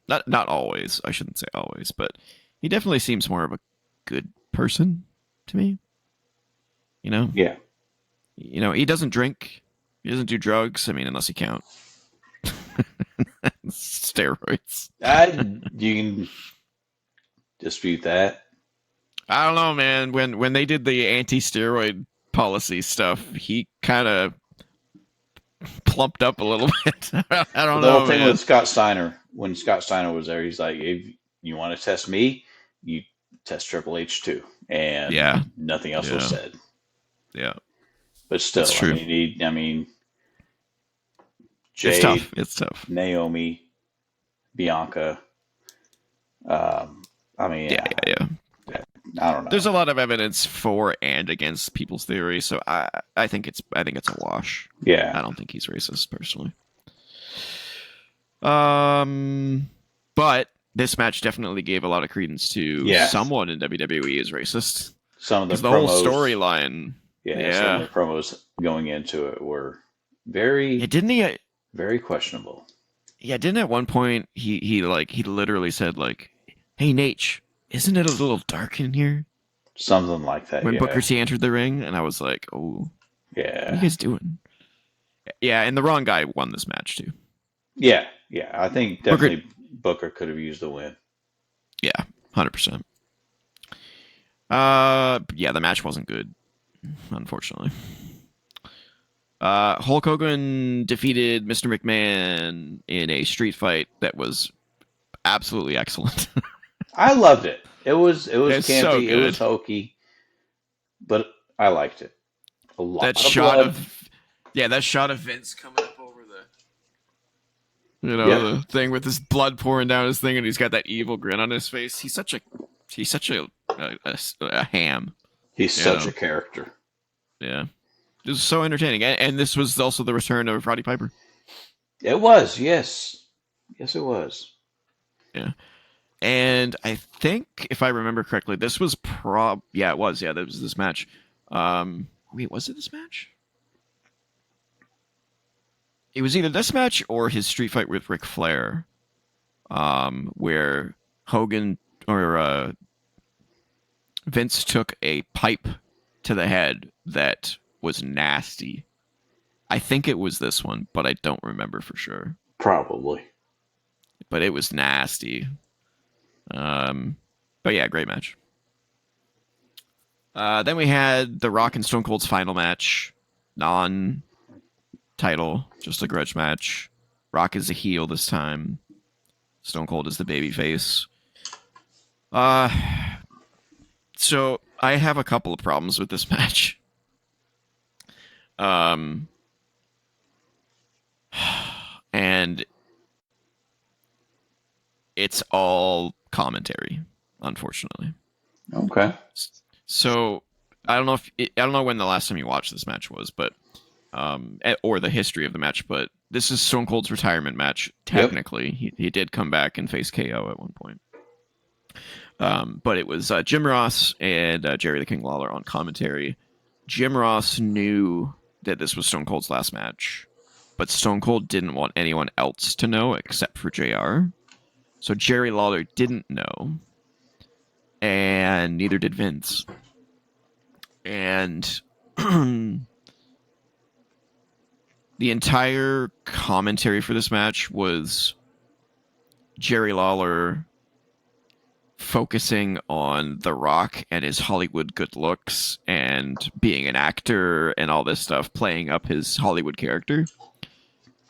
not always. I shouldn't say always, but He definitely seems more of a good person to me. You know? Yeah. You know, he doesn't drink. He doesn't do drugs. I mean, unless you count steroids. You can dispute that. I don't know, man. When they did the anti-steroid policy stuff, he kind of plumped up a little bit. I don't But the whole know, thing with man. Scott Steiner, when Scott Steiner was there, he's like, if you want to test me, you test Triple H too. And Yeah, nothing else was yeah, said. yeah. But That's still, true. It's Jade, tough. It's tough. Naomi, Bianca. Yeah, yeah, yeah. I don't There's know. a lot of evidence for and against people's theory, so I think it's a wash. Yeah. I don't think he's racist personally. But this match definitely gave a lot of credence to Yeah. someone in WWE is racist Some of the because the whole promos, storyline. yeah, some Yeah, of the promos going into it were yeah. very, Didn't he? very questionable. Yeah, didn't at one point he literally said like, "Hey Nate, isn't it a little dark in here?" Something like that, When yeah. Booker T entered the ring, and I was like, "Oh, what are you Yeah. guys doing?" Yeah, and the wrong guy won this match too. Yeah. Yeah. I think Booker, definitely Booker could have used the win. yeah, 100%. Yeah, the match wasn't good, unfortunately. Hulk Hogan defeated Mr. McMahon in a street fight that was absolutely excellent. I loved it. It was It's so campy, it was good. hokey, but I liked it. A lot That of shot blood. of that shot of Vince coming up over Yep. the thing with his blood pouring down his thing, and he's got that evil grin on his face. He's such a ham. He's You such a know, character. yeah. It was so entertaining, and this was also the return of Roddy Piper. It was, yes. Yes, it was. Yeah. And I think, if I remember correctly, this was yeah, it was. Yeah, that was this match. Wait, was it this match? It was either this match or his street fight with Ric Flair, where Hogan or Vince took a pipe to the head that was nasty. I think it was this one, but I don't remember for sure. Probably. But it was nasty. But yeah, great match. Then we had The Rock and Stone Cold's final match, non-title, just a grudge match. Rock is a heel this time. Stone Cold is the babyface. So I have a couple of problems with this match. And it's all commentary, unfortunately. Okay. So I don't know when the last time you watched this match was, but or the history of the match, but this is Stone Cold's retirement match. Technically, he did come back and face KO at one point. But it was Jim Ross and Jerry the King Lawler on commentary. Jim Ross knew that this was Stone Cold's last match, but Stone Cold didn't want anyone else to know except for JR. So Jerry Lawler didn't know, and neither did Vince. And the entire commentary for this match was Jerry Lawler focusing on The Rock and his Hollywood good looks and being an actor and all this stuff, playing up his Hollywood character,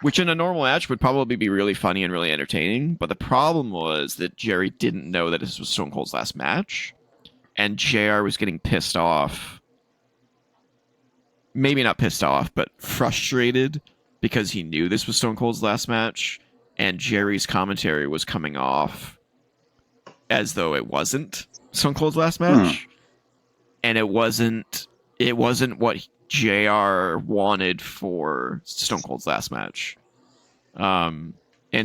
which in a normal match would probably be really funny and really entertaining. But the problem was that Jerry didn't know that this was Stone Cold's last match, and JR was getting pissed off. Maybe not pissed off, but frustrated because he knew this was Stone Cold's last match, and Jerry's commentary was coming off as though it wasn't Stone Cold's last match, and it wasn't what JR wanted for Stone Cold's last match. And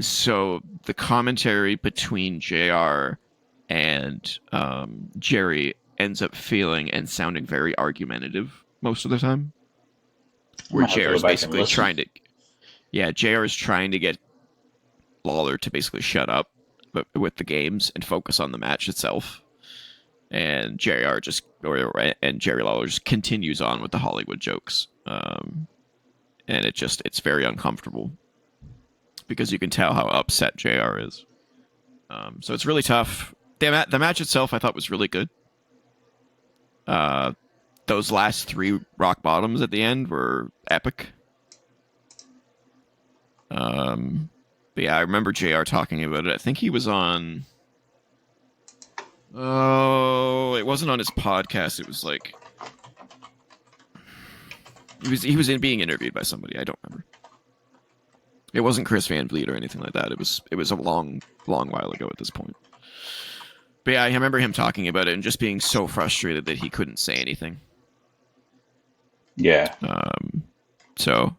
so the commentary between JR and Jerry ends up feeling and sounding very argumentative most of the time. Where JR is basically trying to... Yeah, JR is trying to get Lawler to basically shut up. with the games and focus on the match itself. And Jerry Lawler just continues on with the Hollywood jokes, and it's very uncomfortable because you can tell how upset JR is. So it's really tough. The match itself, I thought, was really good. Those last 3 rock bottoms at the end were epic. But yeah, I remember JR talking about it. I think he was on. Oh, it wasn't on his podcast. It was like he was being interviewed by somebody. I don't remember. It wasn't Chris Van Vliet or anything like that. It was a long while ago at this point. But yeah, I remember him talking about it and just being so frustrated that he couldn't say anything. Yeah. So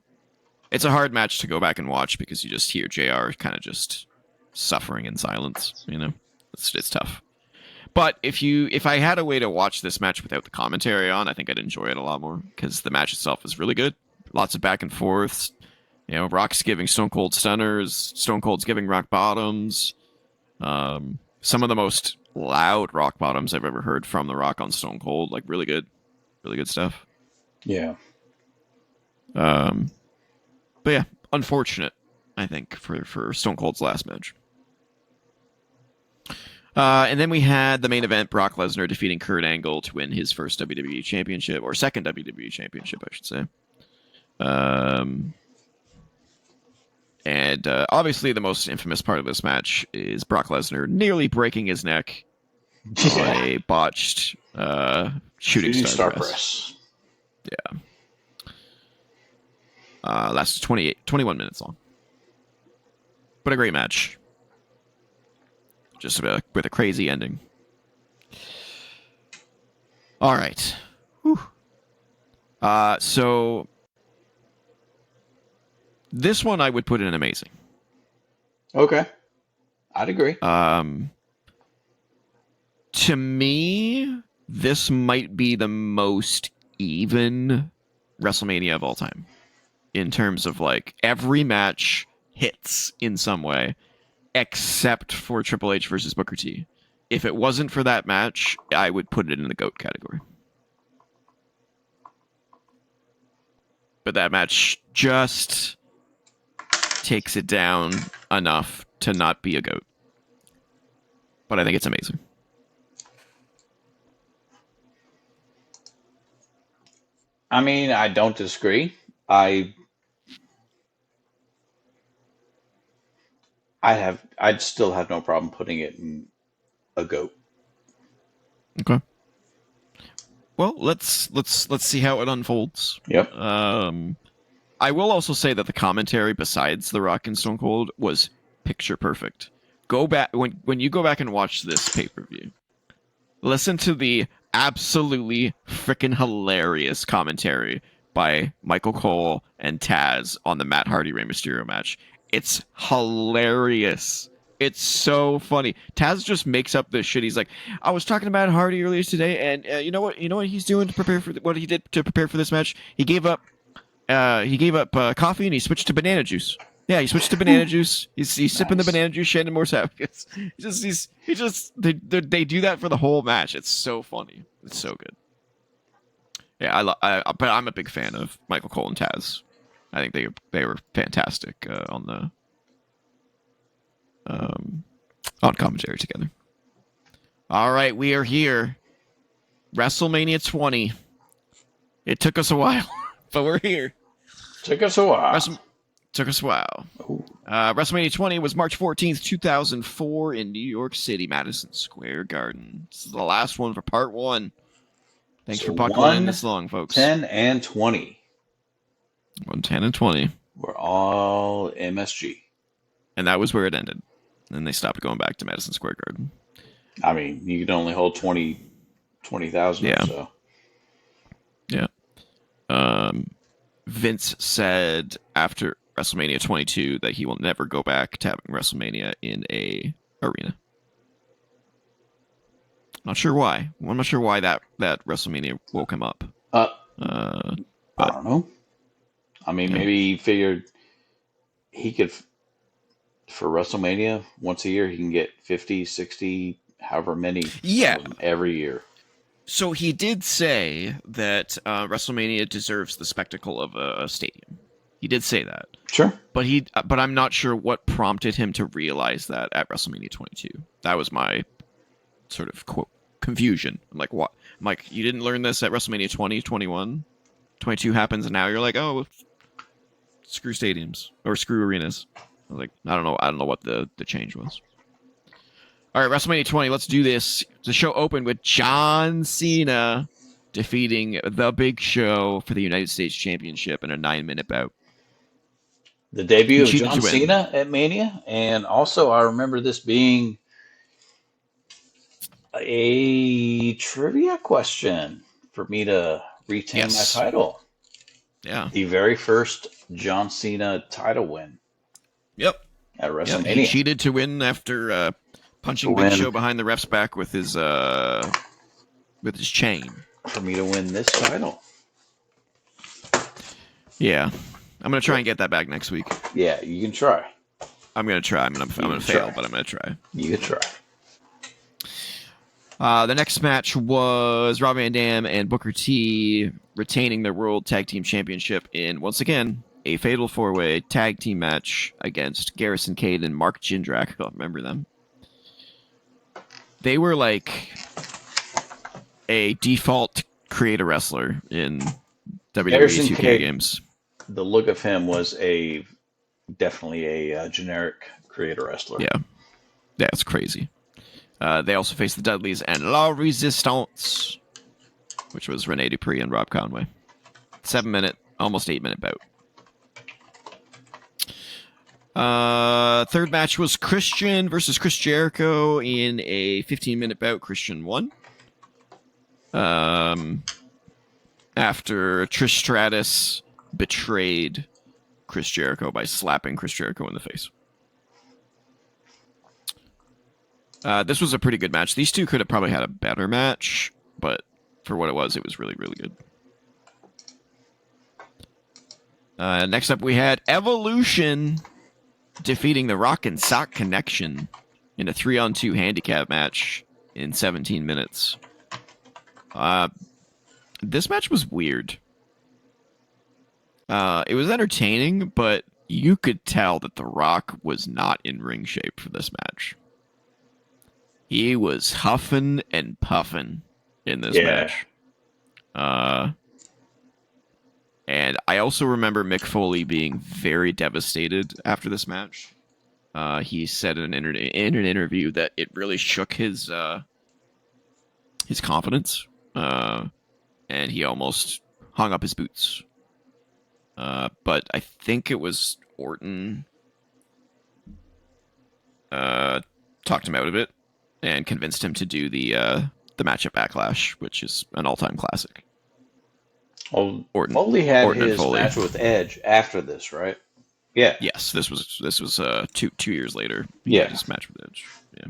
it's a hard match to go back and watch because you just hear JR kind of just suffering in silence. You know, it's tough. But if I had a way to watch this match without the commentary on, I think I'd enjoy it a lot more because the match itself is really good. Lots of back and forths. You know, Rock's giving Stone Cold stunners. Stone Cold's giving Rock bottoms. Some of the most loud Rock bottoms I've ever heard from The Rock on Stone Cold. Like really good stuff. Yeah. But yeah, unfortunate, I think, for Stone Cold's last match. And then we had the main event, Brock Lesnar defeating Kurt Angle to win his first WWE Championship, or second WWE Championship, I should say. And obviously the most infamous part of this match is Brock Lesnar nearly breaking his neck on a botched shooting star press. Yeah. Lasted 21 minutes long. But a great match. Just with a crazy ending. All right. Whew. So this one I would put in amazing. Okay. I'd agree. To me, this might be the most even WrestleMania of all time. In terms of like every match hits in some way. Except for Triple H versus Booker T. If it wasn't for that match, I would put it in the GOAT category. But that match just takes it down enough to not be a GOAT. But I think it's amazing. I mean, I don't disagree. I'd still have no problem putting it in a GOAT. Okay. Well, let's see how it unfolds. Yep. I will also say that the commentary, besides The Rock and Stone Cold, was picture perfect. Go back when you go back and watch this pay-per-view. Listen to the absolutely freaking hilarious commentary by Michael Cole and Taz on the Matt Hardy Rey Mysterio match. It's hilarious. It's so funny. Taz just makes up this shit. He's like, I was talking about Hardy earlier today, and you know what he's doing to prepare for what he did to prepare for this match? He gave up coffee and he switched to banana juice. Yeah, he switched to banana juice. He's nice. Sipping the banana juice. Shannon Moore's happy. They do that for the whole match. It's so funny. It's so good. Yeah, but I'm a big fan of Michael Cole and Taz. I think they were fantastic on commentary together. All right, we are here. WrestleMania 20. It took us a while, but we're here. Took us a while. WrestleMania 20 was March 14th, 2004 in New York City, Madison Square Garden. This is the last one for part 1. Thanks for buckling in this long, folks. 10 and 20. 110 and 20. We're all MSG. And that was where it ended. Then they stopped going back to Madison Square Garden. I mean, you could only hold 20,000 yeah. or so. Yeah. Vince said after WrestleMania 22 that he will never go back to having WrestleMania in a arena. Not sure why. I'm not sure why that WrestleMania woke him up. I don't know. I mean, maybe he figured he could for WrestleMania, once a year, he can get 50, 60, however many Yeah. of them every year. So he did say that WrestleMania deserves the spectacle of a stadium. He did say that. Sure. But I'm not sure what prompted him to realize that at WrestleMania 22. That was my sort of quote confusion. I'm like, what? I'm like, you didn't learn this at WrestleMania 20, 21, 22 happens, and now you're like, oh, screw stadiums or screw arenas. I was like, I don't know what the change was. All right, WrestleMania 20. Let's do this. The show opened with John Cena defeating The Big Show for the United States Championship in a 9-minute bout. The debut of John Cena at Mania, and also I remember this being a trivia question for me to retain my title. Yeah. The very first John Cena title win. Yep. At WrestleMania. Yep. He cheated to win after punching Big Show behind the ref's back with his chain. For me to win this title. Yeah. I'm going to try and get that back next week. Yeah, you can try. I'm going to try. I'm going to fail, but I'm going to try. You can try. The next match was Rob Van Dam and Booker T retaining their World Tag Team Championship in, once again, a Fatal 4-Way Tag Team match against Garrison Cade and Mark Jindrak. I remember them. They were like a default creator wrestler in WWE 2K games. The look of him was definitely a generic creator wrestler. Yeah, it's crazy. They also faced the Dudleys and La Resistance, which was Rene Dupree and Rob Conway. 7-minute, almost 8-minute bout. Third match was Christian versus Chris Jericho in a 15-minute bout. Christian won. After Trish Stratus betrayed Chris Jericho by slapping Chris Jericho in the face. This was a pretty good match. These two could have probably had a better match, but for what it was really, really good. Next up, we had Evolution defeating the Rock and Sock Connection in a 3-on-2 handicap match in 17 minutes. This match was weird. It was entertaining, but you could tell that The Rock was not in ring shape for this match. He was huffing and puffing in this match. And I also remember Mick Foley being very devastated after this match. He said in an interview that it really shook his confidence, and he almost hung up his boots. But I think it was Orton talked him out of it and convinced him to do the match at Backlash, which is an all-time classic. Well, Foley had his match with Edge after this, right? Yeah. Yes, this was 2 years later. He had his match with Edge. Yeah.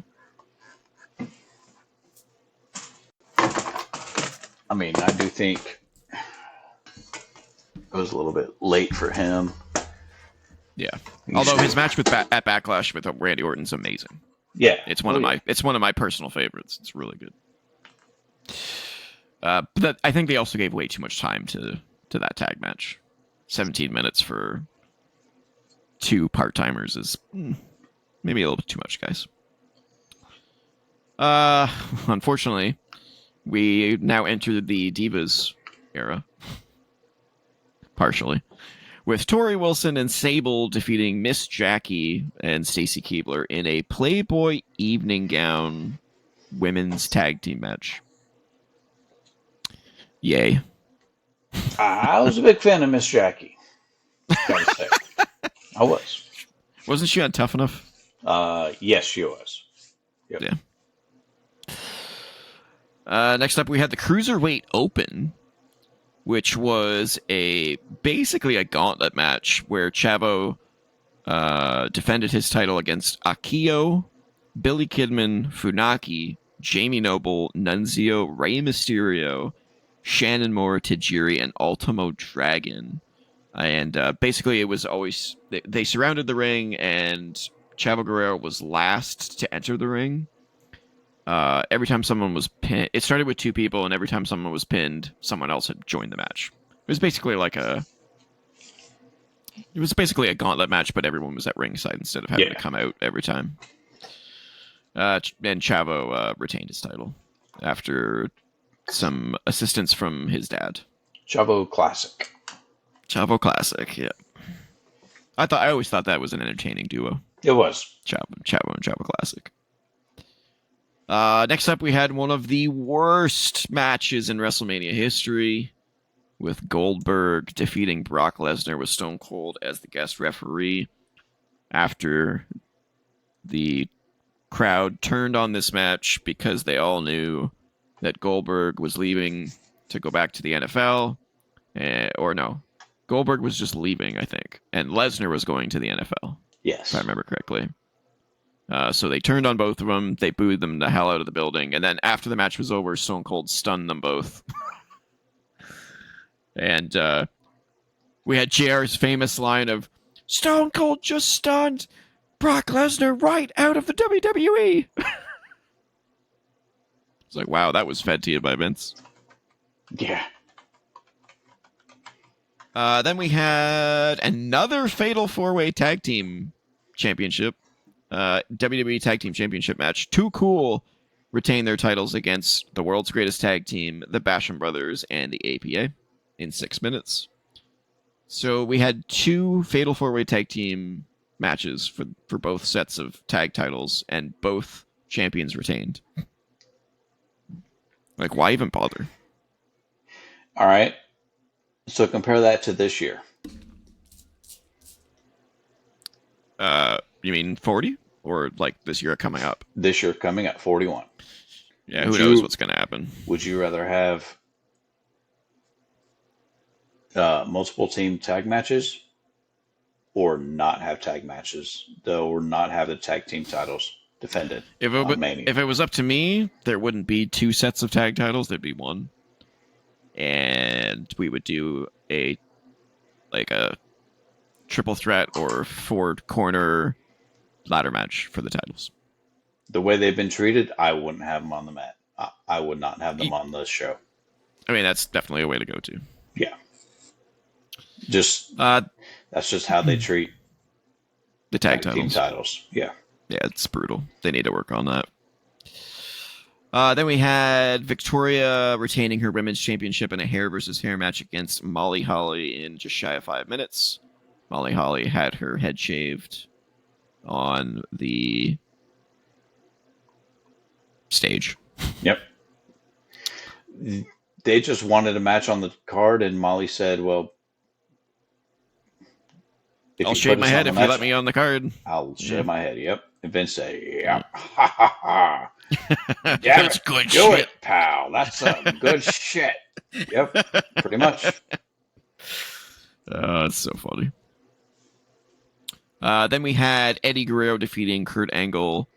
I mean, I do think it was a little bit late for him. Yeah. Although his match at Backlash with Randy Orton's amazing. Yeah. It's one of my personal favorites. It's really good. But I think they also gave way too much time to that tag match. 17 minutes for 2 part-timers is maybe a little bit too much, guys. Unfortunately, we now enter the Divas era. Partially. With Tori Wilson and Sable defeating Miss Jackie and Stacy Keibler in a Playboy evening gown women's tag team match. Yay. I was a big fan of Miss Jackie. Gotta say. I was. Wasn't she on Tough Enough? Yes, she was. Yep. Yeah. Next up, we had the Cruiserweight Open, which was basically a gauntlet match where Chavo defended his title against Akio, Billy Kidman, Funaki, Jamie Noble, Nunzio, Rey Mysterio, Shannon Moore, Tajiri, and Ultimo Dragon. And basically it was always... They surrounded the ring, and Chavo Guerrero was last to enter the ring. Every time someone was pinned, it started with 2 people, and every time someone was pinned, someone else had joined the match. It was basically a gauntlet match, but everyone was at ringside instead of having to come out every time. And Chavo retained his title after some assistance from his dad. Chavo Classic. Chavo Classic, yeah. I always thought that was an entertaining duo. It was. Chavo and Chavo Classic. Next up, we had one of the worst matches in WrestleMania history, with Goldberg defeating Brock Lesnar with Stone Cold as the guest referee after the crowd turned on this match because they all knew that Goldberg was leaving to go back to the NFL. Or no, Goldberg was just leaving, I think, and Lesnar was going to the NFL. Yes. If I remember correctly. So they turned on both of them. They booed them the hell out of the building. And then after the match was over, Stone Cold stunned them both. And we had JR's famous line of, "Stone Cold just stunned Brock Lesnar right out of the WWE." It's like, wow, that was fed to you by Vince. Yeah. Then we had another Fatal 4-Way Tag Team Championship. WWE Tag Team Championship match. Too Cool retained their titles against the world's greatest tag team, the Basham Brothers, and the APA in 6 minutes. So we had 2 Fatal 4-Way Tag Team matches for both sets of tag titles, and both champions retained. Like, why even bother? All right. So compare that to this year. You mean 40? Or like this year coming up? This year coming up, 41. Yeah, who knows what's going to happen. Would you rather have multiple team tag matches or not have tag matches, though, or not have the tag team titles defended? If it was up to me, there wouldn't be 2 sets of tag titles. There'd be 1. And we would do a triple threat or 4-corner ladder match for the titles. The way they've been treated, I wouldn't have them on the mat. I would not have them on the show. I mean, that's definitely a way to go to. Yeah. That's just how they treat the tag titles. Team titles. Yeah. Yeah, it's brutal. They need to work on that. Then we had Victoria retaining her women's championship in a hair versus hair match against Molly Holly in just shy of 5 minutes. Molly Holly had her head shaved on the stage. Yep. They just wanted a match on the card, and Molly said, well, I'll shave my head if you let me on the card. I'll shave my head, yep. And Vince said, yeah, ha ha ha. That's good do shit. It, pal. That's some good shit. Yep, pretty much. It's so funny. Then we had Eddie Guerrero defeating Kurt Angle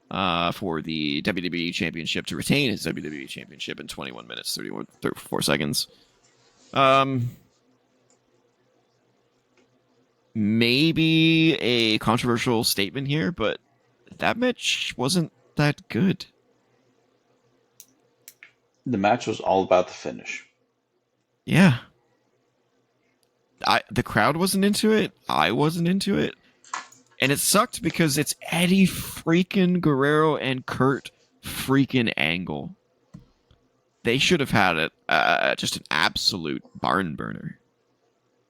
for the WWE Championship to retain his WWE Championship in 21 minutes, 34 seconds. Maybe a controversial statement here, but that match wasn't that good. The match was all about the finish. Yeah. The crowd wasn't into it. I wasn't into it. And it sucked because it's Eddie freaking Guerrero and Kurt freaking Angle. They should have had it just an absolute barn burner.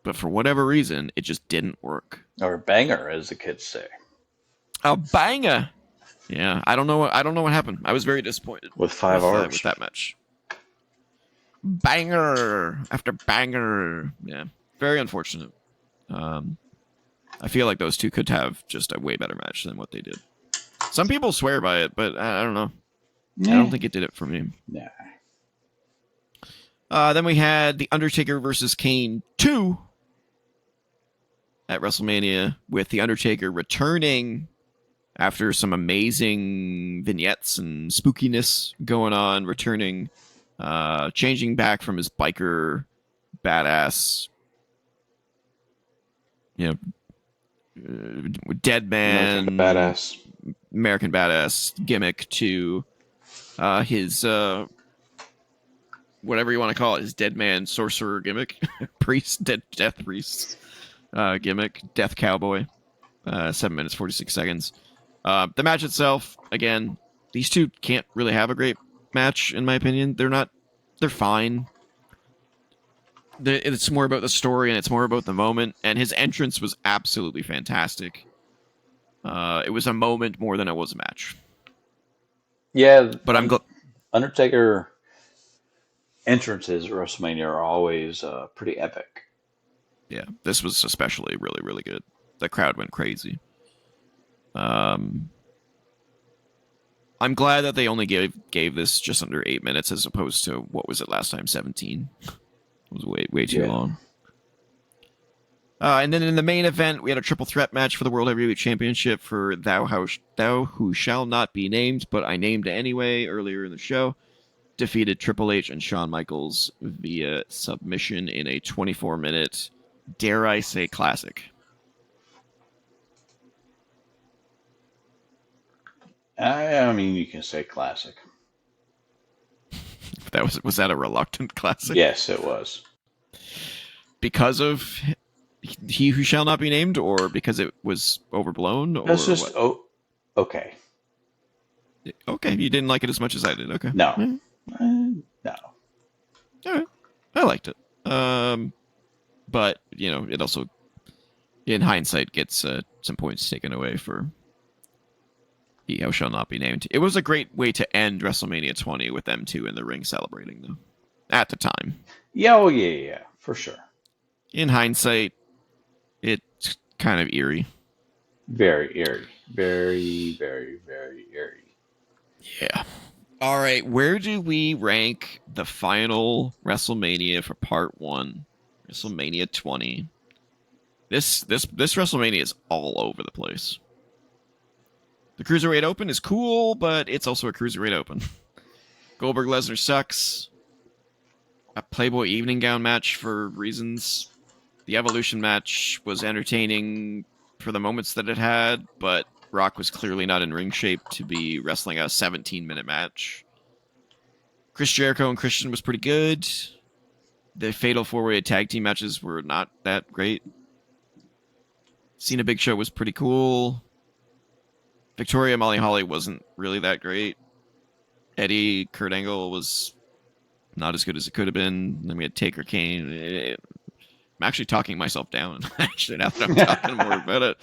But for whatever reason, it just didn't work. Or a banger, as the kids say. A banger. Yeah, I don't know what happened. I was very disappointed with 5 hours with that match. Banger after banger. Yeah, very unfortunate. I feel like those two could have just a way better match than what they did. Some people swear by it, but I don't know. I don't think it did it for me. Nah. Then we had The Undertaker versus Kane 2 at WrestleMania, with The Undertaker returning after some amazing vignettes and spookiness going on, returning, changing back from his biker badass, dead man, American Badass gimmick to his whatever you want to call it, his dead man sorcerer gimmick, priest, death priest gimmick, death cowboy. 7 minutes 46 seconds. The match itself, again, these two can't really have a great match in my opinion. They're fine. It's more about the story and it's more about the moment. And his entrance was absolutely fantastic. It was a moment more than it was a match. Yeah, but Undertaker entrances at WrestleMania are always pretty epic. Yeah, this was especially really, really good. The crowd went crazy. I'm glad that they only gave this just under 8 minutes as opposed to, what was it last time, 17? It was way too long. And then in the main event, we had a triple threat match for the World Heavyweight Championship for Thou Who Shall Not Be Named, but I named anyway earlier in the show. Defeated Triple H and Shawn Michaels via submission in a 24-minute, dare I say, classic. I mean, you can say classic. Was that a reluctant classic? Yes, it was. Because of He Who Shall Not Be Named, or because it was overblown? That's just okay. Okay, you didn't like it as much as I did. Okay. No. No. All right. I liked it. But, it also, in hindsight, gets some points taken away for He Who Shall Not Be Named. It was a great way to end WrestleMania 20 with them two in the ring celebrating, though, at the time. Yeah, for sure. In hindsight, it's kind of eerie. Very eerie. Very, very, very eerie. Yeah. All right, where do we rank the final WrestleMania for Part 1? WrestleMania 20. This WrestleMania is all over the place. The Cruiserweight Open is cool, but it's also a Cruiserweight Open. Goldberg Lesnar sucks. A Playboy evening gown match for reasons. The Evolution match was entertaining for the moments that it had, but Rock was clearly not in ring shape to be wrestling a 17-minute match. Chris Jericho and Christian was pretty good. The Fatal 4-Way tag team matches were not that great. Cena Big Show was pretty cool. Victoria Molly Holly wasn't really that great. Eddie Kurt Angle was not as good as it could have been. Then we had Taker Kane. I'm actually talking myself down. Actually, now that I'm talking more about it.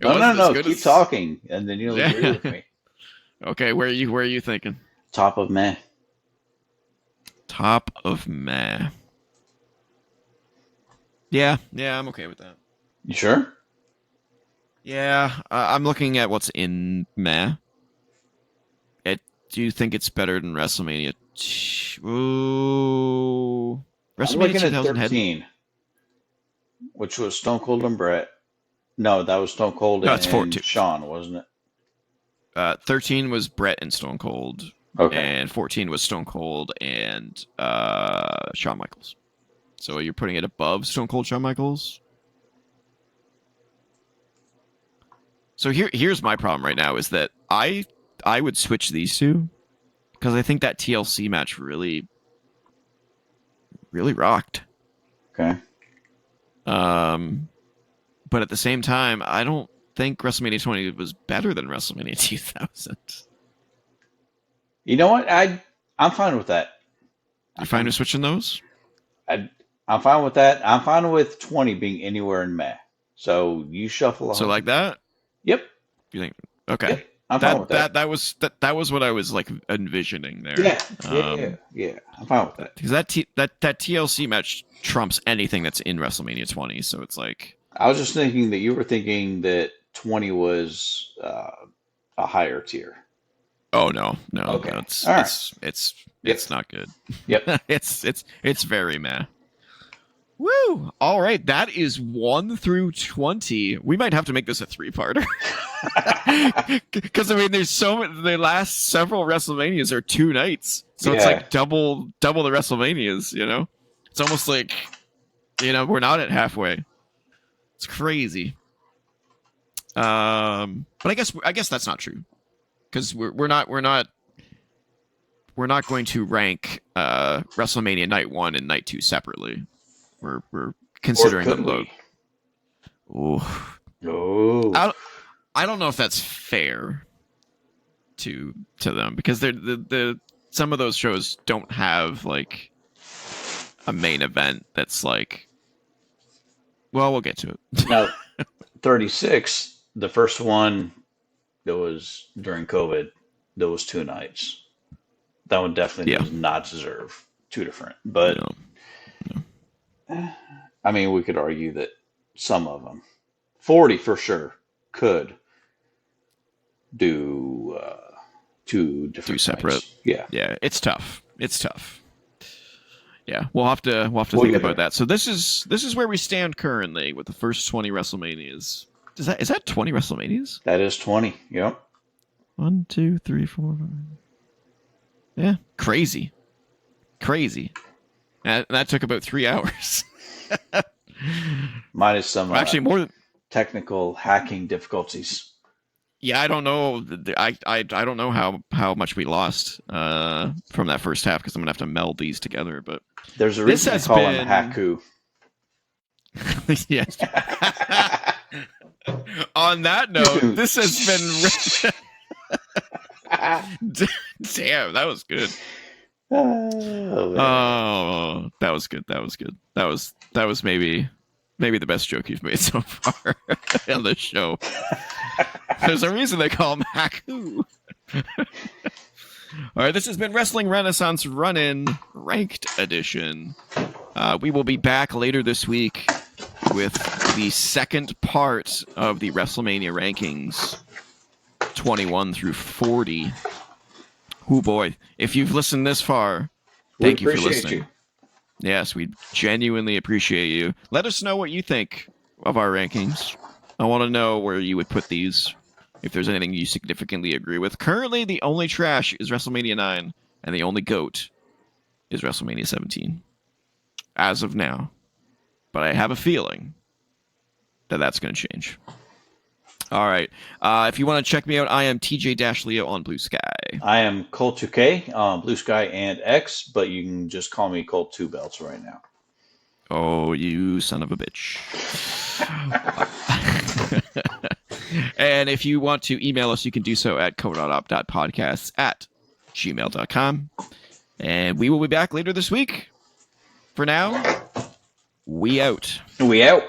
No. Keep talking, and then you'll agree with me. Okay, where are you thinking? Top of meh. Top of meh. Yeah, I'm okay with that. You sure? Yeah, I'm looking at what's in meh. Do you think it's better than WrestleMania? Ooh, I'm looking at 13, which was Stone Cold and Brett. No, that was Stone Cold and 14. Shawn, wasn't it? 13 was Brett and Stone Cold. Okay. And 14 was Stone Cold and Shawn Michaels. So you're putting it above Stone Cold, Shawn Michaels? So here's my problem right now is that I would switch these two because I think that TLC match really rocked. Okay. But at the same time, I don't think WrestleMania 20 was better than WrestleMania 2000. You know what? I'm fine with that. You fine with switching those? I'm fine with that. I'm fine with 20 being anywhere in meh. So you shuffle on. So like that? Yep. You think? Okay. Yep. I'm fine with that. That was what I was like envisioning there. Yeah. I'm fine with that. Because that TLC match trumps anything that's in WrestleMania 20. So it's like I was just thinking that you were thinking that 20 was a higher tier. Oh no. Okay. It's not good. Yep. it's very meh. Woo! All right, that is 1 through 20. We might have to make this a 3-parter. Because I mean, there's the last several WrestleManias are 2 nights, so it's like double the WrestleManias. It's almost like we're not at halfway. It's crazy. But I guess that's not true, because we're not going to rank WrestleMania Night 1 and Night 2 separately. We're considering them both. Oh. I don't know if that's fair to them, because the some of those shows don't have like a main event that's like, well, we'll get to it. Now, 36, the first one that was during COVID, there was 2 nights. That one definitely does not deserve 2 different. But I mean, we could argue that some of them, 40 for sure, could do 2 different, 2 separate. Nights. Yeah, it's tough. Yeah, we'll have to think about that. So this is where we stand currently with the first 20 WrestleManias. Is that 20 WrestleManias? That is 20. Yep. 1, 2, 3, 4, 5. Yeah, crazy. That took about 3 hours. Minus some actually more technical hacking difficulties. Yeah, I don't know. I don't know how much we lost from that first half, because I'm gonna have to meld these together. But there's a reason they call him Haku. Yes. On that note, this has been. Damn, that was good. Oh, that was good. That was maybe the best joke you've made so far on this show. There's a reason they call him Haku. All right, this has been Wrestling Renaissance Run In Ranked Edition. We will be back later this week with the second part of the WrestleMania rankings, 21 through 40. Oh boy, if you've listened this far, thank you for listening. Yes, we genuinely appreciate you. Let us know what you think of our rankings. I want to know where you would put these, if there's anything you significantly agree with. Currently, the only trash is WrestleMania 9, and the only GOAT is WrestleMania 17. As of now. But I have a feeling that that's going to change. All right. If you want to check me out, I am TJ-Leo on BlueSky. I am Colt2K on BlueSky and X, but you can just call me Colt 2 Belts right now. Oh, you son of a bitch. And if you want to email us, you can do so at co.op.podcasts@gmail.com. And we will be back later this week. For now, we out. We out.